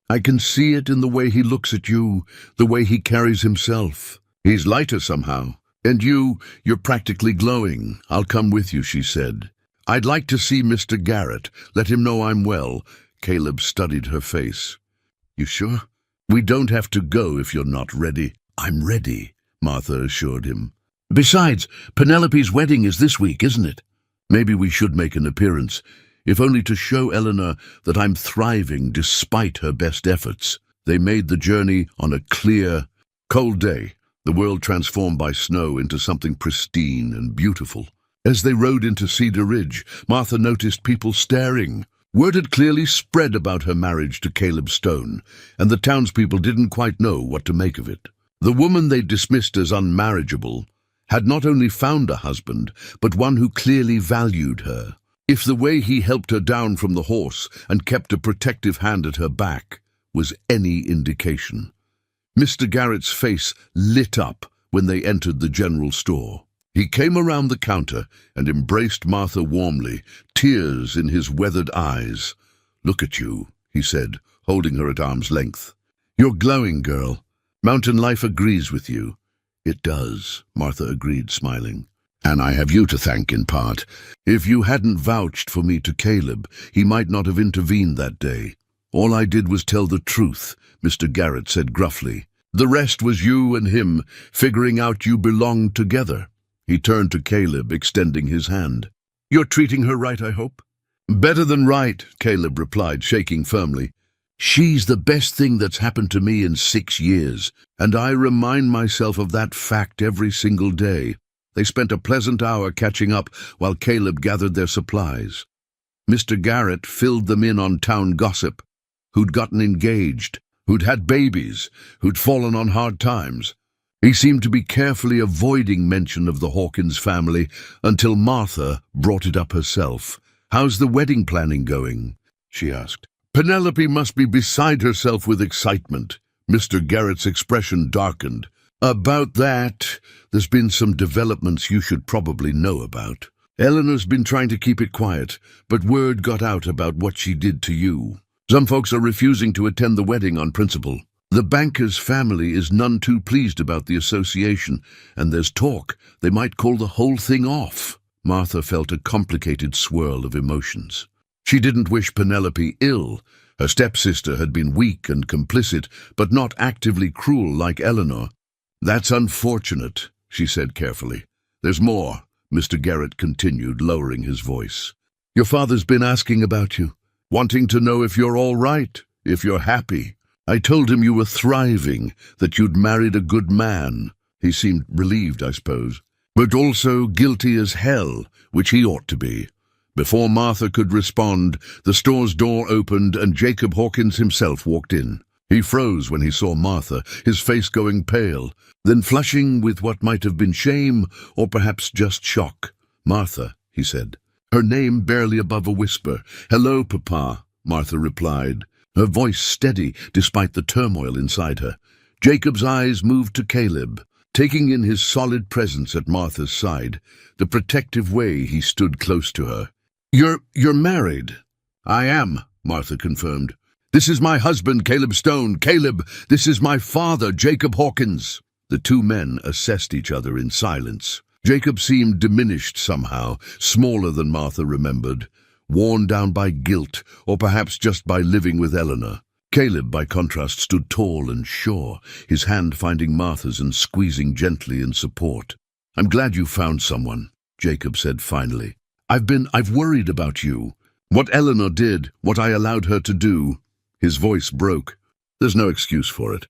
I can see it in the way he looks at you, the way he carries himself. He's lighter somehow. And you're practically glowing. I'll come with you, she said. I'd like to see Mr. Garrett. Let him know I'm well. Caleb studied her face. You sure? We don't have to go if you're not ready. I'm ready, Martha assured him. Besides, Penelope's wedding is this week, isn't it? Maybe we should make an appearance, if only to show Eleanor that I'm thriving despite her best efforts. They made the journey on a clear, cold day, the world transformed by snow into something pristine and beautiful. As they rode into Cedar Ridge, Martha noticed people staring. Word had clearly spread about her marriage to Caleb Stone, and the townspeople didn't quite know what to make of it. The woman they dismissed as unmarriageable had not only found a husband, but one who clearly valued her. If the way he helped her down from the horse and kept a protective hand at her back was any indication. Mr. Garrett's face lit up when they entered the general store. He came around the counter and embraced Martha warmly, tears in his weathered eyes. Look at you, he said, holding her at arm's length. You're glowing, girl. Mountain life agrees with you. It does, Martha agreed, smiling. And I have you to thank in part. If you hadn't vouched for me to Caleb, he might not have intervened that day. All I did was tell the truth, Mr. Garrett said gruffly. The rest was you and him, figuring out you belonged together. He turned to Caleb, extending his hand. You're treating her right, I hope? Better than right, Caleb replied, shaking firmly. She's the best thing that's happened to me in 6 years, and I remind myself of that fact every single day. They spent a pleasant hour catching up while Caleb gathered their supplies. Mr. Garrett filled them in on town gossip, who'd gotten engaged, who'd had babies, who'd fallen on hard times. He seemed to be carefully avoiding mention of the Hawkins family until Martha brought it up herself. "How's the wedding planning going?" she asked. Penelope must be beside herself with excitement. Mr. Garrett's expression darkened. "About that, there's been some developments you should probably know about. Eleanor's been trying to keep it quiet, but word got out about what she did to you. Some folks are refusing to attend the wedding on principle. The banker's family is none too pleased about the association, and there's talk they might call the whole thing off." Martha felt a complicated swirl of emotions. She didn't wish Penelope ill. Her stepsister had been weak and complicit, but not actively cruel like Eleanor. "That's unfortunate," she said carefully. "There's more," Mr. Garrett continued, lowering his voice. "Your father's been asking about you, wanting to know if you're all right, if you're happy. I told him you were thriving, that you'd married a good man." He seemed relieved, I suppose, but also guilty as hell, which he ought to be. Before Martha could respond, the store's door opened and Jacob Hawkins himself walked in. He froze when he saw Martha, his face going pale, then flushing with what might have been shame or perhaps just shock. "Martha," he said, her name barely above a whisper. "Hello, Papa," Martha replied, her voice steady despite the turmoil inside her. Jacob's eyes moved to Caleb, taking in his solid presence at Martha's side, the protective way he stood close to her. You're married?" "I am," Martha confirmed. "This is my husband, Caleb Stone. Caleb, this is my father, Jacob Hawkins." The two men assessed each other in silence. Jacob seemed diminished somehow, smaller than Martha remembered, worn down by guilt, or perhaps just by living with Eleanor. Caleb, by contrast, stood tall and sure, his hand finding Martha's and squeezing gently in support. "I'm glad you found someone," Jacob said finally. I've worried about you. What Eleanor did, what I allowed her to do." His voice broke. "There's no excuse for it.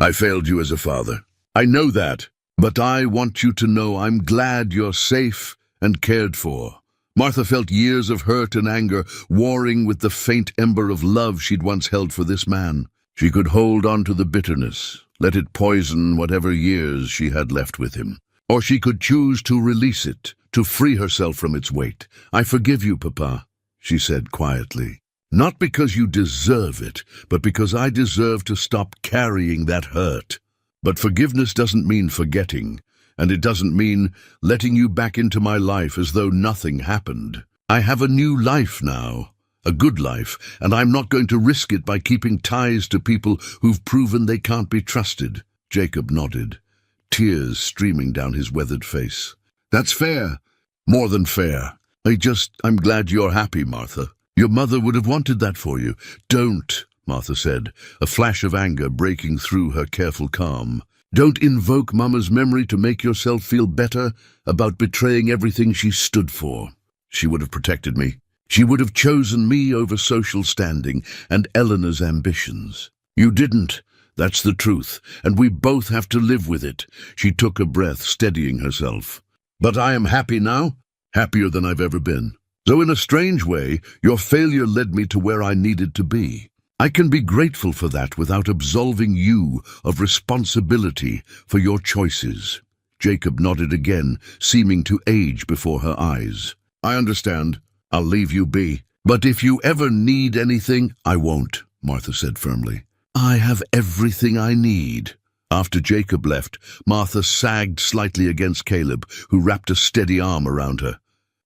I failed you as a father. I know that, but I want you to know I'm glad you're safe and cared for." Martha felt years of hurt and anger warring with the faint ember of love she'd once held for this man. She could hold on to the bitterness, let it poison whatever years she had left with him. Or she could choose to release it, to free herself from its weight. "I forgive you, Papa," she said quietly. "Not because you deserve it, but because I deserve to stop carrying that hurt. But forgiveness doesn't mean forgetting, and it doesn't mean letting you back into my life as though nothing happened. I have a new life now, a good life, and I'm not going to risk it by keeping ties to people who've proven they can't be trusted." Jacob nodded, tears streaming down his weathered face. "That's fair. More than fair. I'm glad you're happy, Martha. Your mother would have wanted that for you." "Don't," Martha said, a flash of anger breaking through her careful calm. "Don't invoke Mama's memory to make yourself feel better about betraying everything she stood for. She would have protected me. She would have chosen me over social standing and Eleanor's ambitions. You didn't. That's the truth, and we both have to live with it." She took a breath, steadying herself. "But I am happy now, happier than I've ever been. So in a strange way, your failure led me to where I needed to be. I can be grateful for that without absolving you of responsibility for your choices." Jacob nodded again, seeming to age before her eyes. "I understand. I'll leave you be. But if you ever need anything, I won't," Martha said firmly. "I have everything I need." After Jacob left, Martha sagged slightly against Caleb, who wrapped a steady arm around her.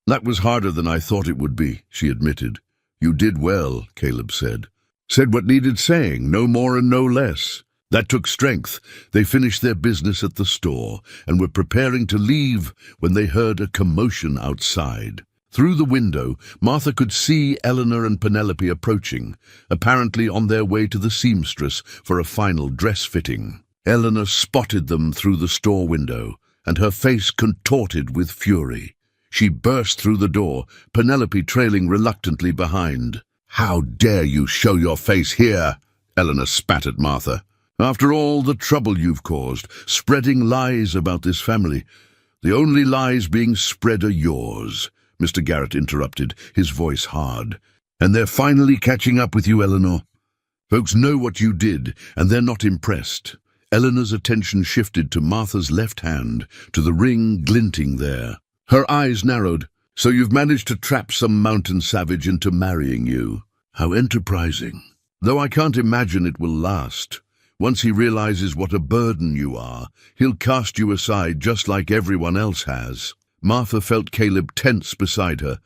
"That was harder than I thought it would be," she admitted. "You did well," Caleb said. "Said what needed saying, no more and no less. That took strength." They finished their business at the store and were preparing to leave when they heard a commotion outside. Through the window, Martha could see Eleanor and Penelope approaching, apparently on their way to the seamstress for a final dress fitting. Eleanor spotted them through the store window, and her face contorted with fury. She burst through the door, Penelope trailing reluctantly behind. "How dare you show your face here?" Eleanor spat at Martha. "After all the trouble you've caused, spreading lies about this family, the only lies being spread are yours. Mr. Garrett interrupted, his voice hard. "And they're finally catching up with you, Eleanor. Folks know what you did, and they're not impressed." Eleanor's attention shifted to Martha's left hand, to the ring glinting there. Her eyes narrowed. "So you've managed to trap some mountain savage into marrying you. How enterprising. Though I can't imagine it will last. Once he realizes what a burden you are, he'll cast you aside just like everyone else has." Martha felt Caleb tense beside her,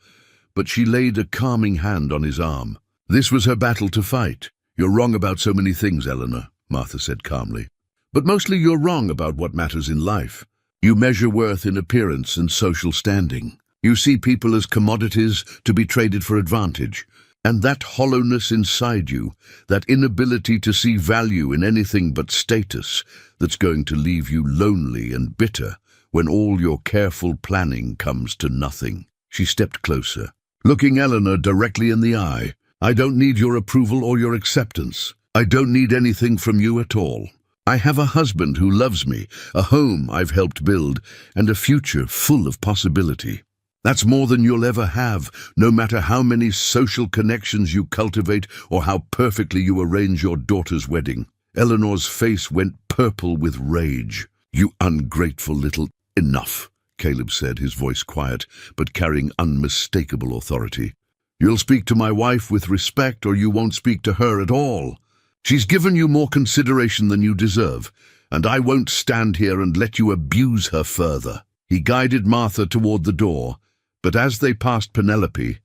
but she laid a calming hand on his arm. "This was her battle to fight. You're wrong about so many things, Eleanor," Martha said calmly. "But mostly you're wrong about what matters in life. You measure worth in appearance and social standing. You see people as commodities to be traded for advantage. And that hollowness inside you, that inability to see value in anything but status, that's going to leave you lonely and bitter when all your careful planning comes to nothing." She stepped closer, looking Eleanor directly in the eye. "I don't need your approval or your acceptance. I don't need anything from you at all. I have a husband who loves me, a home I've helped build, and a future full of possibility. That's more than you'll ever have, no matter how many social connections you cultivate or how perfectly you arrange your daughter's wedding." Eleanor's face went purple with rage. "You ungrateful little—" "Enough," Caleb said, his voice quiet, but carrying unmistakable authority. "You'll speak to my wife with respect, or you won't speak to her at all. She's given you more consideration than you deserve, and I won't stand here and let you abuse her further." He guided Martha toward the door, but as they passed Penelope,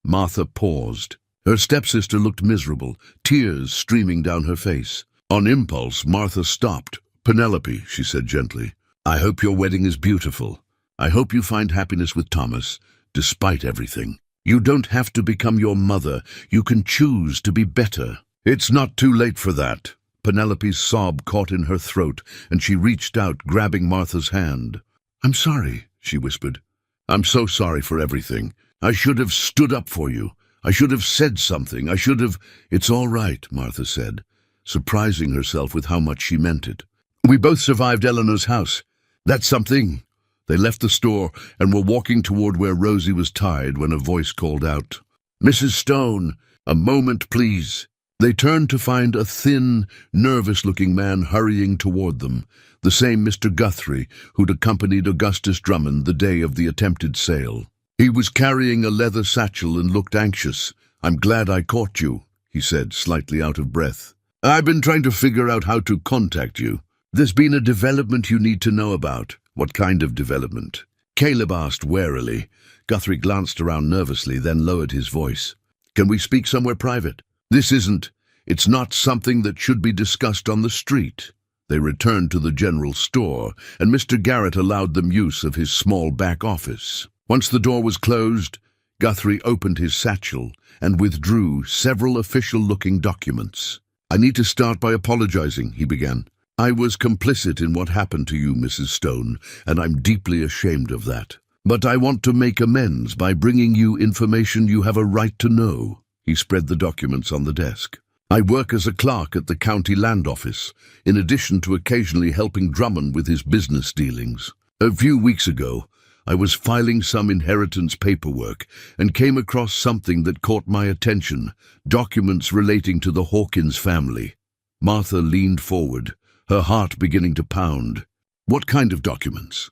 Martha paused. Her stepsister looked miserable, tears streaming down her face. On impulse, Martha stopped. "Penelope," she said gently, "I hope your wedding is beautiful. I hope you find happiness with Thomas, despite everything. You don't have to become your mother. You can choose to be better." "It's not too late for that." Penelope's sob caught in her throat, and she reached out, grabbing Martha's hand. "I'm sorry," she whispered. "I'm so sorry for everything. I should have stood up for you. I should have said something. I should have—" "It's all right," Martha said, surprising herself with how much she meant it. "We both survived Eleanor's house. That's something." They left the store and were walking toward where Rosie was tied when a voice called out, "Mrs. Stone, a moment, please." They turned to find a thin, nervous-looking man hurrying toward them, the same Mr. Guthrie who'd accompanied Augustus Drummond the day of the attempted sale. He was carrying a leather satchel and looked anxious. "I'm glad I caught you," he said, slightly out of breath. "I've been trying to figure out how to contact you. There's been a development you need to know about." "What kind of development?" Caleb asked warily. Guthrie glanced around nervously, then lowered his voice. "Can we speak somewhere private? It's not something that should be discussed on the street." They returned to the general store, and Mr. Garrett allowed them use of his small back office. Once the door was closed, Guthrie opened his satchel and withdrew several official-looking documents. "I need to start by apologizing," he began. "I was complicit in what happened to you, Mrs. Stone, and I'm deeply ashamed of that. But I want to make amends by bringing you information you have a right to know." He spread the documents on the desk. "I work as a clerk at the county land office, in addition to occasionally helping Drummond with his business dealings. A few weeks ago, I was filing some inheritance paperwork and came across something that caught my attention, documents relating to the Hawkins family." Martha leaned forward, her heart beginning to pound. "What kind of documents?"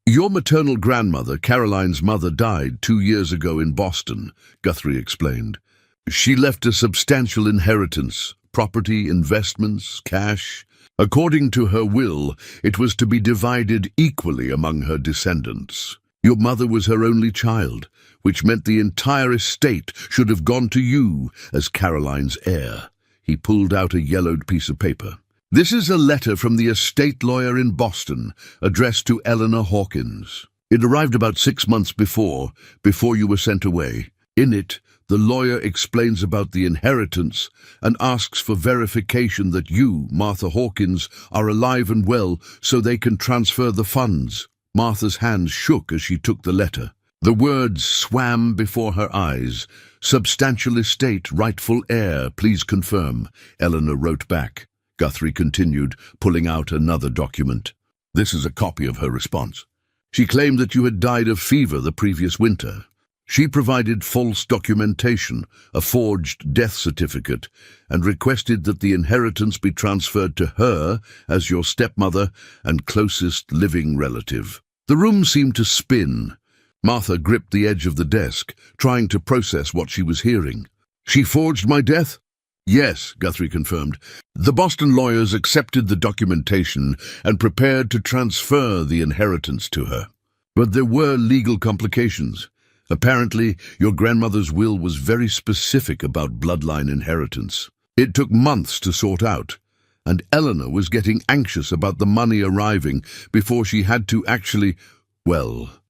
"Your maternal grandmother, Caroline's mother, died 2 years ago in Boston," Guthrie explained. "She left a substantial inheritance, property, investments, cash. According to her will, it was to be divided equally among her descendants. Your mother was her only child, which meant the entire estate should have gone to you as Caroline's heir." He pulled out a yellowed piece of paper. "This is a letter from the estate lawyer in Boston, addressed to Eleanor Hawkins. It arrived about 6 months before you were sent away. In it, the lawyer explains about the inheritance and asks for verification that you, Martha Hawkins, are alive and well so they can transfer the funds." Martha's hands shook as she took the letter. The words swam before her eyes. "Substantial estate, rightful heir, please confirm," Eleanor wrote back. Guthrie continued, pulling out another document. "This is a copy of her response. She claimed that you had died of fever the previous winter. She provided false documentation, a forged death certificate, and requested that the inheritance be transferred to her as your stepmother and closest living relative. The room seemed to spin. Martha gripped the edge of the desk, trying to process what she was hearing. She forged my death? Yes, Guthrie confirmed. The Boston lawyers accepted the documentation and prepared to transfer the inheritance to her. But there were legal complications. Apparently, your grandmother's will was very specific about bloodline inheritance. It took months to sort out, and Eleanor was getting anxious about the money arriving before she had to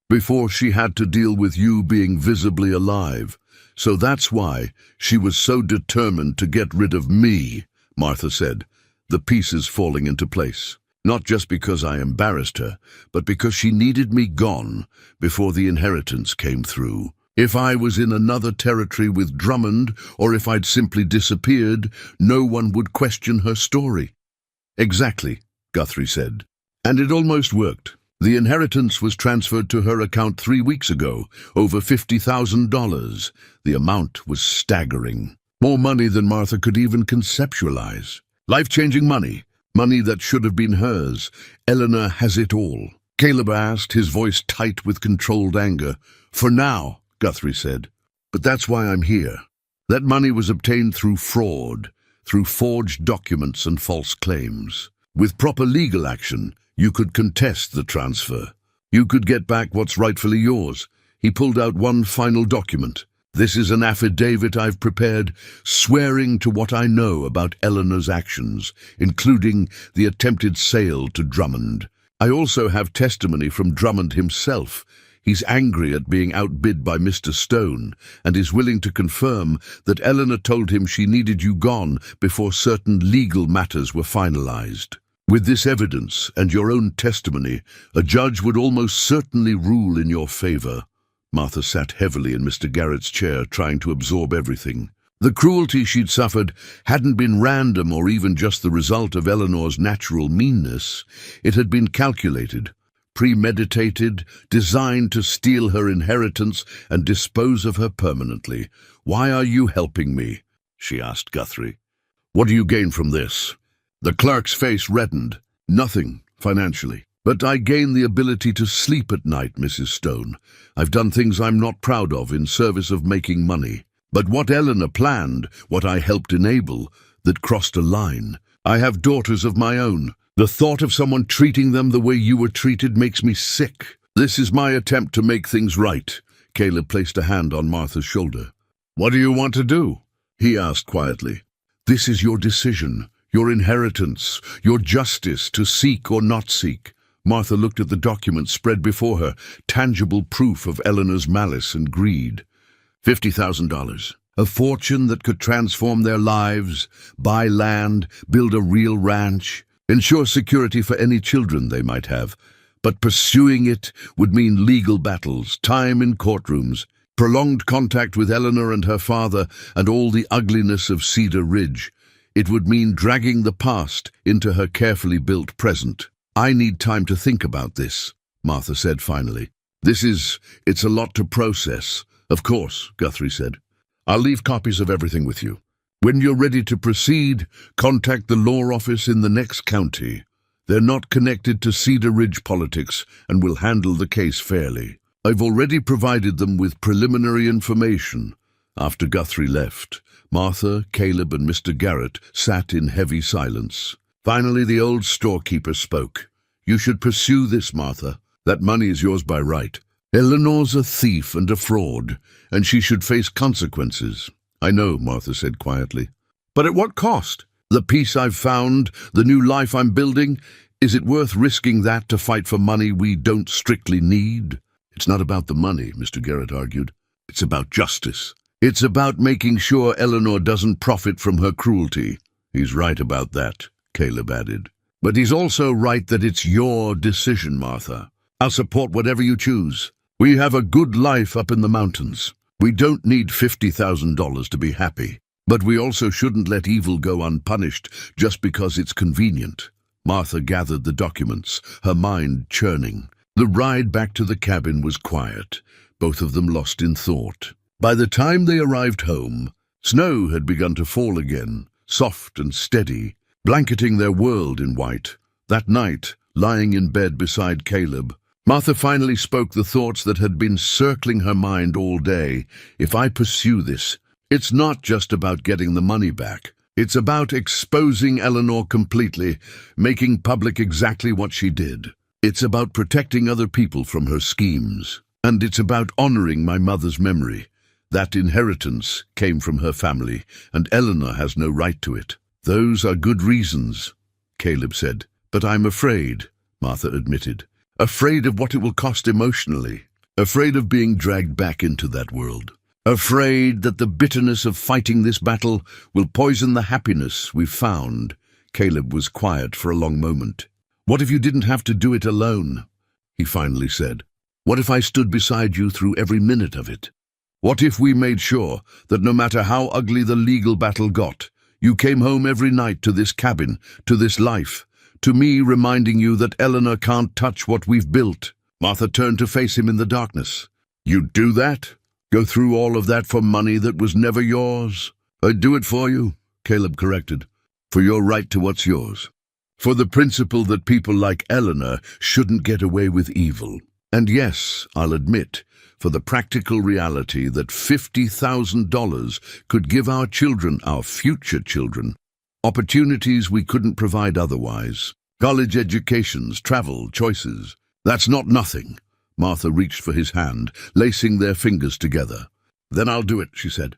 before she had to deal with you being visibly alive. So that's why she was so determined to get rid of me, Martha said, the pieces falling into place. Not just because I embarrassed her, but because she needed me gone before the inheritance came through. If I was in another territory with Drummond, or if I'd simply disappeared, no one would question her story. Exactly, Guthrie said. And it almost worked. The inheritance was transferred to her account 3 weeks ago, over $50,000. The amount was staggering. More money than Martha could even conceptualize. Life-changing money. Money that should have been hers. Eleanor has it all. Caleb asked, his voice tight with controlled anger. For now, Guthrie said. But that's why I'm here. That money was obtained through fraud, through forged documents and false claims. With proper legal action, you could contest the transfer. You could get back what's rightfully yours. He pulled out one final document. This is an affidavit I've prepared, swearing to what I know about Eleanor's actions, including the attempted sale to Drummond. I also have testimony from Drummond himself. He's angry at being outbid by Mr. Stone and is willing to confirm that Eleanor told him she needed you gone before certain legal matters were finalized. With this evidence and your own testimony, a judge would almost certainly rule in your favor. Martha sat heavily in Mr. Garrett's chair, trying to absorb everything. The cruelty she'd suffered hadn't been random or even just the result of Eleanor's natural meanness. It had been calculated, premeditated, designed to steal her inheritance and dispose of her permanently. Why are you helping me? She asked Guthrie. What do you gain from this? The clerk's face reddened. Nothing, financially. But I gain the ability to sleep at night, Mrs. Stone. I've done things I'm not proud of in service of making money. But what Eleanor planned, what I helped enable, that crossed a line. I have daughters of my own. The thought of someone treating them the way you were treated makes me sick. This is my attempt to make things right. Caleb placed a hand on Martha's shoulder. What do you want to do? He asked quietly. This is your decision, your inheritance, your justice to seek or not seek. Martha looked at the document spread before her, tangible proof of Eleanor's malice and greed. $50,000. A fortune that could transform their lives, buy land, build a real ranch, ensure security for any children they might have. But pursuing it would mean legal battles, time in courtrooms, prolonged contact with Eleanor and her father, and all the ugliness of Cedar Ridge. It would mean dragging the past into her carefully built present. I need time to think about this, Martha said finally. It's a lot to process. Of course, Guthrie said. I'll leave copies of everything with you. When you're ready to proceed, contact the law office in the next county. They're not connected to Cedar Ridge politics and will handle the case fairly. I've already provided them with preliminary information. After Guthrie left, Martha, Caleb, and Mr. Garrett sat in heavy silence. Finally, the old storekeeper spoke. You should pursue this, Martha. That money is yours by right. Eleanor's a thief and a fraud, and she should face consequences. I know, Martha said quietly. But at what cost? The peace I've found, the new life I'm building, is it worth risking that to fight for money we don't strictly need? It's not about the money, Mr. Garrett argued. It's about justice. It's about making sure Eleanor doesn't profit from her cruelty. He's right about that, Caleb added. But he's also right that it's your decision, Martha. I'll support whatever you choose. We have a good life up in the mountains. We don't need $50,000 to be happy. But we also shouldn't let evil go unpunished just because it's convenient. Martha gathered the documents, her mind churning. The ride back to the cabin was quiet, both of them lost in thought. By the time they arrived home, snow had begun to fall again, soft and steady, blanketing their world in white. That night, lying in bed beside Caleb, Martha finally spoke the thoughts that had been circling her mind all day. If I pursue this, it's not just about getting the money back. It's about exposing Eleanor completely, making public exactly what she did. It's about protecting other people from her schemes. And it's about honoring my mother's memory. That inheritance came from her family, and Eleanor has no right to it. Those are good reasons, Caleb said. But I'm afraid, Martha admitted. Afraid of what it will cost emotionally. Afraid of being dragged back into that world. Afraid that the bitterness of fighting this battle will poison the happiness we've found. Caleb was quiet for a long moment. What if you didn't have to do it alone? He finally said. What if I stood beside you through every minute of it? What if we made sure that no matter how ugly the legal battle got, you came home every night to this cabin, to this life, to me reminding you that Eleanor can't touch what we've built? Martha turned to face him in the darkness. You'd do that? Go through all of that for money that was never yours? I'd do it for you, Caleb corrected. For your right to what's yours. For the principle that people like Eleanor shouldn't get away with evil. And yes, I'll admit, for the practical reality that $50,000 could give our children, our future children, opportunities we couldn't provide otherwise. College educations, travel, choices. That's not nothing. Martha reached for his hand, lacing their fingers together. Then I'll do it, she said.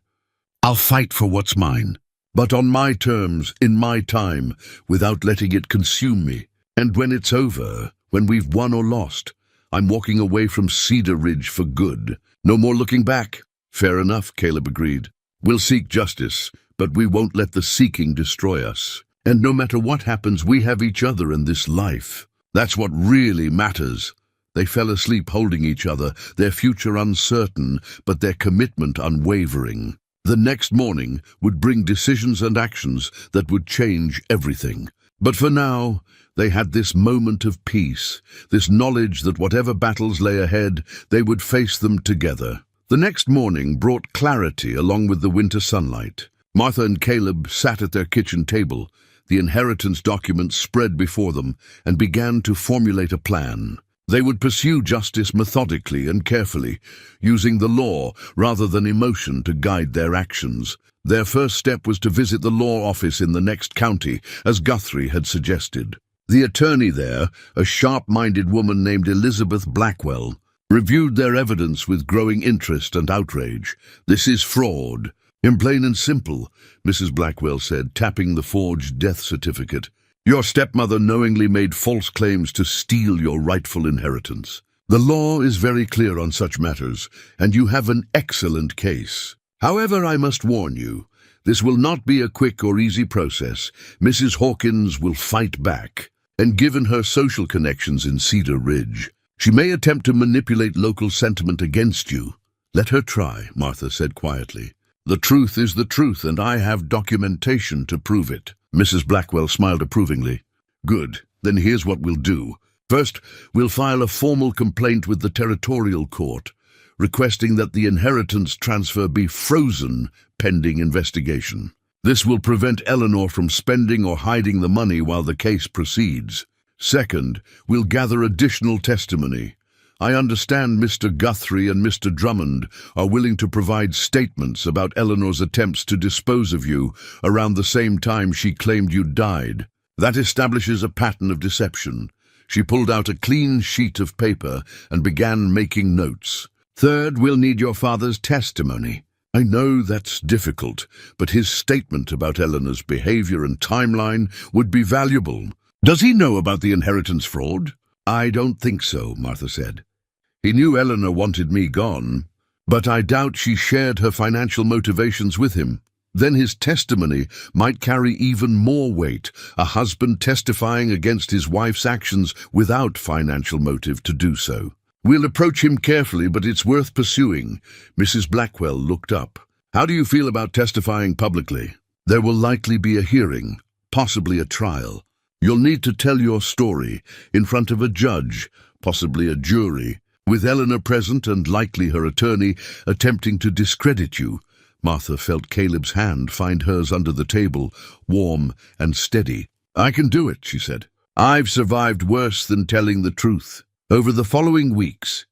I'll fight for what's mine, but on my terms, in my time, without letting it consume me. And when it's over, when we've won or lost, I'm walking away from Cedar Ridge for good. No more looking back. Fair enough, Caleb agreed. We'll seek justice, but we won't let the seeking destroy us. And no matter what happens, we have each other in this life. That's what really matters. They fell asleep holding each other, their future uncertain, but their commitment unwavering. The next morning would bring decisions and actions that would change everything. But for now, they had this moment of peace, this knowledge that whatever battles lay ahead, they would face them together. The next morning brought clarity along with the winter sunlight. Martha and Caleb sat at their kitchen table, the inheritance documents spread before them, and began to formulate a plan. They would pursue justice methodically and carefully, using the law rather than emotion to guide their actions. Their first step was to visit the law office in the next county, as Guthrie had suggested. The attorney there, a sharp-minded woman named Elizabeth Blackwell, reviewed their evidence with growing interest and outrage. This is fraud. In plain and simple, Mrs. Blackwell said, tapping the forged death certificate. Your stepmother knowingly made false claims to steal your rightful inheritance. The law is very clear on such matters, and you have an excellent case. However, I must warn you, this will not be a quick or easy process. Mrs. Hawkins will fight back, and given her social connections in Cedar Ridge, she may attempt to manipulate local sentiment against you. Let her try, Martha said quietly. The truth is the truth, and I have documentation to prove it. Mrs. Blackwell smiled approvingly. Good, then here's what we'll do. First, we'll file a formal complaint with the territorial court, requesting that the inheritance transfer be frozen pending investigation. This will prevent Eleanor from spending or hiding the money while the case proceeds. Second, we'll gather additional testimony. I understand Mr. Guthrie and Mr. Drummond are willing to provide statements about Eleanor's attempts to dispose of you around the same time she claimed you died. That establishes a pattern of deception. She pulled out a clean sheet of paper and began making notes. Third, we'll need your father's testimony. I know that's difficult, but his statement about Eleanor's behavior and timeline would be valuable. Does he know about the inheritance fraud? I don't think so, Martha said. He knew Eleanor wanted me gone, but I doubt she shared her financial motivations with him. Then his testimony might carry even more weight, a husband testifying against his wife's actions without financial motive to do so. We'll approach him carefully, but it's worth pursuing. Mrs. Blackwell looked up. How do you feel about testifying publicly? There will likely be a hearing, possibly a trial. You'll need to tell your story in front of a judge, possibly a jury. With Eleanor present and likely her attorney attempting to discredit you, Martha felt Caleb's hand find hers under the table, warm and steady. "I can do it," she said. "I've survived worse than telling the truth." Over the following weeks,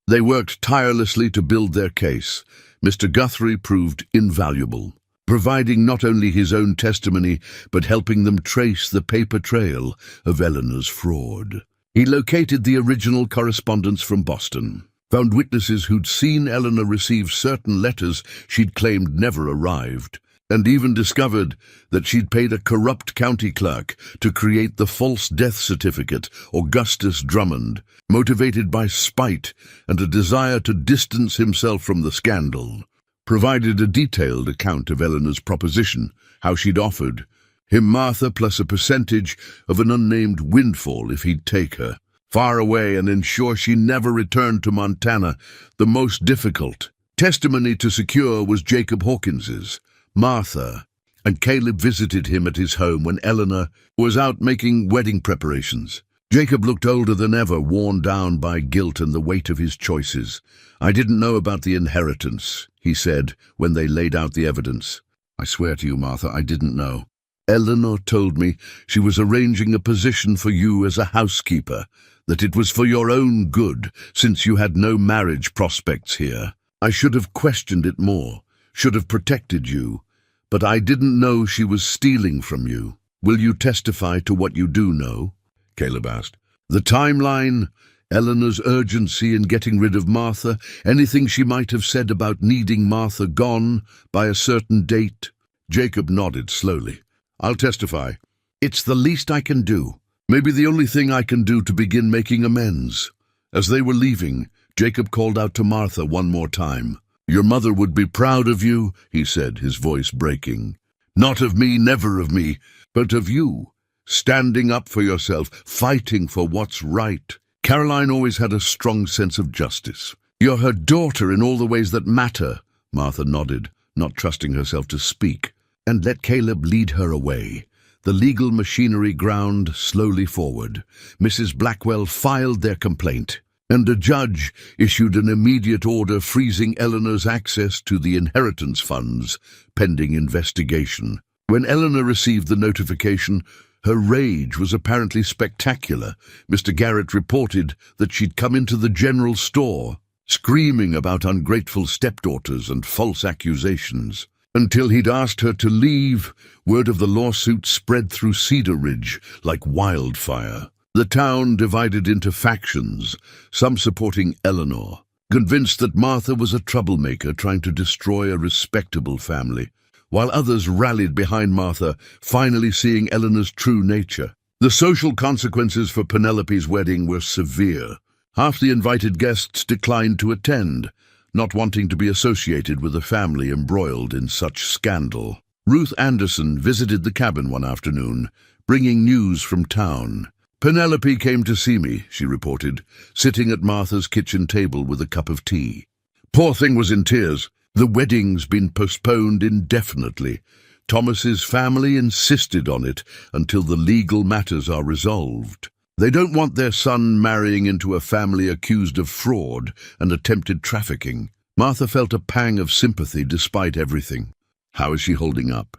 they worked tirelessly to build their case. Mr. Guthrie proved invaluable, providing not only his own testimony, but helping them trace the paper trail of Eleanor's fraud. He located the original correspondence from Boston, found witnesses who'd seen Eleanor receive certain letters she'd claimed never arrived, and even discovered that she'd paid a corrupt county clerk to create the false death certificate, Augustus Drummond, motivated by spite and a desire to distance himself from the scandal. Provided a detailed account of Eleanor's proposition, how she'd offered him Martha plus a percentage of an unnamed windfall if he'd take her far away and ensure she never returned to Montana. The most difficult testimony to secure was Jacob Hawkins's. Martha and Caleb visited him at his home when Eleanor was out making wedding preparations. Jacob looked older than ever, worn down by guilt and the weight of his choices. "I didn't know about the inheritance," he said when they laid out the evidence. "I swear to you, Martha, I didn't know. Eleanor told me she was arranging a position for you as a housekeeper, that it was for your own good, since you had no marriage prospects here. I should have questioned it more, should have protected you, but I didn't know she was stealing from you. Will you testify to what you do know?" Caleb asked. "The timeline, Eleanor's urgency in getting rid of Martha, anything she might have said about needing Martha gone by a certain date." Jacob nodded slowly. "I'll testify. It's the least I can do. Maybe the only thing I can do to begin making amends." As they were leaving, Jacob called out to Martha one more time. "Your mother would be proud of you," he said, his voice breaking. "Not of me, never of me, but of you, standing up for yourself, fighting for what's right." Caroline always had a strong sense of justice. "You're her daughter in all the ways that matter," Martha nodded, not trusting herself to speak, and let Caleb lead her away. The legal machinery ground slowly forward. Mrs. Blackwell filed their complaint, and a judge issued an immediate order freezing Eleanor's access to the inheritance funds, pending investigation. When Eleanor received the notification, her rage was apparently spectacular. Mr. Garrett reported that she'd come into the general store, screaming about ungrateful stepdaughters and false accusations. Until he'd asked her to leave, word of the lawsuit spread through Cedar Ridge like wildfire. The town divided into factions, some supporting Eleanor, convinced that Martha was a troublemaker trying to destroy a respectable family, while others rallied behind Martha, finally seeing Eleanor's true nature. The social consequences for Penelope's wedding were severe. Half the invited guests declined to attend, not wanting to be associated with a family embroiled in such scandal. Ruth Anderson visited the cabin one afternoon, bringing news from town. "Penelope came to see me," she reported, sitting at Martha's kitchen table with a cup of tea. "Poor thing was in tears. The wedding's been postponed indefinitely. Thomas's family insisted on it until the legal matters are resolved. They don't want their son marrying into a family accused of fraud and attempted trafficking." Martha felt a pang of sympathy despite everything. "How is she holding up?"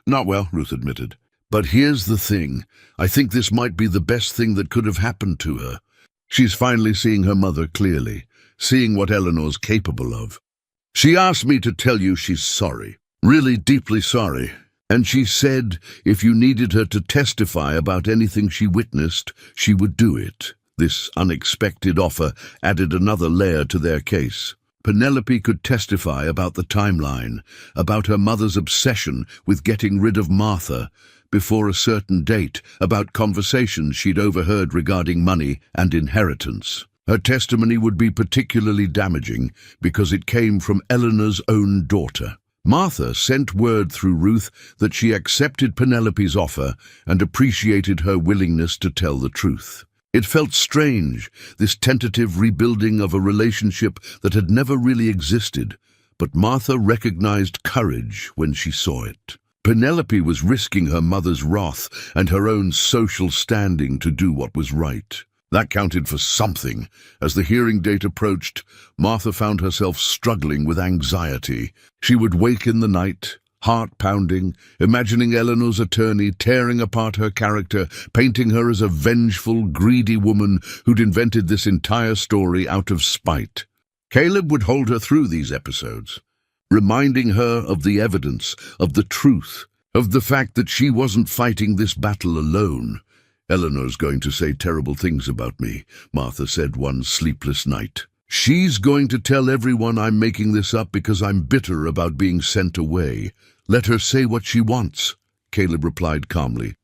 "Not well," Ruth admitted. "But here's the thing. I think this might be the best thing that could have happened to her. She's finally seeing her mother clearly, seeing what Eleanor's capable of. She asked me to tell you she's sorry, really deeply sorry. And she said if you needed her to testify about anything she witnessed, she would do it." This unexpected offer added another layer to their case. Penelope could testify about the timeline, about her mother's obsession with getting rid of Martha before a certain date, about conversations she'd overheard regarding money and inheritance. Her testimony would be particularly damaging because it came from Eleanor's own daughter. Martha sent word through Ruth that she accepted Penelope's offer and appreciated her willingness to tell the truth. It felt strange, this tentative rebuilding of a relationship that had never really existed, but Martha recognized courage when she saw it. Penelope was risking her mother's wrath and her own social standing to do what was right. That counted for something. As the hearing date approached, Martha found herself struggling with anxiety. She would wake in the night, heart pounding, imagining Eleanor's attorney tearing apart her character, painting her as a vengeful, greedy woman who'd invented this entire story out of spite. Caleb would hold her through these episodes, reminding her of the evidence, of the truth, of the fact that she wasn't fighting this battle alone. "Eleanor's going to say terrible things about me," Martha said one sleepless night. "She's going to tell everyone I'm making this up because I'm bitter about being sent away. Let her say what she wants," Caleb replied calmly.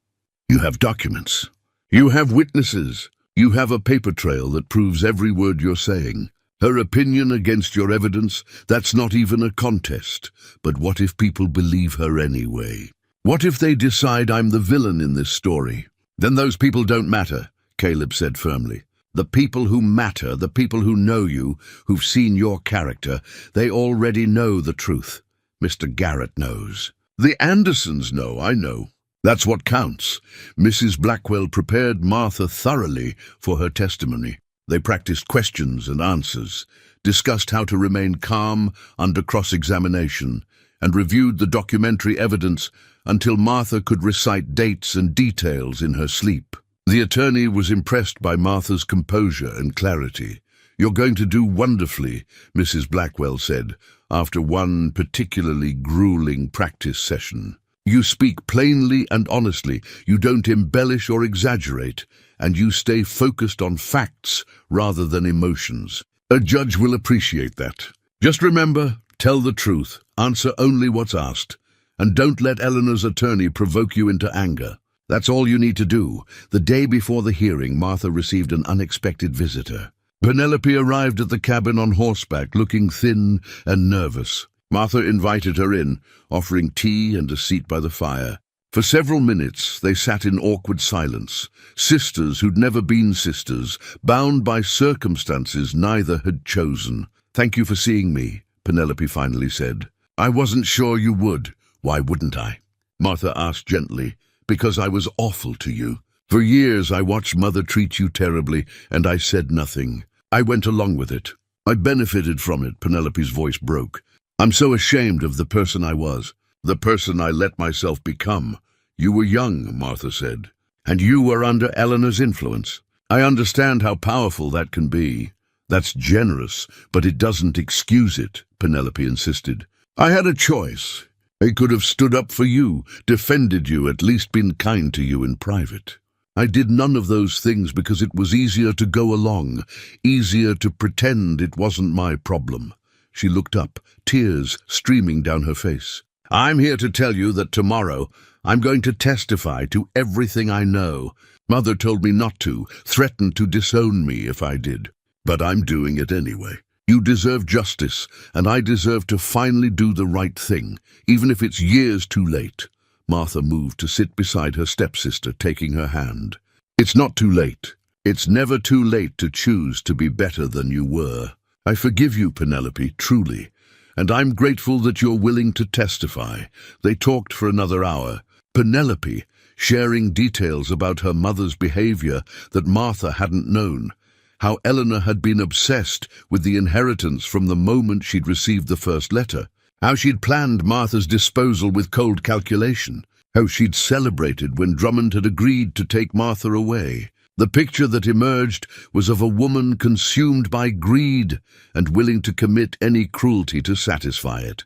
"You have documents. You have witnesses. You have a paper trail that proves every word you're saying. Her opinion against your evidence, that's not even a contest. But what if people believe her anyway? What if they decide I'm the villain in this story? Then those people don't matter," Caleb said firmly. "The people who matter, the people who know you, who've seen your character, they already know the truth. Mr. Garrett knows. The Andersons know, I know. That's what counts." Mrs. Blackwell prepared Martha thoroughly for her testimony. They practiced questions and answers, discussed how to remain calm under cross-examination, and reviewed the documentary evidence until Martha could recite dates and details in her sleep. The attorney was impressed by Martha's composure and clarity. "You're going to do wonderfully," Mrs. Blackwell said, after one particularly grueling practice session. "You speak plainly and honestly, you don't embellish or exaggerate, and you stay focused on facts rather than emotions. A judge will appreciate that. Just remember, tell the truth, answer only what's asked, and don't let Eleanor's attorney provoke you into anger. That's all you need to do." The day before the hearing, Martha received an unexpected visitor. Penelope arrived at the cabin on horseback, looking thin and nervous. Martha invited her in, offering tea and a seat by the fire. For several minutes they sat in awkward silence, sisters who'd never been sisters, bound by circumstances neither had chosen. "Thank you for seeing me," Penelope finally said. "I wasn't sure you would." "Why wouldn't I?" Martha asked gently. "Because I was awful to you. For years I watched Mother treat you terribly, and I said nothing. I went along with it. I benefited from it." Penelope's voice broke. "I'm so ashamed of the person I was, the person I let myself become." "You were young," Martha said, "and you were under Eleanor's influence. I understand how powerful that can be." "That's generous, but it doesn't excuse it," Penelope insisted. "I had a choice. I could have stood up for you, defended you, at least been kind to you in private. I did none of those things because it was easier to go along, easier to pretend it wasn't my problem." She looked up, tears streaming down her face. "I'm here to tell you that tomorrow I'm going to testify to everything I know. Mother told me not to, threatened to disown me if I did. But I'm doing it anyway. You deserve justice, and I deserve to finally do the right thing, even if it's years too late." Martha moved to sit beside her stepsister, taking her hand. "It's not too late. It's never too late to choose to be better than you were. I forgive you, Penelope, truly, and I'm grateful that you're willing to testify." They talked for another hour, Penelope sharing details about her mother's behavior that Martha hadn't known, how Eleanor had been obsessed with the inheritance from the moment she'd received the first letter, how she'd planned Martha's disposal with cold calculation, how she'd celebrated when Drummond had agreed to take Martha away. The picture that emerged was of a woman consumed by greed and willing to commit any cruelty to satisfy it.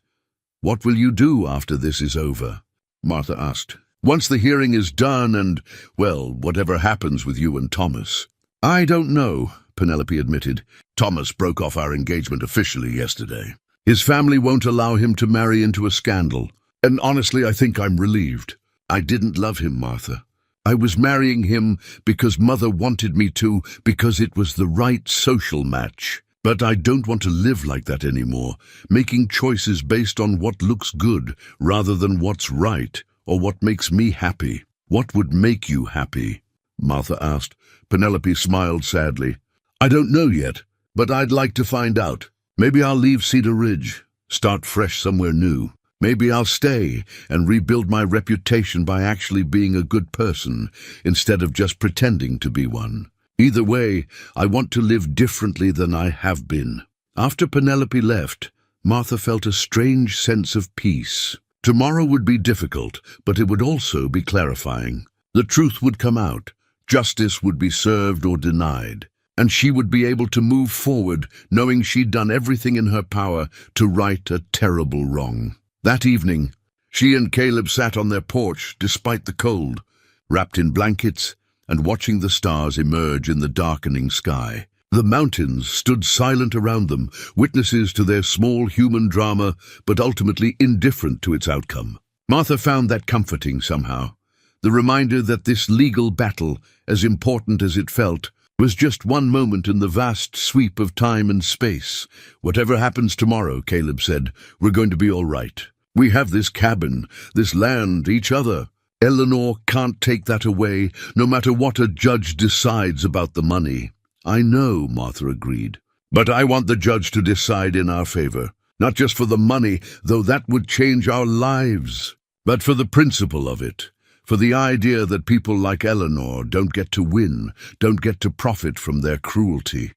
"What will you do after this is over?" Martha asked. "Once the hearing is done and, well, whatever happens with you and Thomas." "I don't know," Penelope admitted. "Thomas broke off our engagement officially yesterday. His family won't allow him to marry into a scandal, and honestly I think I'm relieved. I didn't love him, Martha. I was marrying him because Mother wanted me to, because it was the right social match. But I don't want to live like that anymore, making choices based on what looks good rather than what's right or what makes me happy." "What would make you happy?" Martha asked. Penelope smiled sadly. "I don't know yet, but I'd like to find out. Maybe I'll leave Cedar Ridge, start fresh somewhere new. Maybe I'll stay and rebuild my reputation by actually being a good person instead of just pretending to be one. Either way, I want to live differently than I have been." After Penelope left, Martha felt a strange sense of peace. Tomorrow would be difficult, but it would also be clarifying. The truth would come out, justice would be served or denied, and she would be able to move forward knowing she'd done everything in her power to right a terrible wrong. That evening, she and Caleb sat on their porch despite the cold, wrapped in blankets and watching the stars emerge in the darkening sky. The mountains stood silent around them, witnesses to their small human drama, but ultimately indifferent to its outcome. Martha found that comforting somehow. The reminder that this legal battle, as important as it felt, was just one moment in the vast sweep of time and space. "Whatever happens tomorrow," Caleb said, "we're going to be all right. We have this cabin, this land, each other. Eleanor can't take that away, no matter what a judge decides about the money." "I know," Martha agreed. "But I want the judge to decide in our favor. Not just for the money, though that would change our lives, but for the principle of it. For the idea that people like Eleanor don't get to win, don't get to profit from their cruelty."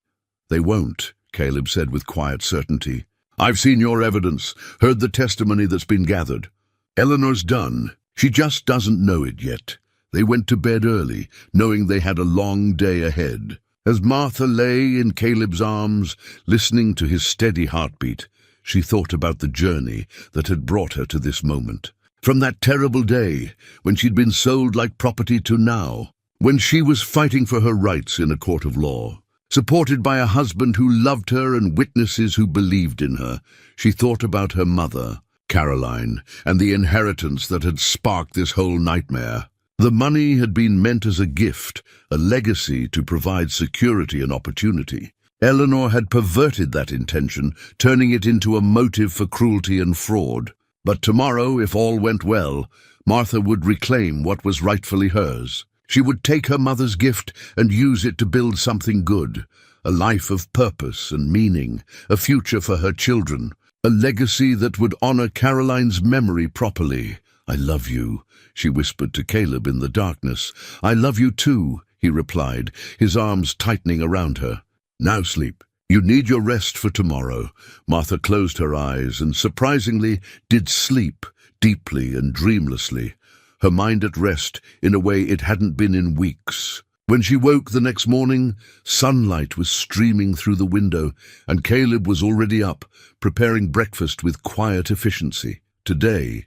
"They won't," Caleb said with quiet certainty. "I've seen your evidence, heard the testimony that's been gathered. Eleanor's done. She just doesn't know it yet." They went to bed early, knowing they had a long day ahead. As Martha lay in Caleb's arms, listening to his steady heartbeat, she thought about the journey that had brought her to this moment. From that terrible day, when she'd been sold like property, to now, when she was fighting for her rights in a court of law. Supported by a husband who loved her and witnesses who believed in her, she thought about her mother, Caroline, and the inheritance that had sparked this whole nightmare. The money had been meant as a gift, a legacy to provide security and opportunity. Eleanor had perverted that intention, turning it into a motive for cruelty and fraud. But tomorrow, if all went well, Martha would reclaim what was rightfully hers. She would take her mother's gift and use it to build something good, a life of purpose and meaning, a future for her children, a legacy that would honor Caroline's memory properly. "I love you," she whispered to Caleb in the darkness. "I love you too," he replied, his arms tightening around her. "Now sleep. You need your rest for tomorrow." Martha closed her eyes and, surprisingly, did sleep, deeply and dreamlessly, her mind at rest in a way it hadn't been in weeks. When she woke the next morning, sunlight was streaming through the window, and Caleb was already up, preparing breakfast with quiet efficiency. Today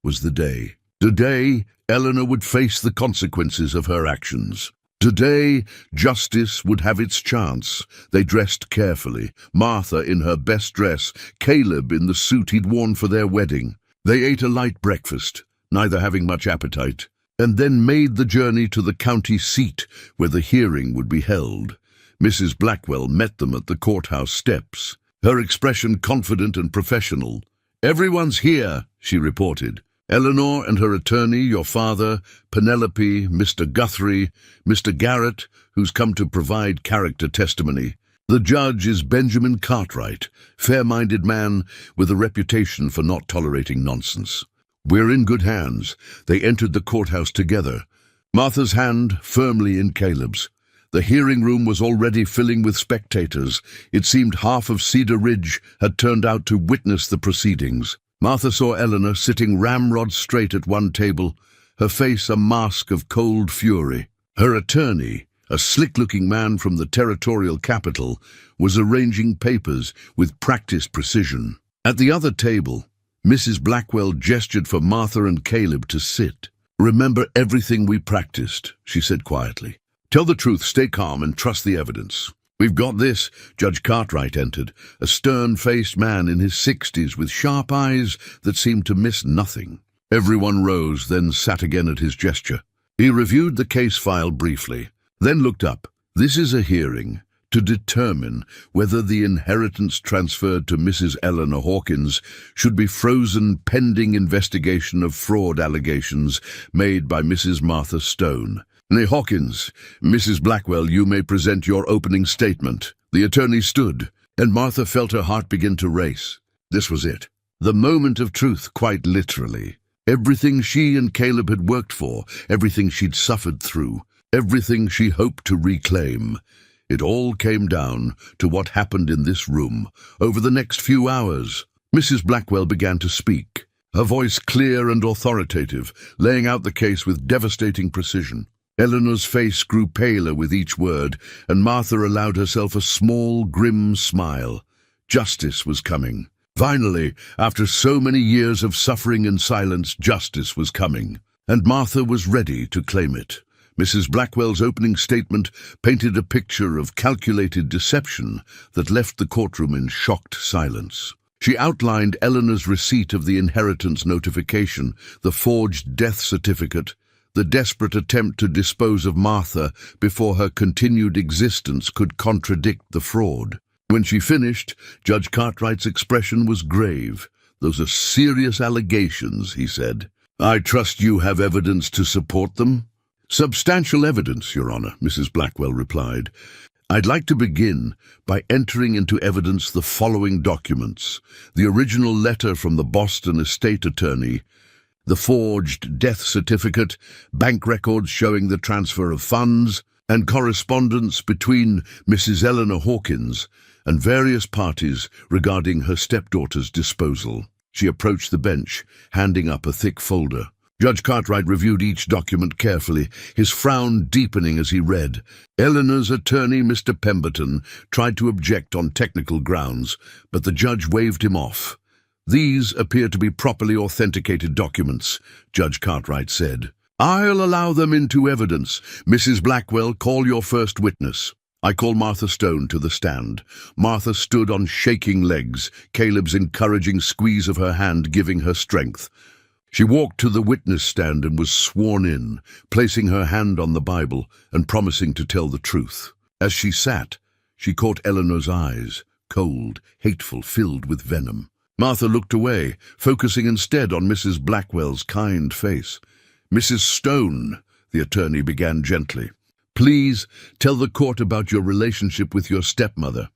was the day. Today, Eleanor would face the consequences of her actions. Today, justice would have its chance. They dressed carefully, Martha in her best dress, Caleb in the suit he'd worn for their wedding. They ate a light breakfast, neither having much appetite, and then made the journey to the county seat where the hearing would be held. Mrs. Blackwell met them at the courthouse steps, her expression confident and professional. "Everyone's here," she reported. "Eleanor and her attorney, your father, Penelope, Mr. Guthrie, Mr. Garrett, who's come to provide character testimony. The judge is Benjamin Cartwright, fair-minded man with a reputation for not tolerating nonsense. We're in good hands." They entered the courthouse together, Martha's hand firmly in Caleb's. The hearing room was already filling with spectators. It seemed half of Cedar Ridge had turned out to witness the proceedings. Martha saw Eleanor sitting ramrod straight at one table, her face a mask of cold fury. Her attorney, a slick-looking man from the territorial capital, was arranging papers with practiced precision. At the other table, Mrs. Blackwell gestured for Martha and Caleb to sit. "Remember everything we practiced," she said quietly. "Tell the truth, stay calm, and trust the evidence." "We've got this." Judge Cartwright entered, a stern-faced man in his 60s with sharp eyes that seemed to miss nothing. Everyone rose, then sat again at his gesture. He reviewed the case file briefly, then looked up. "This is a hearing to determine whether the inheritance transferred to Mrs. Eleanor Hawkins should be frozen pending investigation of fraud allegations made by Mrs. Martha Stone. Nay, Hawkins, Mrs. Blackwell, you may present your opening statement." The attorney stood, and Martha felt her heart begin to race. This was it. The moment of truth, quite literally. Everything she and Caleb had worked for, everything she'd suffered through, everything she hoped to reclaim. It all came down to what happened in this room. Over the next few hours, Mrs. Blackwell began to speak, her voice clear and authoritative, laying out the case with devastating precision. Eleanor's face grew paler with each word, and Martha allowed herself a small, grim smile. Justice was coming. Finally, after so many years of suffering and silence, justice was coming, and Martha was ready to claim it. Mrs. Blackwell's opening statement painted a picture of calculated deception that left the courtroom in shocked silence. She outlined Eleanor's receipt of the inheritance notification, the forged death certificate, the desperate attempt to dispose of Martha before her continued existence could contradict the fraud. When she finished, Judge Cartwright's expression was grave. "Those are serious allegations," he said. "I trust you have evidence to support them?" "Substantial evidence, Your Honor," Mrs. Blackwell replied. "I'd like to begin by entering into evidence the following documents: the original letter from the Boston estate attorney, the forged death certificate, bank records showing the transfer of funds, and correspondence between Mrs. Eleanor Hawkins and various parties regarding her stepdaughter's disposal." She approached the bench, handing up a thick folder. Judge Cartwright reviewed each document carefully, his frown deepening as he read. Eleanor's attorney, Mr. Pemberton, tried to object on technical grounds, but the judge waved him off. "These appear to be properly authenticated documents," Judge Cartwright said. "I'll allow them into evidence. Mrs. Blackwell, call your first witness." I call Martha Stone to the stand. Martha stood on shaking legs, Caleb's encouraging squeeze of her hand giving her strength. She walked to the witness stand and was sworn in, placing her hand on the Bible and promising to tell the truth. As she sat, she caught Eleanor's eyes, cold, hateful, filled with venom. Martha looked away, focusing instead on Mrs. Blackwell's kind face. "Mrs. Stone," the attorney began gently, "please tell the court about your relationship with your stepmother."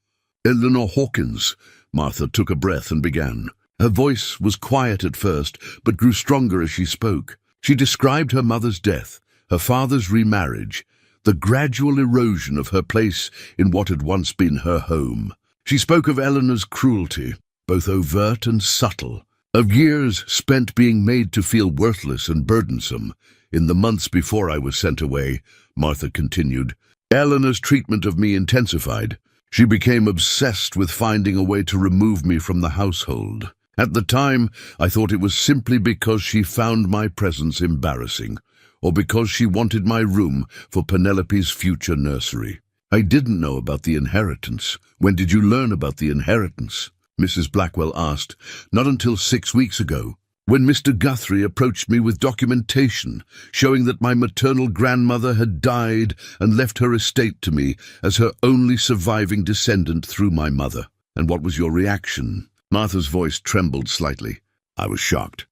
"Eleanor Hawkins," Martha took a breath and began. Her voice was quiet at first, but grew stronger as she spoke. She described her mother's death, her father's remarriage, the gradual erosion of her place in what had once been her home. She spoke of Eleanor's cruelty, both overt and subtle, of years spent being made to feel worthless and burdensome. "In the months before I was sent away," Martha continued, "Eleanor's treatment of me intensified. She became obsessed with finding a way to remove me from the household. At the time, I thought it was simply because she found my presence embarrassing, or because she wanted my room for Penelope's future nursery. I didn't know about the inheritance." "When did you learn about the inheritance?" Mrs. Blackwell asked. "Not until 6 weeks ago, when Mr. Guthrie approached me with documentation showing that my maternal grandmother had died and left her estate to me as her only surviving descendant through my mother." "And what was your reaction?" Martha's voice trembled slightly. "I was shocked.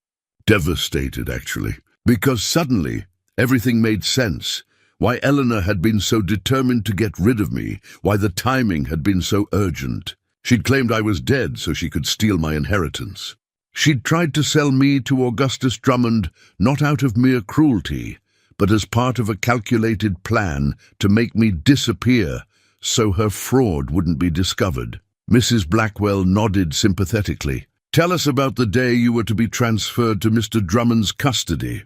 Devastated, actually. Because suddenly, everything made sense. Why Eleanor had been so determined to get rid of me, why the timing had been so urgent. She'd claimed I was dead so she could steal my inheritance. She'd tried to sell me to Augustus Drummond not out of mere cruelty, but as part of a calculated plan to make me disappear so her fraud wouldn't be discovered." Mrs. Blackwell nodded sympathetically. "Tell us about the day you were to be transferred to Mr. Drummond's custody."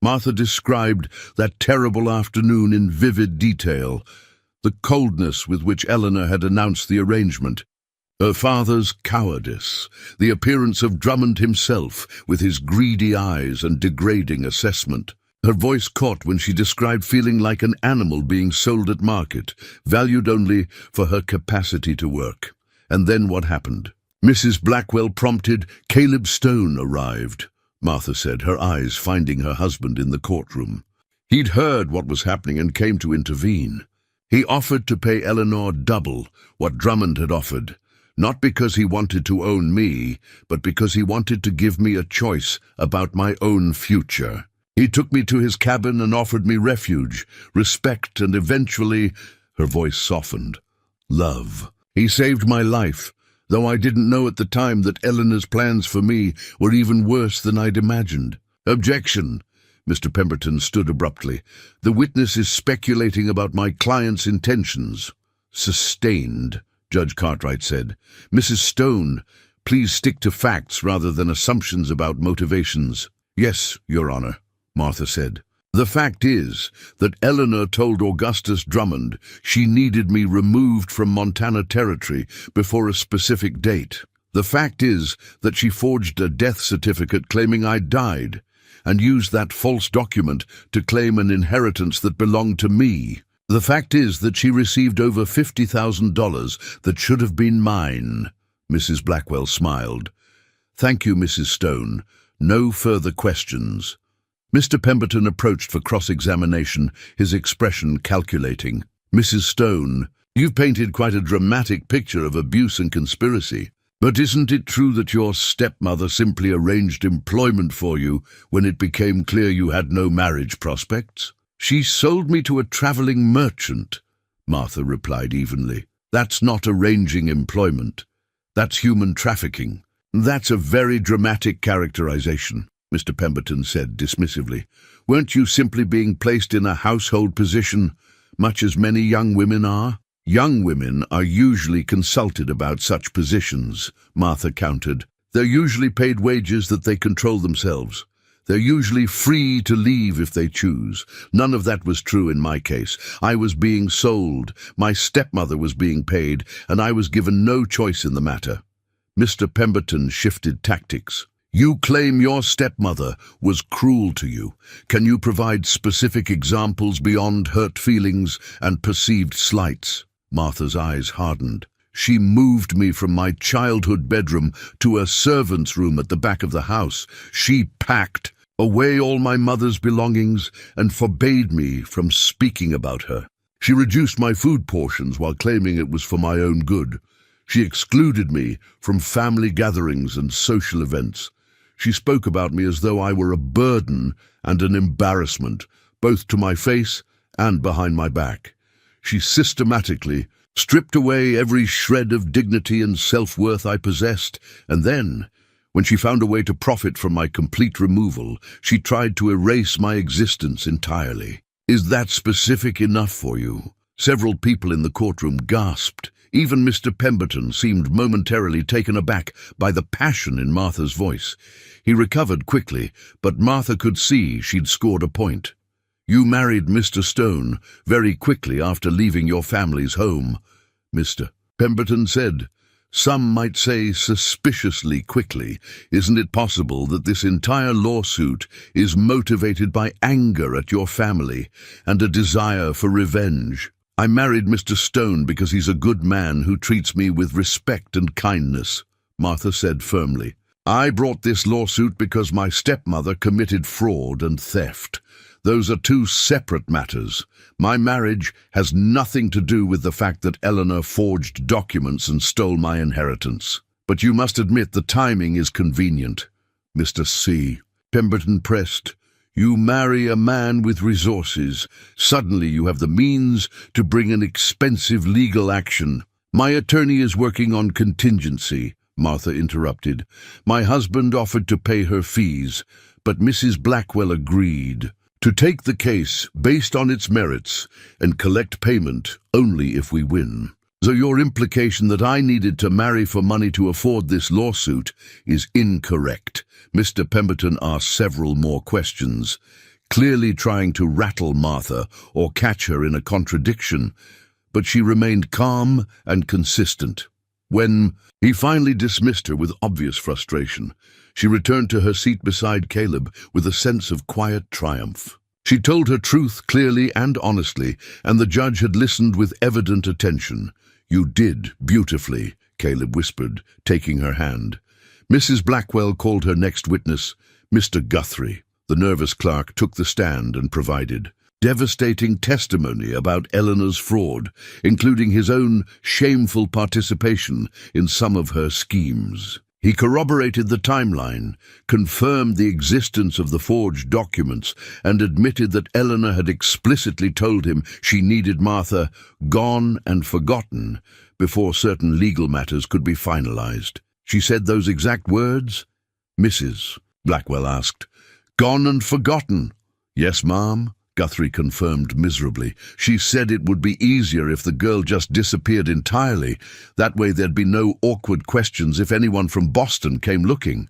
Martha described that terrible afternoon in vivid detail, the coldness with which Eleanor had announced the arrangement, her father's cowardice, the appearance of Drummond himself with his greedy eyes and degrading assessment. Her voice caught when she described feeling like an animal being sold at market, valued only for her capacity to work. "And then what happened?" Mrs. Blackwell prompted. "Caleb Stone arrived," Martha said, her eyes finding her husband in the courtroom. "He'd heard what was happening and came to intervene. He offered to pay Eleanor double what Drummond had offered, not because he wanted to own me, but because he wanted to give me a choice about my own future. He took me to his cabin and offered me refuge, respect, and eventually," her voice softened, "love. He saved my life, though I didn't know at the time that Eleanor's plans for me were even worse than I'd imagined." "Objection!" Mr. Pemberton stood abruptly. "The witness is speculating about my client's intentions." "Sustained," Judge Cartwright said. "Mrs. Stone, please stick to facts rather than assumptions about motivations." "Yes, Your Honor," Martha said. "The fact is that Eleanor told Augustus Drummond she needed me removed from Montana Territory before a specific date. The fact is that she forged a death certificate claiming I died, and used that false document to claim an inheritance that belonged to me. The fact is that she received over $50,000 that should have been mine." Mrs. Blackwell smiled. "Thank you, Mrs. Stone. No further questions." Mr. Pemberton approached for cross-examination, his expression calculating. "Mrs. Stone, you've painted quite a dramatic picture of abuse and conspiracy. But isn't it true that your stepmother simply arranged employment for you when it became clear you had no marriage prospects?" "She sold me to a traveling merchant," Martha replied evenly. "That's not arranging employment. That's human trafficking." "That's a very dramatic characterization," Mr. Pemberton said dismissively. "Weren't you simply being placed in a household position, much as many young women are?" "Young women are usually consulted about such positions," Martha countered. "They're usually paid wages that they control themselves. They're usually free to leave if they choose. None of that was true in my case. I was being sold, my stepmother was being paid, and I was given no choice in the matter." Mr. Pemberton shifted tactics. "You claim your stepmother was cruel to you. Can you provide specific examples beyond hurt feelings and perceived slights?" Martha's eyes hardened. "She moved me from my childhood bedroom to a servant's room at the back of the house. She packed away all my mother's belongings and forbade me from speaking about her. She reduced my food portions while claiming it was for my own good. She excluded me from family gatherings and social events. She spoke about me as though I were a burden and an embarrassment, both to my face and behind my back. She systematically stripped away every shred of dignity and self-worth I possessed, and then, when she found a way to profit from my complete removal, she tried to erase my existence entirely." "Is that specific enough for you?" Several people in the courtroom gasped. Even Mr. Pemberton seemed momentarily taken aback by the passion in Martha's voice. He recovered quickly, but Martha could see she'd scored a point. "You married Mr. Stone very quickly after leaving your family's home," Mr. Pemberton said. "Some might say suspiciously quickly. Isn't it possible that this entire lawsuit is motivated by anger at your family and a desire for revenge?" "I married Mr. Stone because he's a good man who treats me with respect and kindness," Martha said firmly. "I brought this lawsuit because my stepmother committed fraud and theft. Those are two separate matters. My marriage has nothing to do with the fact that Eleanor forged documents and stole my inheritance. But you must admit the timing is convenient." Mr. C. Pemberton pressed. "You marry a man with resources. Suddenly you have the means to bring an expensive legal action." "My attorney is working on contingency," Martha interrupted. "My husband offered to pay her fees, but Mrs. Blackwell agreed to take the case based on its merits and collect payment only if we win. So your implication that I needed to marry for money to afford this lawsuit is incorrect." Mr. Pemberton asked several more questions, clearly trying to rattle Martha or catch her in a contradiction, but she remained calm and consistent. When he finally dismissed her with obvious frustration, she returned to her seat beside Caleb with a sense of quiet triumph. She told her truth clearly and honestly, and the judge had listened with evident attention. "You did beautifully," Caleb whispered, taking her hand. Mrs. Blackwell called her next witness, Mr. Guthrie. The nervous clerk took the stand and provided devastating testimony about Eleanor's fraud, including his own shameful participation in some of her schemes. He corroborated the timeline, confirmed the existence of the forged documents, and admitted that Eleanor had explicitly told him she needed Martha gone and forgotten before certain legal matters could be finalized. "She said those exact words?" Mrs. Blackwell asked. "Gone and forgotten," "Yes, ma'am," Guthrie confirmed miserably. "She said it would be easier if the girl just disappeared entirely. That way there'd be no awkward questions if anyone from Boston came looking."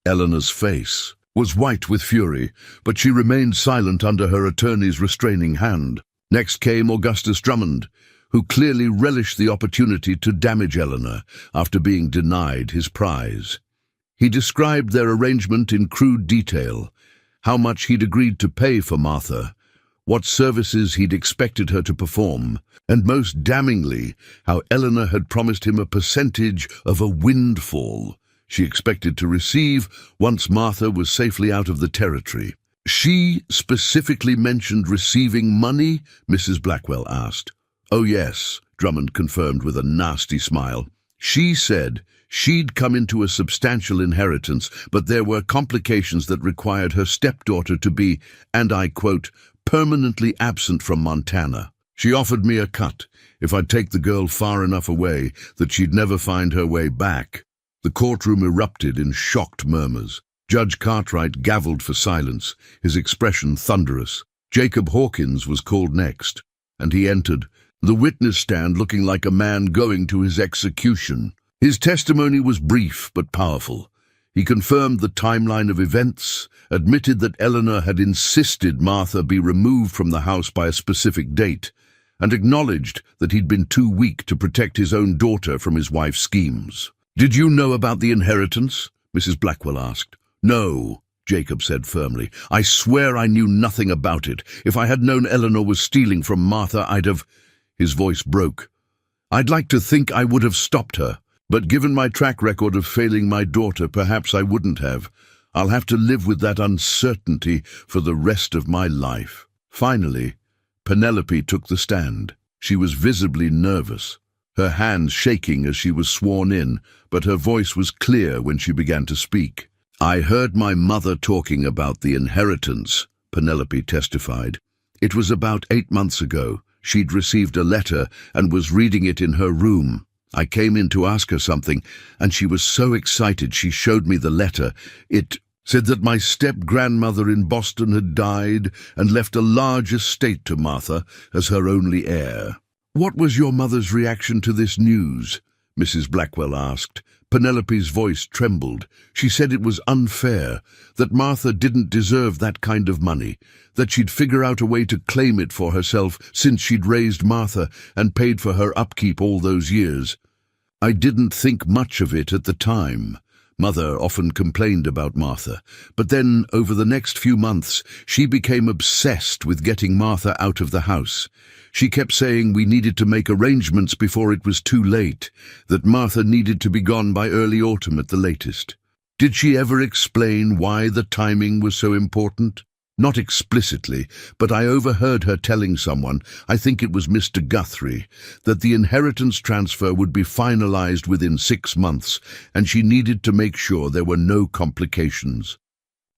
Eleanor's face was white with fury, but she remained silent under her attorney's restraining hand. Next came Augustus Drummond, who clearly relished the opportunity to damage Eleanor after being denied his prize. He described their arrangement in crude detail, how much he'd agreed to pay for Martha, what services he'd expected her to perform, and most damningly, how Eleanor had promised him a percentage of a windfall she expected to receive once Martha was safely out of the territory. "She specifically mentioned receiving money?" Mrs. Blackwell asked. "Oh yes," Drummond confirmed with a nasty smile. "She said she'd come into a substantial inheritance, but there were complications that required her stepdaughter to be, and I quote, permanently absent from Montana. She offered me a cut if I'd take the girl far enough away that she'd never find her way back." The courtroom erupted in shocked murmurs. Judge Cartwright gavelled for silence, his expression thunderous. Jacob Hawkins was called next, and he entered, the witness stand looking like a man going to his execution. His testimony was brief but powerful. He confirmed the timeline of events, admitted that Eleanor had insisted Martha be removed from the house by a specific date, and acknowledged that he'd been too weak to protect his own daughter from his wife's schemes. "Did you know about the inheritance?" Mrs. Blackwell asked. "No," Jacob said firmly. "I swear I knew nothing about it. If I had known Eleanor was stealing from Martha, I'd have—" His voice broke. "I'd like to think I would have stopped her, but given my track record of failing my daughter, perhaps I wouldn't have. I'll have to live with that uncertainty for the rest of my life." Finally, Penelope took the stand. She was visibly nervous, her hands shaking as she was sworn in, but her voice was clear when she began to speak. "I heard my mother talking about the inheritance," Penelope testified. "It was about 8 months ago. She'd received a letter and was reading it in her room. I came in to ask her something, and she was so excited she showed me the letter. It said that my step-grandmother in Boston had died and left a large estate to Martha as her only heir." "What was your mother's reaction to this news?" Mrs. Blackwell asked. Penelope's voice trembled. She said it was unfair, that Martha didn't deserve that kind of money, that she'd figure out a way to claim it for herself since she'd raised Martha and paid for her upkeep all those years. "I didn't think much of it at the time. Mother often complained about Martha, but then over the next few months she became obsessed with getting Martha out of the house. She kept saying we needed to make arrangements before it was too late, that Martha needed to be gone by early autumn at the latest." "Did she ever explain why the timing was so important?" "Not explicitly, but I overheard her telling someone, I think it was Mr. Guthrie, that the inheritance transfer would be finalized within 6 months, and she needed to make sure there were no complications.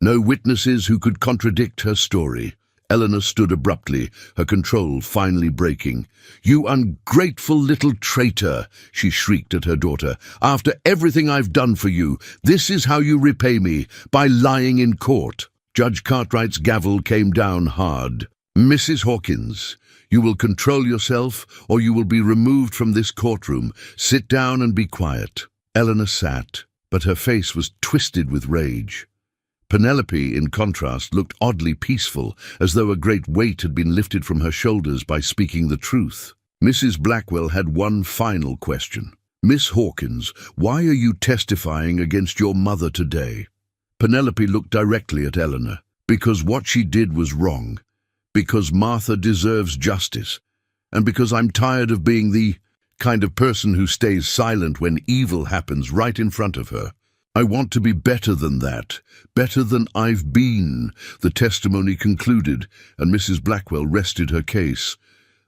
No witnesses who could contradict her story." Eleanor stood abruptly, her control finally breaking. "You ungrateful little traitor," she shrieked at her daughter. "After everything I've done for you, this is how you repay me, by lying in court." Judge Cartwright's gavel came down hard. "Mrs. Hawkins, you will control yourself, or you will be removed from this courtroom. Sit down and be quiet." Eleanor sat, but her face was twisted with rage. Penelope, in contrast, looked oddly peaceful, as though a great weight had been lifted from her shoulders by speaking the truth. Mrs. Blackwell had one final question. "Miss Hawkins, why are you testifying against your mother today?" Penelope looked directly at Eleanor. "Because what she did was wrong. Because Martha deserves justice. And because I'm tired of being the kind of person who stays silent when evil happens right in front of her. I want to be better than that, better than I've been." The testimony concluded, and Mrs. Blackwell rested her case.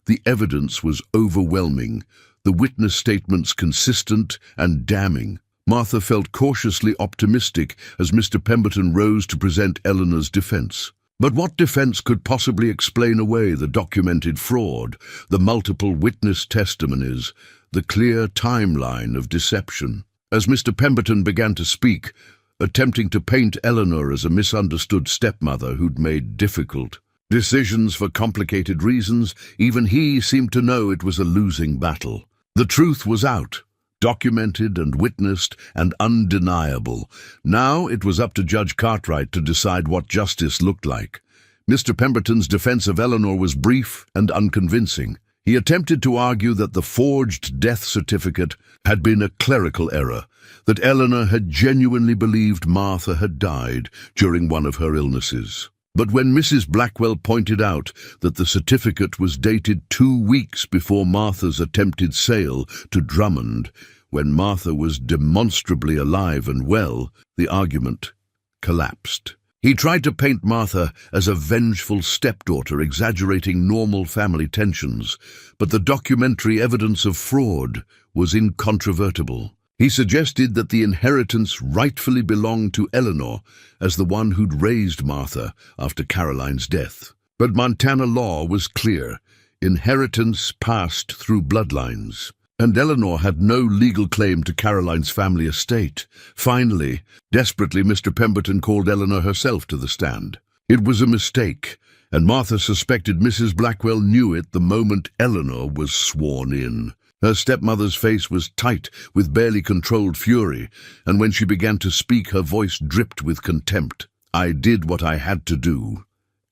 The evidence was overwhelming, the witness statements consistent and damning. Martha felt cautiously optimistic as Mr. Pemberton rose to present Eleanor's defense. But what defense could possibly explain away the documented fraud, the multiple witness testimonies, the clear timeline of deception? As Mr. Pemberton began to speak, attempting to paint Eleanor as a misunderstood stepmother who'd made difficult decisions for complicated reasons. Even he seemed to know it was a losing battle. The truth was out, documented and witnessed and undeniable. Now it was up to Judge Cartwright to decide what justice looked like. Mr. Pemberton's defense of Eleanor was brief and unconvincing. He attempted to argue that the forged death certificate had been a clerical error, that Eleanor had genuinely believed Martha had died during one of her illnesses. But when Mrs. Blackwell pointed out that the certificate was dated 2 weeks before Martha's attempted sale to Drummond, when Martha was demonstrably alive and well, the argument collapsed. He tried to paint Martha as a vengeful stepdaughter, exaggerating normal family tensions, but the documentary evidence of fraud was incontrovertible. He suggested that the inheritance rightfully belonged to Eleanor as the one who'd raised Martha after Caroline's death. But Montana law was clear. Inheritance passed through bloodlines, and Eleanor had no legal claim to Caroline's family estate. Finally, desperately, Mr. Pemberton called Eleanor herself to the stand. It was a mistake, and Martha suspected Mrs. Blackwell knew it the moment Eleanor was sworn in. Her stepmother's face was tight with barely controlled fury, and when she began to speak, her voice dripped with contempt. "I did what I had to do,"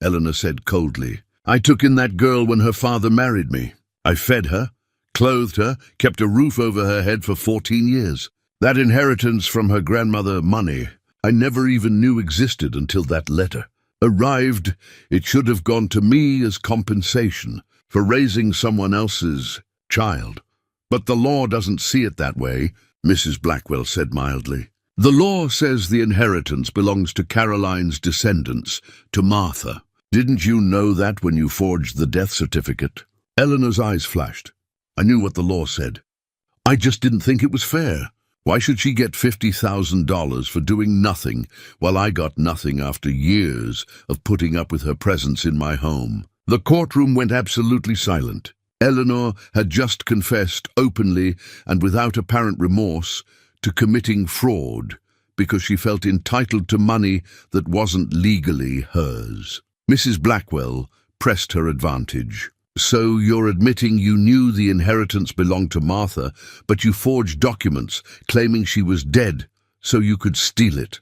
Eleanor said coldly. "I took in that girl when her father married me. I fed her, clothed her, kept a roof over her head for 14 years. That inheritance from her grandmother, money, I never even knew existed until that letter arrived. It should have gone to me as compensation for raising someone else's child. But the law doesn't see it that way," Mrs. Blackwell said mildly. "The law says the inheritance belongs to Caroline's descendants, to Martha. Didn't you know that when you forged the death certificate?" Eleanor's eyes flashed. "I knew what the law said. I just didn't think it was fair. Why should she get $50,000 for doing nothing, while I got nothing after years of putting up with her presence in my home?" The courtroom went absolutely silent. Eleanor had just confessed openly and without apparent remorse to committing fraud because she felt entitled to money that wasn't legally hers. Mrs. Blackwell pressed her advantage. "So you're admitting you knew the inheritance belonged to Martha, but you forged documents claiming she was dead so you could steal it?"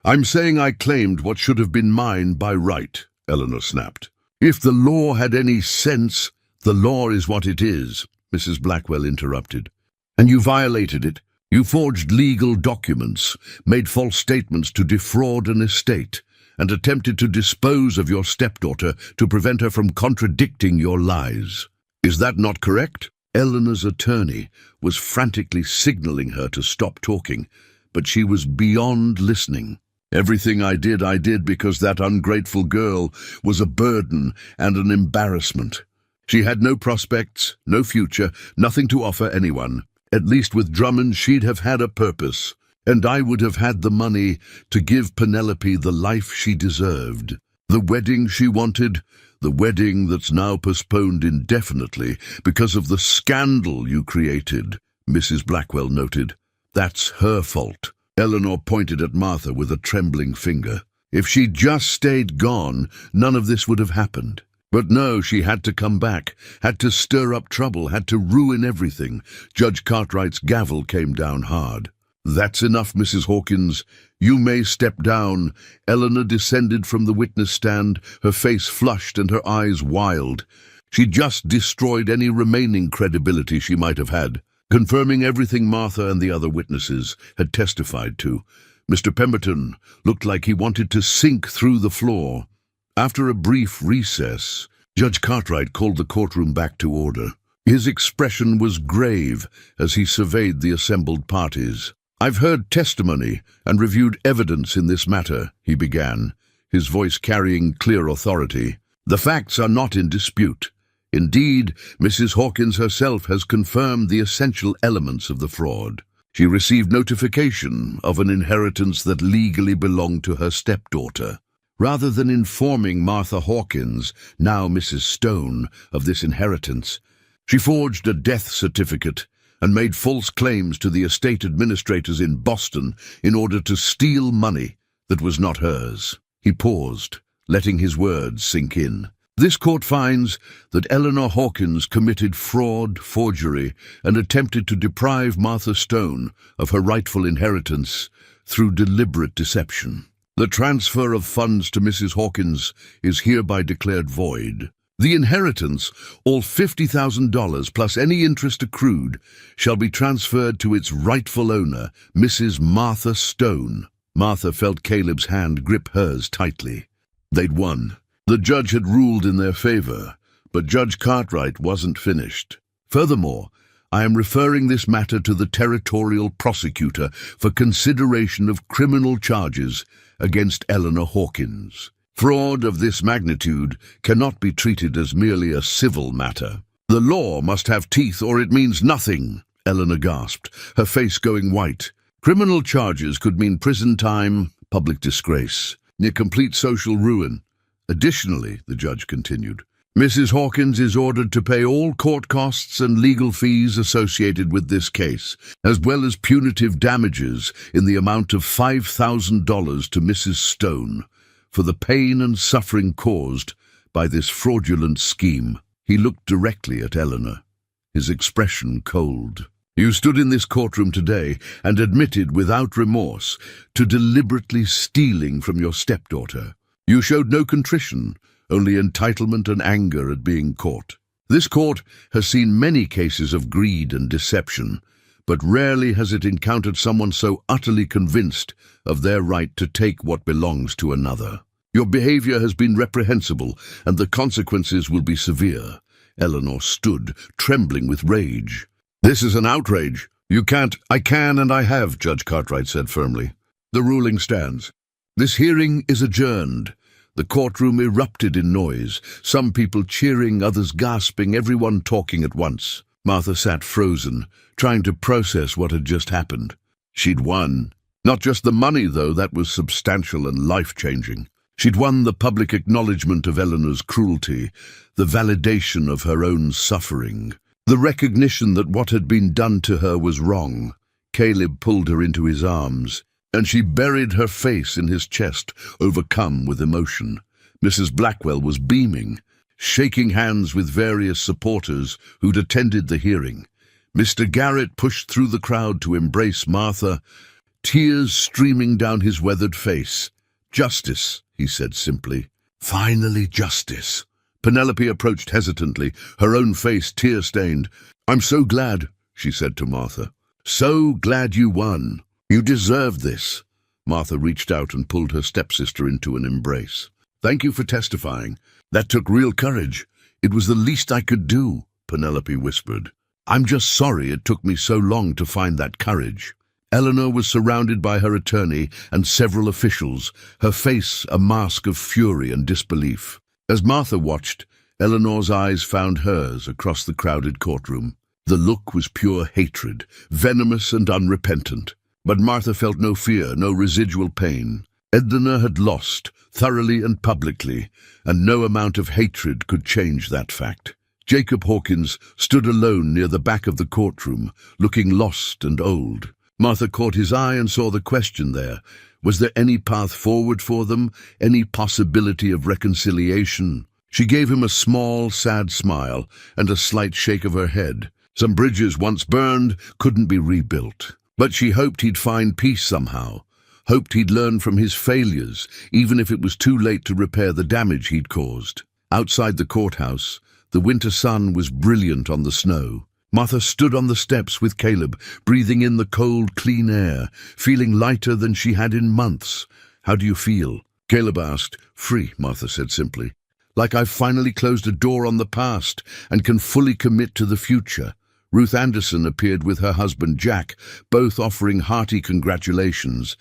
"I'm saying I claimed what should have been mine by right," Eleanor snapped. "If the law had any sense—" "The law is what it is," Mrs. Blackwell interrupted. "And you violated it. You forged legal documents, made false statements to defraud an estate, and attempted to dispose of your stepdaughter to prevent her from contradicting your lies. Is that not correct?" Eleanor's attorney was frantically signaling her to stop talking, but she was beyond listening. "Everything I did because that ungrateful girl was a burden and an embarrassment. She had no prospects, no future, nothing to offer anyone. At least with Drummond she'd have had a purpose, and I would have had the money to give Penelope the life she deserved. The wedding she wanted, the wedding that's now postponed indefinitely because of the scandal you created," Mrs. Blackwell noted. "That's her fault." Eleanor pointed at Martha with a trembling finger. "If she'd just stayed gone, none of this would have happened. But no, she had to come back, had to stir up trouble, had to ruin everything." Judge Cartwright's gavel came down hard. "That's enough, Mrs. Hawkins. You may step down." Eleanor descended from the witness stand, her face flushed and her eyes wild. She just destroyed any remaining credibility she might have had, confirming everything Martha and the other witnesses had testified to. Mr. Pemberton looked like he wanted to sink through the floor. After a brief recess, Judge Cartwright called the courtroom back to order. His expression was grave as he surveyed the assembled parties. "I've heard testimony and reviewed evidence in this matter," he began, his voice carrying clear authority. "The facts are not in dispute. Indeed, Mrs. Hawkins herself has confirmed the essential elements of the fraud. She received notification of an inheritance that legally belonged to her stepdaughter. Rather than informing Martha Hawkins, now Mrs. Stone, of this inheritance, she forged a death certificate and made false claims to the estate administrators in Boston in order to steal money that was not hers. He paused, letting his words sink in. This court finds that Eleanor Hawkins committed fraud, forgery, and attempted to deprive Martha Stone of her rightful inheritance through deliberate deception. The transfer of funds to Mrs. Hawkins is hereby declared void. The inheritance, all $50,000 plus any interest accrued, shall be transferred to its rightful owner, Mrs. Martha Stone. Martha felt Caleb's hand grip hers tightly. They'd won. The judge had ruled in their favor, but Judge Cartwright wasn't finished. Furthermore, I am referring this matter to the territorial prosecutor for consideration of criminal charges against Eleanor Hawkins. Fraud of this magnitude cannot be treated as merely a civil matter. The law must have teeth or it means nothing, Eleanor gasped, her face going white. Criminal charges could mean prison time, public disgrace, near complete social ruin. Additionally, the judge continued, Mrs. Hawkins is ordered to pay all court costs and legal fees associated with this case, as well as punitive damages in the amount of $5,000 to Mrs. Stone for the pain and suffering caused by this fraudulent scheme. He looked directly at Eleanor, his expression cold. You stood in this courtroom today and admitted without remorse to deliberately stealing from your stepdaughter. You showed no contrition, only entitlement and anger at being caught. This court has seen many cases of greed and deception, but rarely has it encountered someone so utterly convinced of their right to take what belongs to another. Your behavior has been reprehensible, and the consequences will be severe. Eleanor stood, trembling with rage. This is an outrage. You can't— I can and I have, Judge Cartwright said firmly. The ruling stands. This hearing is adjourned. The courtroom erupted in noise, some people cheering, others gasping, everyone talking at once. Martha sat frozen, trying to process what had just happened. She'd won. Not just the money, though, that was substantial and life-changing. She'd won the public acknowledgement of Eleanor's cruelty, the validation of her own suffering, the recognition that what had been done to her was wrong. Caleb pulled her into his arms, and she buried her face in his chest, overcome with emotion. Mrs. Blackwell was beaming, shaking hands with various supporters who'd attended the hearing. Mr. Garrett pushed through the crowd to embrace Martha, tears streaming down his weathered face. Justice, he said simply. Finally justice. Penelope approached hesitantly, her own face tear-stained. I'm so glad, she said to Martha. So glad you won. You deserve this. Martha reached out and pulled her stepsister into an embrace. Thank you for testifying. That took real courage. It was the least I could do, Penelope whispered. I'm just sorry it took me so long to find that courage. Eleanor was surrounded by her attorney and several officials, her face a mask of fury and disbelief. As Martha watched, Eleanor's eyes found hers across the crowded courtroom. The look was pure hatred, venomous and unrepentant. But Martha felt no fear, no residual pain. Eleanor had lost, thoroughly and publicly, and no amount of hatred could change that fact. Jacob Hawkins stood alone near the back of the courtroom, looking lost and old. Martha caught his eye and saw the question there. Was there any path forward for them, any possibility of reconciliation? She gave him a small, sad smile and a slight shake of her head. Some bridges once burned couldn't be rebuilt. But she hoped he'd find peace somehow, hoped he'd learn from his failures, even if it was too late to repair the damage he'd caused. Outside the courthouse, the winter sun was brilliant on the snow. Martha stood on the steps with Caleb, breathing in the cold, clean air, feeling lighter than she had in months. How do you feel? Caleb asked. Free, Martha said simply. Like I've finally closed a door on the past and can fully commit to the future. Ruth Anderson appeared with her husband Jack, both offering hearty congratulations.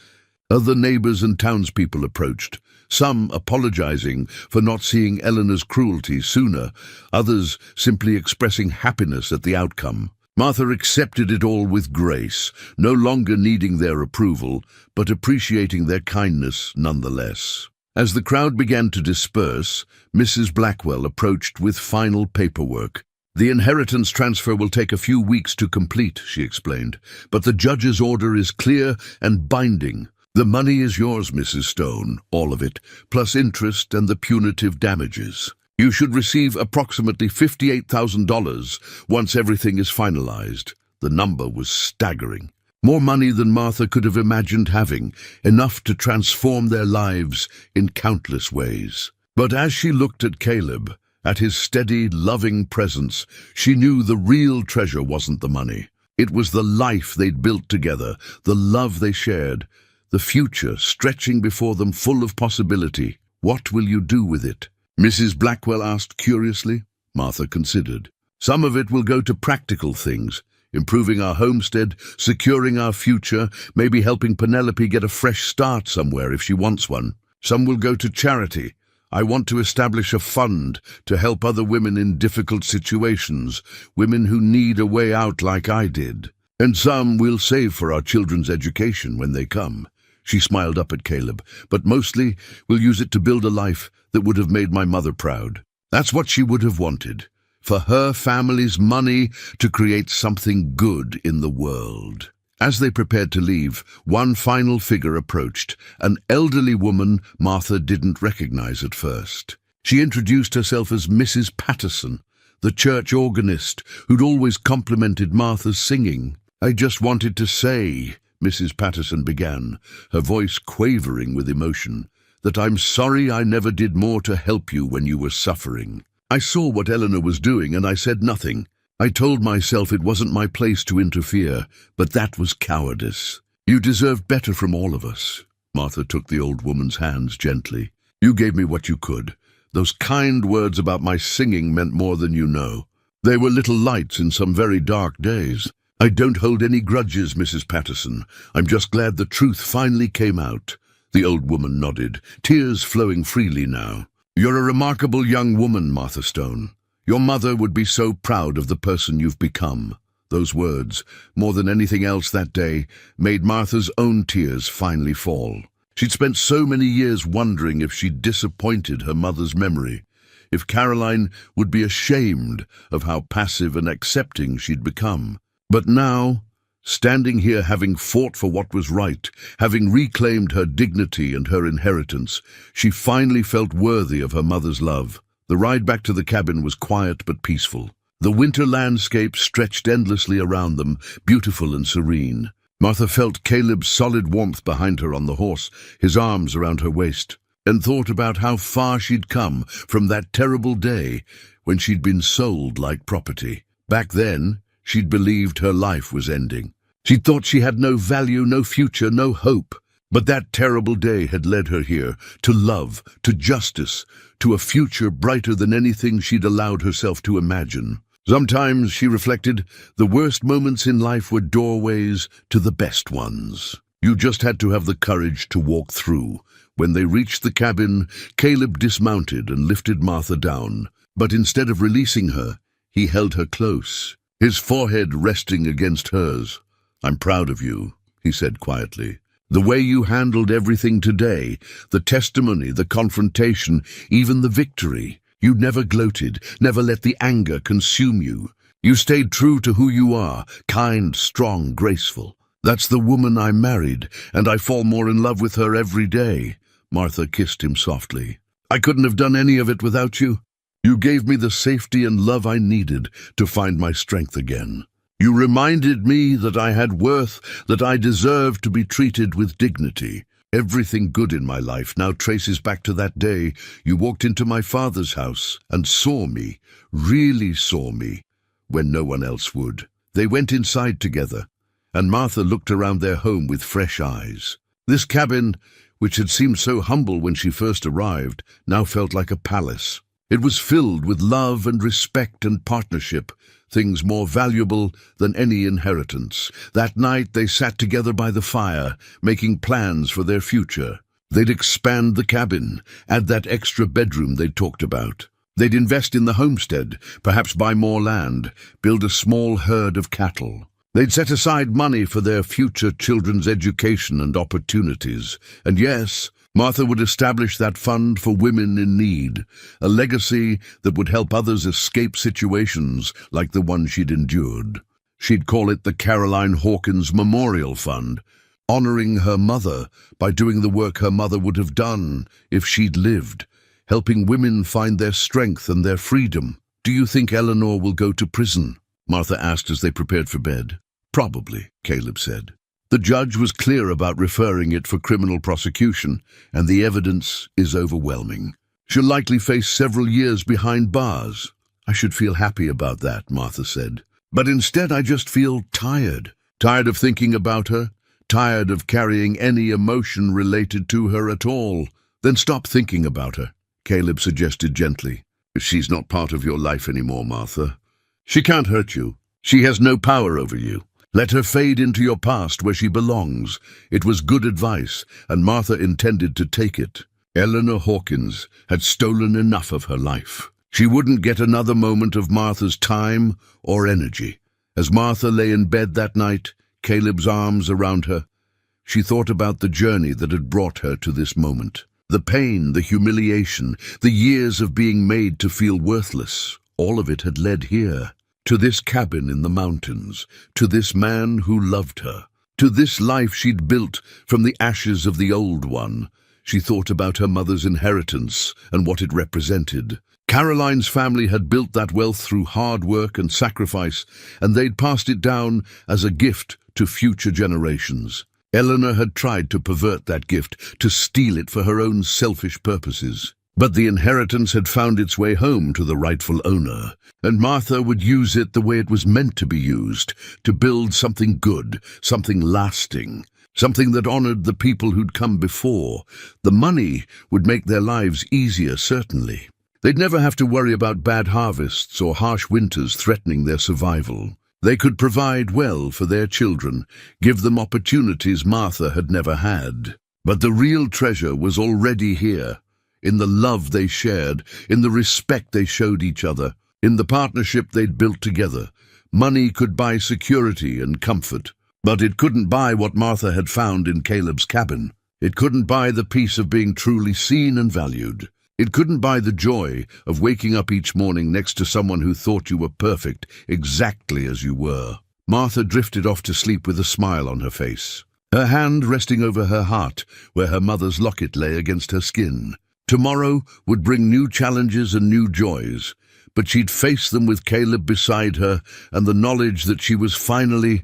Other neighbors and townspeople approached, some apologizing for not seeing Eleanor's cruelty sooner, others simply expressing happiness at the outcome. Martha accepted it all with grace, no longer needing their approval, but appreciating their kindness nonetheless. As the crowd began to disperse, Mrs. Blackwell approached with final paperwork. The inheritance transfer will take a few weeks to complete, she explained, but the judge's order is clear and binding. The money is yours, Mrs. Stone, all of it, plus interest and the punitive damages. You should receive approximately $58,000 once everything is finalized. The number was staggering. More money than Martha could have imagined having, enough to transform their lives in countless ways. But as she looked at Caleb, at his steady, loving presence, she knew the real treasure wasn't the money. It was the life they'd built together, the love they shared, the future stretching before them full of possibility. What will you do with it? Mrs. Blackwell asked curiously. Martha considered. Some of it will go to practical things, improving our homestead, securing our future, maybe helping Penelope get a fresh start somewhere if she wants one. Some will go to charity. I want to establish a fund to help other women in difficult situations, women who need a way out like I did. And some we'll save for our children's education when they come. She smiled up at Caleb, but mostly we'll use it to build a life that would have made my mother proud. That's what she would have wanted. For her family's money to create something good in the world. As they prepared to leave, one final figure approached, an elderly woman Martha didn't recognize at first. She introduced herself as Mrs. Patterson, the church organist who'd always complimented Martha's singing. I just wanted to say, Mrs. Patterson began, her voice quavering with emotion, that I'm sorry I never did more to help you when you were suffering. I saw what Eleanor was doing and I said nothing. I told myself it wasn't my place to interfere, but that was cowardice. You deserved better from all of us. Martha took the old woman's hands gently. You gave me what you could. Those kind words about my singing meant more than you know. They were little lights in some very dark days. I don't hold any grudges, Mrs. Patterson. I'm just glad the truth finally came out. The old woman nodded, tears flowing freely now. You're a remarkable young woman, Martha Stone. Your mother would be so proud of the person you've become. Those words, more than anything else that day, made Martha's own tears finally fall. She'd spent so many years wondering if she'd disappointed her mother's memory, if Caroline would be ashamed of how passive and accepting she'd become. But now, standing here having fought for what was right, having reclaimed her dignity and her inheritance, she finally felt worthy of her mother's love. The ride back to the cabin was quiet but peaceful. The winter landscape stretched endlessly around them, beautiful and serene. Martha felt Caleb's solid warmth behind her on the horse, his arms around her waist, and thought about how far she'd come from that terrible day when she'd been sold like property. Back then, she'd believed her life was ending. She'd thought she had no value, no future, no hope. But that terrible day had led her here, to love, to justice, to a future brighter than anything she'd allowed herself to imagine. Sometimes, she reflected, the worst moments in life were doorways to the best ones. You just had to have the courage to walk through. When they reached the cabin, Caleb dismounted and lifted Martha down. But instead of releasing her, he held her close, his forehead resting against hers. I'm proud of you, he said quietly. The way you handled everything today, the testimony, the confrontation, even the victory. You never gloated, never let the anger consume you. You stayed true to who you are, kind, strong, graceful. That's the woman I married, and I fall more in love with her every day. Martha kissed him softly. I couldn't have done any of it without you. You gave me the safety and love I needed to find my strength again. You reminded me that I had worth, that I deserved to be treated with dignity. Everything good in my life now traces back to that day you walked into my father's house and saw me, really saw me, when no one else would. They went inside together, and Martha looked around their home with fresh eyes. This cabin, which had seemed so humble when she first arrived, now felt like a palace. It was filled with love and respect and partnership, things more valuable than any inheritance. That night they sat together by the fire, making plans for their future. They'd expand the cabin, add that extra bedroom they'd talked about. They'd invest in the homestead, perhaps buy more land, build a small herd of cattle. They'd set aside money for their future children's education and opportunities. And yes, Martha would establish that fund for women in need, a legacy that would help others escape situations like the one she'd endured. She'd call it the Caroline Hawkins Memorial Fund, honoring her mother by doing the work her mother would have done if she'd lived, helping women find their strength and their freedom. "Do you think Eleanor will go to prison?" Martha asked as they prepared for bed. "Probably," Caleb said. "The judge was clear about referring it for criminal prosecution, and the evidence is overwhelming. She'll likely face several years behind bars." "I should feel happy about that," Martha said. "But instead I just feel tired. Tired of thinking about her, tired of carrying any emotion related to her at all." "Then stop thinking about her," Caleb suggested gently. "She's not part of your life anymore, Martha. She can't hurt you. She has no power over you. Let her fade into your past where she belongs." It was good advice, and Martha intended to take it. Eleanor Hawkins had stolen enough of her life. She wouldn't get another moment of Martha's time or energy. As Martha lay in bed that night, Caleb's arms around her, she thought about the journey that had brought her to this moment. The pain, the humiliation, the years of being made to feel worthless, all of it had led here. To this cabin in the mountains, to this man who loved her, to this life she'd built from the ashes of the old one. She thought about her mother's inheritance and what it represented. Caroline's family had built that wealth through hard work and sacrifice, and they'd passed it down as a gift to future generations. Eleanor had tried to pervert that gift, to steal it for her own selfish purposes. But the inheritance had found its way home to the rightful owner, and Martha would use it the way it was meant to be used, to build something good, something lasting, something that honored the people who'd come before. The money would make their lives easier, certainly. They'd never have to worry about bad harvests or harsh winters threatening their survival. They could provide well for their children, give them opportunities Martha had never had. But the real treasure was already here, in the love they shared, in the respect they showed each other, in the partnership they'd built together. Money could buy security and comfort, but it couldn't buy what Martha had found in Caleb's cabin. It couldn't buy the peace of being truly seen and valued. It couldn't buy the joy of waking up each morning next to someone who thought you were perfect, exactly as you were. Martha drifted off to sleep with a smile on her face, her hand resting over her heart where her mother's locket lay against her skin. Tomorrow would bring new challenges and new joys, but she'd face them with Caleb beside her and the knowledge that she was finally,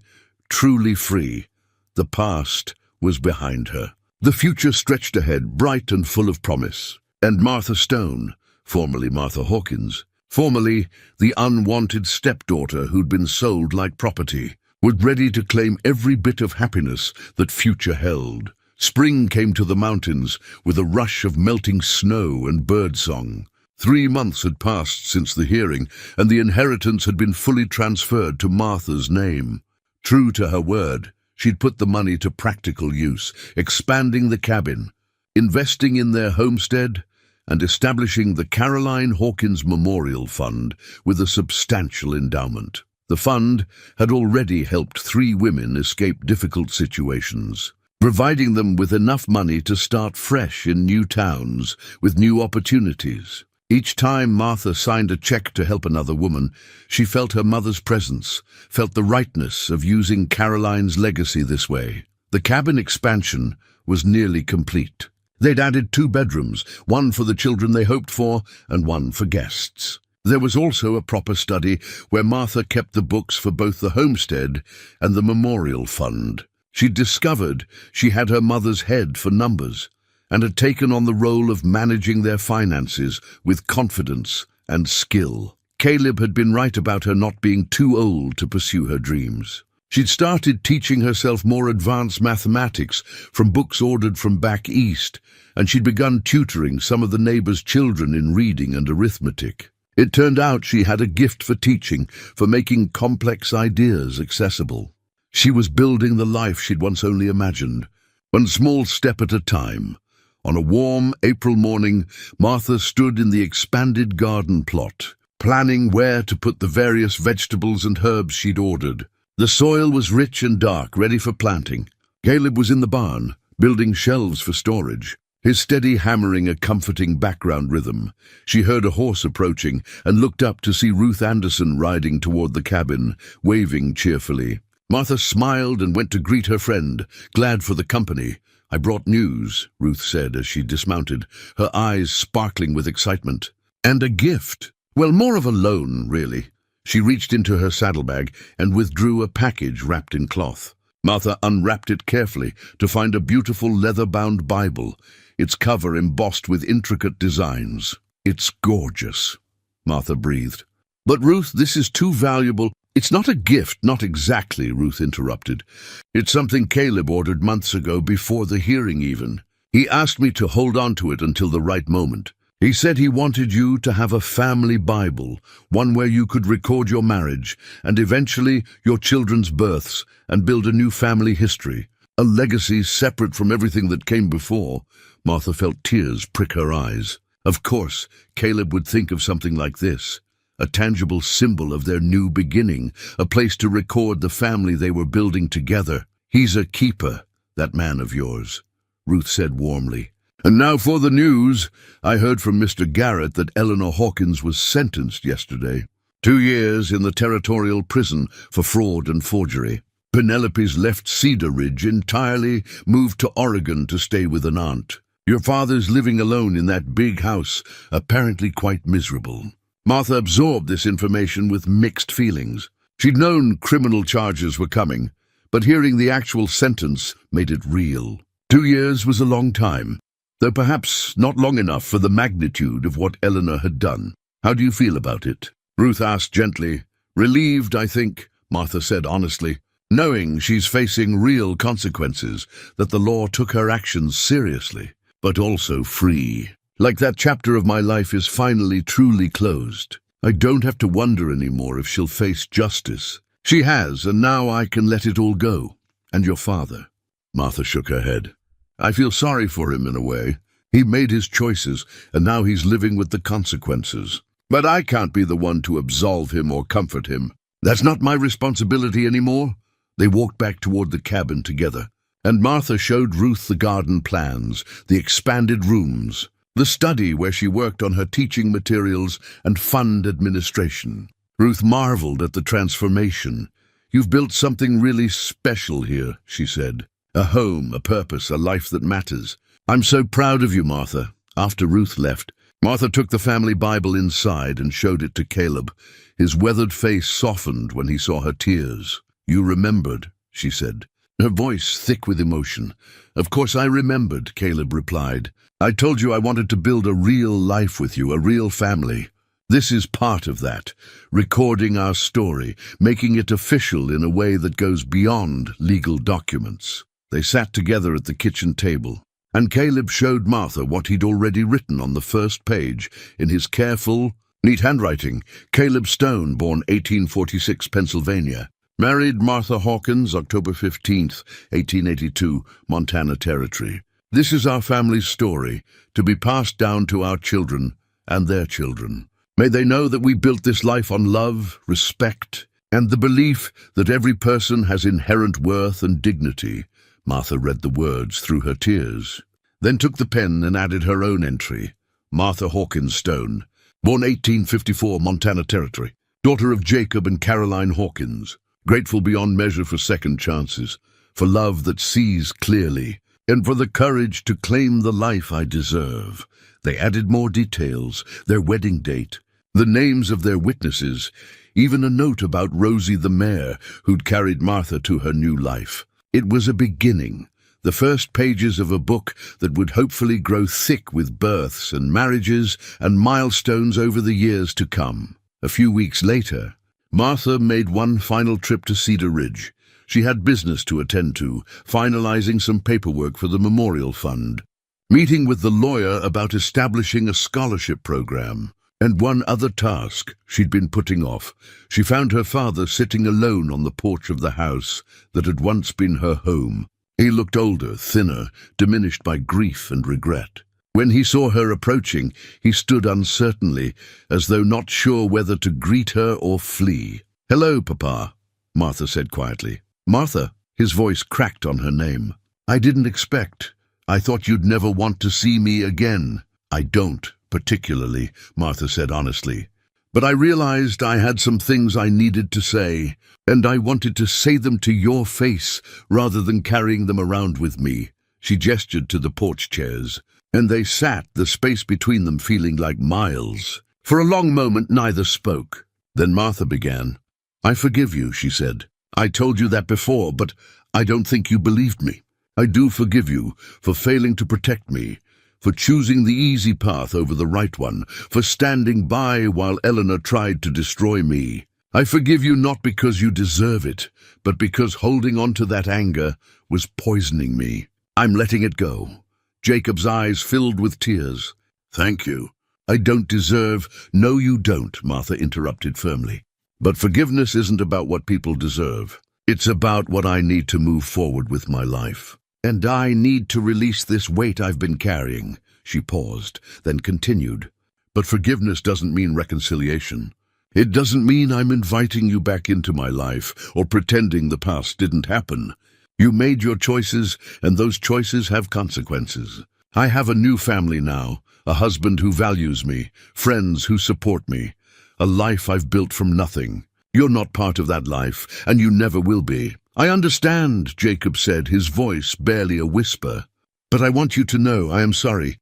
truly free. The past was behind her. The future stretched ahead, bright and full of promise. And Martha Stone, formerly Martha Hawkins, formerly the unwanted stepdaughter who'd been sold like property, was ready to claim every bit of happiness that future held. Spring came to the mountains with a rush of melting snow and birdsong. 3 months had passed since the hearing, and the inheritance had been fully transferred to Martha's name. True to her word, she'd put the money to practical use, expanding the cabin, investing in their homestead, and establishing the Caroline Hawkins Memorial Fund with a substantial endowment. The fund had already helped 3 women escape difficult situations, providing them with enough money to start fresh in new towns with new opportunities. Each time Martha signed a check to help another woman, she felt her mother's presence, felt the rightness of using Caroline's legacy this way. The cabin expansion was nearly complete. They'd added 2 bedrooms, one for the children they hoped for and one for guests. There was also a proper study where Martha kept the books for both the homestead and the memorial fund. She'd discovered she had her mother's head for numbers and had taken on the role of managing their finances with confidence and skill. Caleb had been right about her not being too old to pursue her dreams. She'd started teaching herself more advanced mathematics from books ordered from back east, and she'd begun tutoring some of the neighbors' children in reading and arithmetic. It turned out she had a gift for teaching, for making complex ideas accessible. She was building the life she'd once only imagined, one small step at a time. On a warm April morning, Martha stood in the expanded garden plot, planning where to put the various vegetables and herbs she'd ordered. The soil was rich and dark, ready for planting. Caleb was in the barn, building shelves for storage. his steady hammering a comforting background rhythm. She heard a horse approaching and looked up to see Ruth Anderson riding toward the cabin, waving cheerfully. Martha smiled and went to greet her friend, glad for the company. "I brought news," Ruth said as she dismounted, her eyes sparkling with excitement. "And a gift." "Well, more of a loan, really." She reached into her saddlebag and withdrew a package wrapped in cloth. Martha unwrapped it carefully to find a beautiful leather-bound Bible, its cover embossed with intricate designs. "It's gorgeous," Martha breathed. "But Ruth, this is too valuable." "It's not a gift, not exactly," Ruth interrupted. "It's something Caleb ordered months ago, before the hearing even. He asked me to hold on to it until the right moment. He said he wanted you to have a family Bible, one where you could record your marriage and eventually your children's births and build a new family history, a legacy separate from everything that came before." Martha felt tears prick her eyes. Of course, Caleb would think of something like this, a tangible symbol of their new beginning, a place to record the family they were building together. "He's a keeper, that man of yours," Ruth said warmly. "And now for the news. I heard from Mr. Garrett that Eleanor Hawkins was sentenced yesterday. 2 years in the territorial prison for fraud and forgery. Penelope's left Cedar Ridge entirely, moved to Oregon to stay with an aunt. Your father's living alone in that big house, apparently quite miserable." Martha absorbed this information with mixed feelings. She'd known criminal charges were coming, but hearing the actual sentence made it real. 2 years was a long time, though perhaps not long enough for the magnitude of what Eleanor had done. "How do you feel about it?" Ruth asked gently. "Relieved, I think," Martha said honestly, "knowing she's facing real consequences, that the law took her actions seriously, but also free. Like that chapter of my life is finally truly closed. I don't have to wonder anymore if she'll face justice. She has, and now I can let it all go. And your father?" Martha shook her head. "I feel sorry for him in a way. He made his choices, and now he's living with the consequences. But I can't be the one to absolve him or comfort him. That's not my responsibility anymore." They walked back toward the cabin together, and Martha showed Ruth the garden plans, the expanded rooms, the study where she worked on her teaching materials and fund administration. Ruth marveled at the transformation. "You've built something really special here," she said. "A home, a purpose, a life that matters. I'm so proud of you, Martha." After Ruth left, Martha took the family Bible inside and showed it to Caleb. His weathered face softened when he saw her tears. "You remembered," she said, her voice thick with emotion. "Of course I remembered," Caleb replied. "I told you I wanted to build a real life with you, a real family. This is part of that, recording our story, making it official in a way that goes beyond legal documents." They sat together at the kitchen table, and Caleb showed Martha what he'd already written on the first page in his careful, neat handwriting. Caleb Stone, born 1846, Pennsylvania. Married Martha Hawkins, October 15th, 1882, Montana Territory. This is our family's story, to be passed down to our children and their children. May they know that we built this life on love, respect, and the belief that every person has inherent worth and dignity. Martha read the words through her tears, then took the pen and added her own entry. Martha Hawkins Stone, born 1854, Montana Territory, daughter of Jacob and Caroline Hawkins, grateful beyond measure for second chances, for love that sees clearly, and for the courage to claim the life I deserve. They added more details, their wedding date, the names of their witnesses, even a note about Rosie the mare who'd carried Martha to her new life. It was a beginning, the first pages of a book that would hopefully grow thick with births and marriages and milestones over the years to come. A few weeks later, Martha made one final trip to Cedar Ridge. She had business to attend to, finalizing some paperwork for the memorial fund, meeting with the lawyer about establishing a scholarship program, and one other task she'd been putting off. She found her father sitting alone on the porch of the house that had once been her home. He looked older, thinner, diminished by grief and regret. When he saw her approaching, he stood uncertainly, as though not sure whether to greet her or flee. "Hello, Papa," Martha said quietly. "Martha," his voice cracked on her name. "I didn't expect. I thought you'd never want to see me again." "I don't, particularly," Martha said honestly. "But I realized I had some things I needed to say, and I wanted to say them to your face rather than carrying them around with me." She gestured to the porch chairs, and they sat, the space between them feeling like miles. For a long moment, neither spoke. Then Martha began. "I forgive you," she said. "I told you that before, but I don't think you believed me. I do forgive you for failing to protect me, for choosing the easy path over the right one, for standing by while Eleanor tried to destroy me. I forgive you not because you deserve it, but because holding on to that anger was poisoning me. I'm letting it go." Jacob's eyes filled with tears. "Thank you." "I don't deserve—" "No, you don't," Martha interrupted firmly. "But forgiveness isn't about what people deserve. It's about what I need to move forward with my life. And I need to release this weight I've been carrying." She paused, then continued. "But forgiveness doesn't mean reconciliation. It doesn't mean I'm inviting you back into my life or pretending the past didn't happen. You made your choices, and those choices have consequences. I have a new family now, a husband who values me, friends who support me, a life I've built from nothing. You're not part of that life, and you never will be." "I understand," Jacob said, his voice barely a whisper. "But I want you to know I am sorry.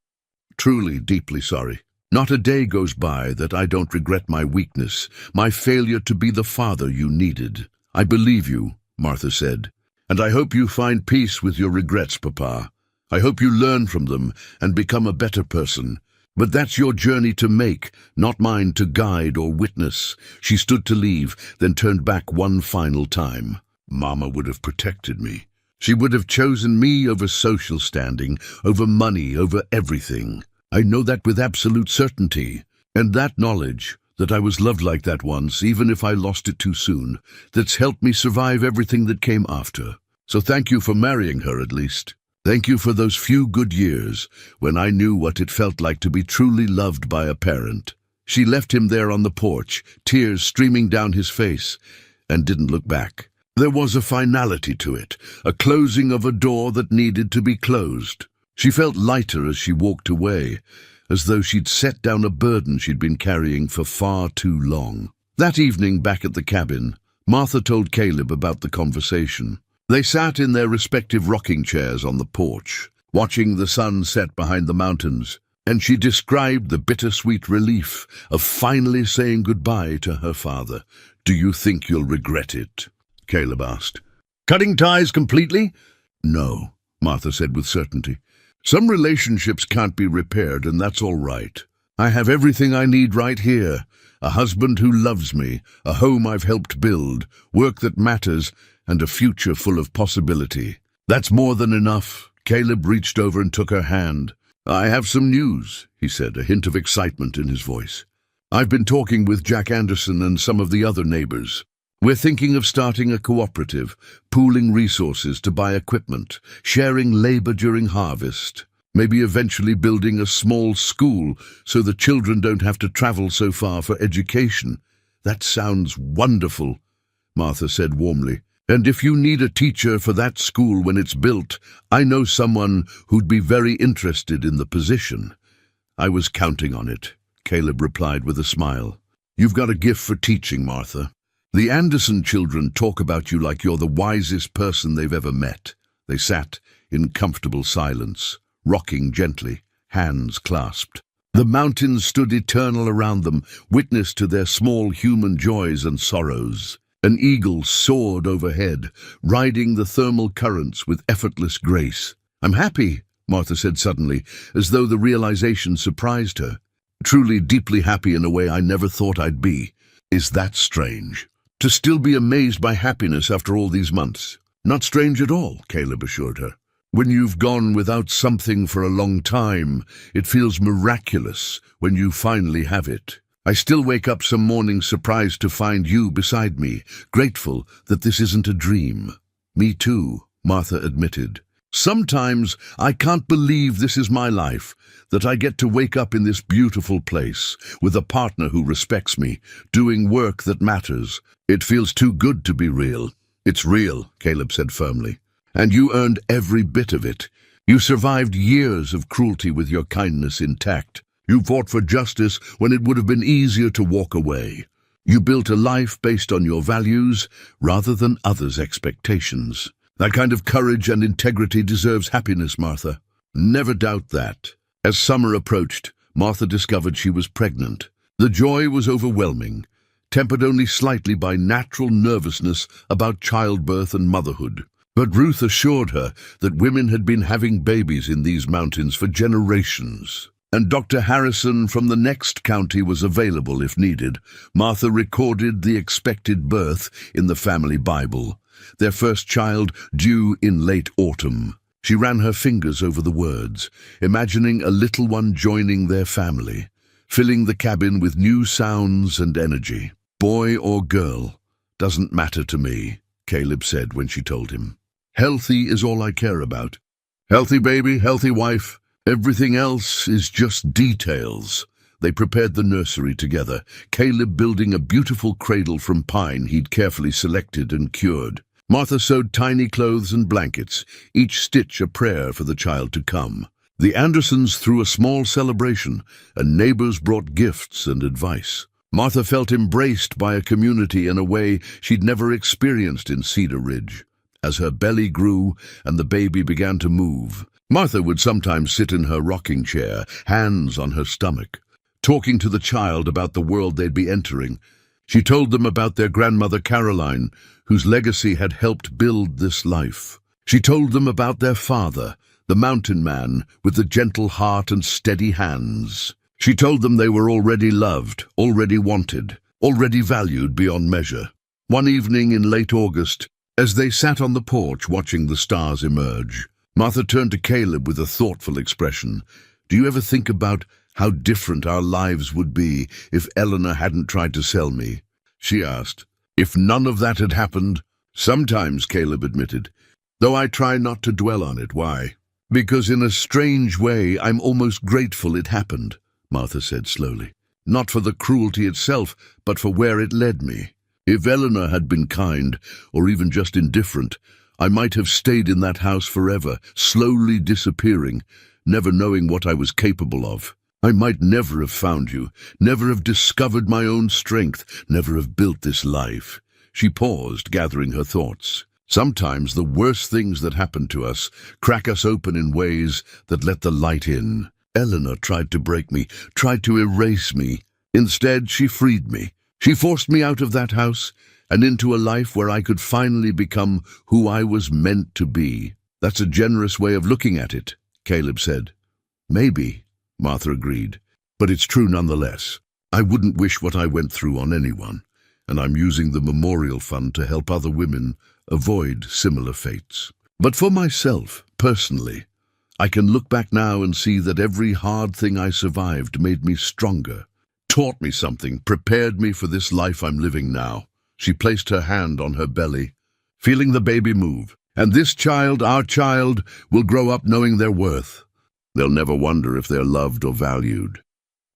Truly, deeply sorry. Not a day goes by that I don't regret my weakness, my failure to be the father you needed." "I believe you," Martha said. "And I hope you find peace with your regrets, Papa. I hope you learn from them and become a better person. But that's your journey to make, not mine to guide or witness." She stood to leave, then turned back one final time. "Mama would have protected me. She would have chosen me over social standing, over money, over everything. I know that with absolute certainty. And that knowledge, that I was loved like that once, even if I lost it too soon, that's helped me survive everything that came after. So thank you for marrying her, at least. Thank you for those few good years when I knew what it felt like to be truly loved by a parent." She left him there on the porch, tears streaming down his face, and didn't look back. There was a finality to it, a closing of a door that needed to be closed. She felt lighter as she walked away, as though she'd set down a burden she'd been carrying for far too long. That evening, back at the cabin, Martha told Caleb about the conversation. They sat in their respective rocking chairs on the porch, watching the sun set behind the mountains, and she described the bittersweet relief of finally saying goodbye to her father. "Do you think you'll regret it?" Caleb asked. "Cutting ties completely?" "No," Martha said with certainty. "Some relationships can't be repaired, and that's all right. I have everything I need right here. A husband who loves me, a home I've helped build, work that matters, and a future full of possibility. That's more than enough." Caleb reached over and took her hand. "I have some news," he said, a hint of excitement in his voice. "I've been talking with Jack Anderson and some of the other neighbors. We're thinking of starting a cooperative, pooling resources to buy equipment, sharing labor during harvest, maybe eventually building a small school so the children don't have to travel so far for education." "That sounds wonderful," Martha said warmly. "And if you need a teacher for that school when it's built, I know someone who'd be very interested in the position." "I was counting on it," Caleb replied with a smile. "You've got a gift for teaching, Martha. The Anderson children talk about you like you're the wisest person they've ever met." They sat in comfortable silence, rocking gently, hands clasped. The mountains stood eternal around them, witness to their small human joys and sorrows. An eagle soared overhead, riding the thermal currents with effortless grace. "I'm happy," Martha said suddenly, as though the realization surprised her. "Truly deeply happy in a way I never thought I'd be." "Is that strange? To still be amazed by happiness after all these months?" "Not strange at all," Caleb assured her. "When you've gone without something for a long time, it feels miraculous when you finally have it. I still wake up some mornings surprised to find you beside me, grateful that this isn't a dream." "Me too," Martha admitted. "Sometimes I can't believe this is my life, that I get to wake up in this beautiful place, with a partner who respects me, doing work that matters. It feels too good to be real." "It's real," Caleb said firmly. "And you earned every bit of it. You survived years of cruelty with your kindness intact. You fought for justice when it would have been easier to walk away. You built a life based on your values rather than others' expectations. That kind of courage and integrity deserves happiness, Martha. Never doubt that. As summer approached, Martha discovered she was pregnant. The joy was overwhelming, tempered only slightly by natural nervousness about childbirth and motherhood. But Ruth assured her that women had been having babies in these mountains for generations. And Dr. Harrison from the next county was available if needed. Martha recorded the expected birth in the family Bible, their first child due in late autumn. She ran her fingers over the words, imagining a little one joining their family, filling the cabin with new sounds and energy. Boy or girl, doesn't matter to me, Caleb said when she told him. Healthy is all I care about. Healthy baby, healthy wife. Everything else is just details. They prepared the nursery together, Caleb building a beautiful cradle from pine he'd carefully selected and cured. Martha sewed tiny clothes and blankets, each stitch a prayer for the child to come. The Andersons threw a small celebration, and neighbors brought gifts and advice. Martha felt embraced by a community in a way she'd never experienced in Cedar Ridge. As her belly grew and the baby began to move, Martha would sometimes sit in her rocking chair, hands on her stomach, talking to the child about the world they'd be entering. She told them about their grandmother Caroline, whose legacy had helped build this life. She told them about their father, the mountain man with the gentle heart and steady hands. She told them they were already loved, already wanted, already valued beyond measure. One evening in late August, as they sat on the porch watching the stars emerge, Martha turned to Caleb with a thoughtful expression. Do you ever think about how different our lives would be if Eleanor hadn't tried to sell me? She asked. If none of that had happened? Sometimes, Caleb admitted, though I try not to dwell on it. Why? Because in a strange way I'm almost grateful it happened, Martha said slowly. Not for the cruelty itself, but for where it led me. If Eleanor had been kind, or even just indifferent, I might have stayed in that house forever, slowly disappearing, never knowing what I was capable of. I might never have found you, never have discovered my own strength, never have built this life. She paused, gathering her thoughts. Sometimes the worst things that happen to us crack us open in ways that let the light in. Eleanor tried to break me, tried to erase me. Instead, she freed me. She forced me out of that house and into a life where I could finally become who I was meant to be. That's a generous way of looking at it, Caleb said. Maybe, Martha agreed, but it's true nonetheless. I wouldn't wish what I went through on anyone, and I'm using the memorial fund to help other women avoid similar fates. But for myself, personally, I can look back now and see that every hard thing I survived made me stronger, taught me something, prepared me for this life I'm living now. She placed her hand on her belly, feeling the baby move. And this child, our child, will grow up knowing their worth. They'll never wonder if they're loved or valued.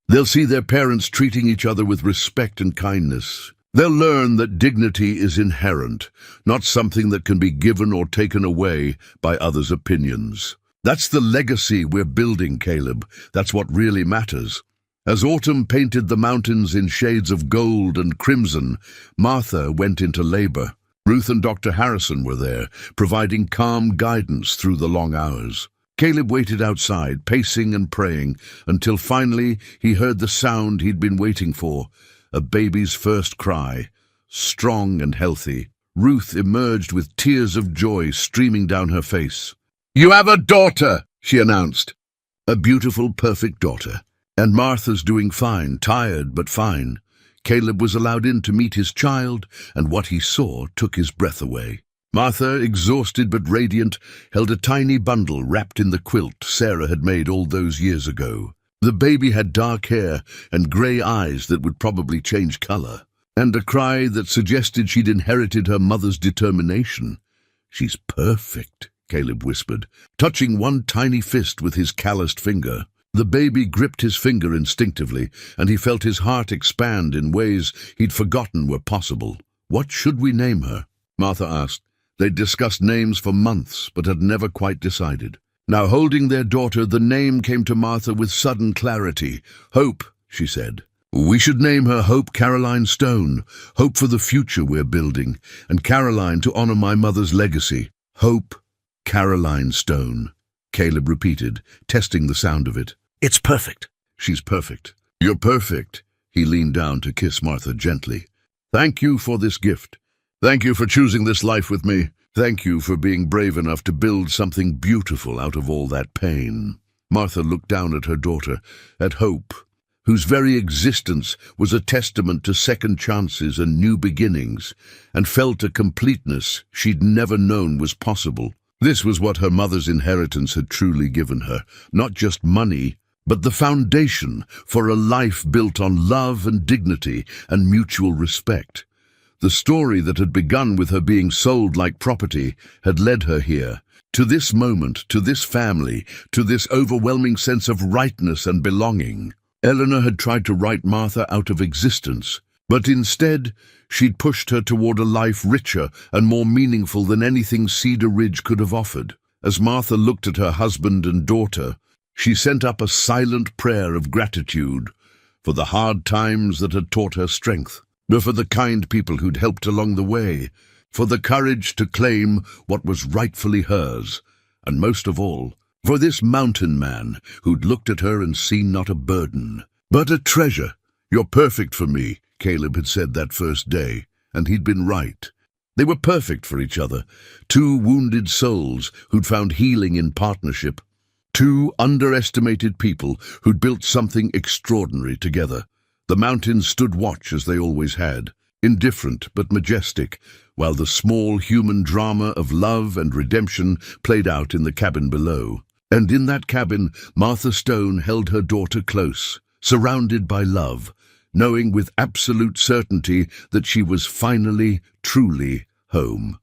They'll see their parents treating each other with respect and kindness. They'll learn that dignity is inherent, not something that can be given or taken away by others' opinions. That's the legacy we're building, Caleb. That's what really matters. As autumn painted the mountains in shades of gold and crimson, Martha went into labor. Ruth and Dr. Harrison were there, providing calm guidance through the long hours. Caleb waited outside, pacing and praying, until finally he heard the sound he'd been waiting for, a baby's first cry, strong and healthy. Ruth emerged with tears of joy streaming down her face. "You have a daughter," she announced. A beautiful, perfect daughter. And Martha's doing fine, tired but fine. Caleb was allowed in to meet his child, and what he saw took his breath away. Martha, exhausted but radiant, held a tiny bundle wrapped in the quilt Sarah had made all those years ago. The baby had dark hair and grey eyes that would probably change color, and a cry that suggested she'd inherited her mother's determination. "She's perfect," Caleb whispered, touching one tiny fist with his calloused finger. The baby gripped his finger instinctively, and he felt his heart expand in ways he'd forgotten were possible. "What should we name her?" Martha asked. They'd discussed names for months, but had never quite decided. Now holding their daughter, the name came to Martha with sudden clarity. Hope, she said. We should name her Hope Caroline Stone. Hope for the future we're building, and Caroline to honor my mother's legacy. Hope Caroline Stone, Caleb repeated, testing the sound of it. It's perfect. She's perfect. You're perfect. He leaned down to kiss Martha gently. Thank you for this gift. Thank you for choosing this life with me. Thank you for being brave enough to build something beautiful out of all that pain. Martha looked down at her daughter, at Hope, whose very existence was a testament to second chances and new beginnings, and felt a completeness she'd never known was possible. This was what her mother's inheritance had truly given her, not just money, but the foundation for a life built on love and dignity and mutual respect. The story that had begun with her being sold like property had led her here, to this moment, to this family, to this overwhelming sense of rightness and belonging. Eleanor had tried to write Martha out of existence, but instead she'd pushed her toward a life richer and more meaningful than anything Cedar Ridge could have offered. As Martha looked at her husband and daughter, she sent up a silent prayer of gratitude for the hard times that had taught her strength, for the kind people who'd helped along the way, for the courage to claim what was rightfully hers, and most of all, for this mountain man who'd looked at her and seen not a burden, but a treasure. You're perfect for me, Caleb had said that first day, and he'd been right. They were perfect for each other, two wounded souls who'd found healing in partnership, two underestimated people who'd built something extraordinary together. The mountains stood watch as they always had, indifferent but majestic, while the small human drama of love and redemption played out in the cabin below. And in that cabin, Martha Stone held her daughter close, surrounded by love, knowing with absolute certainty that she was finally, truly home.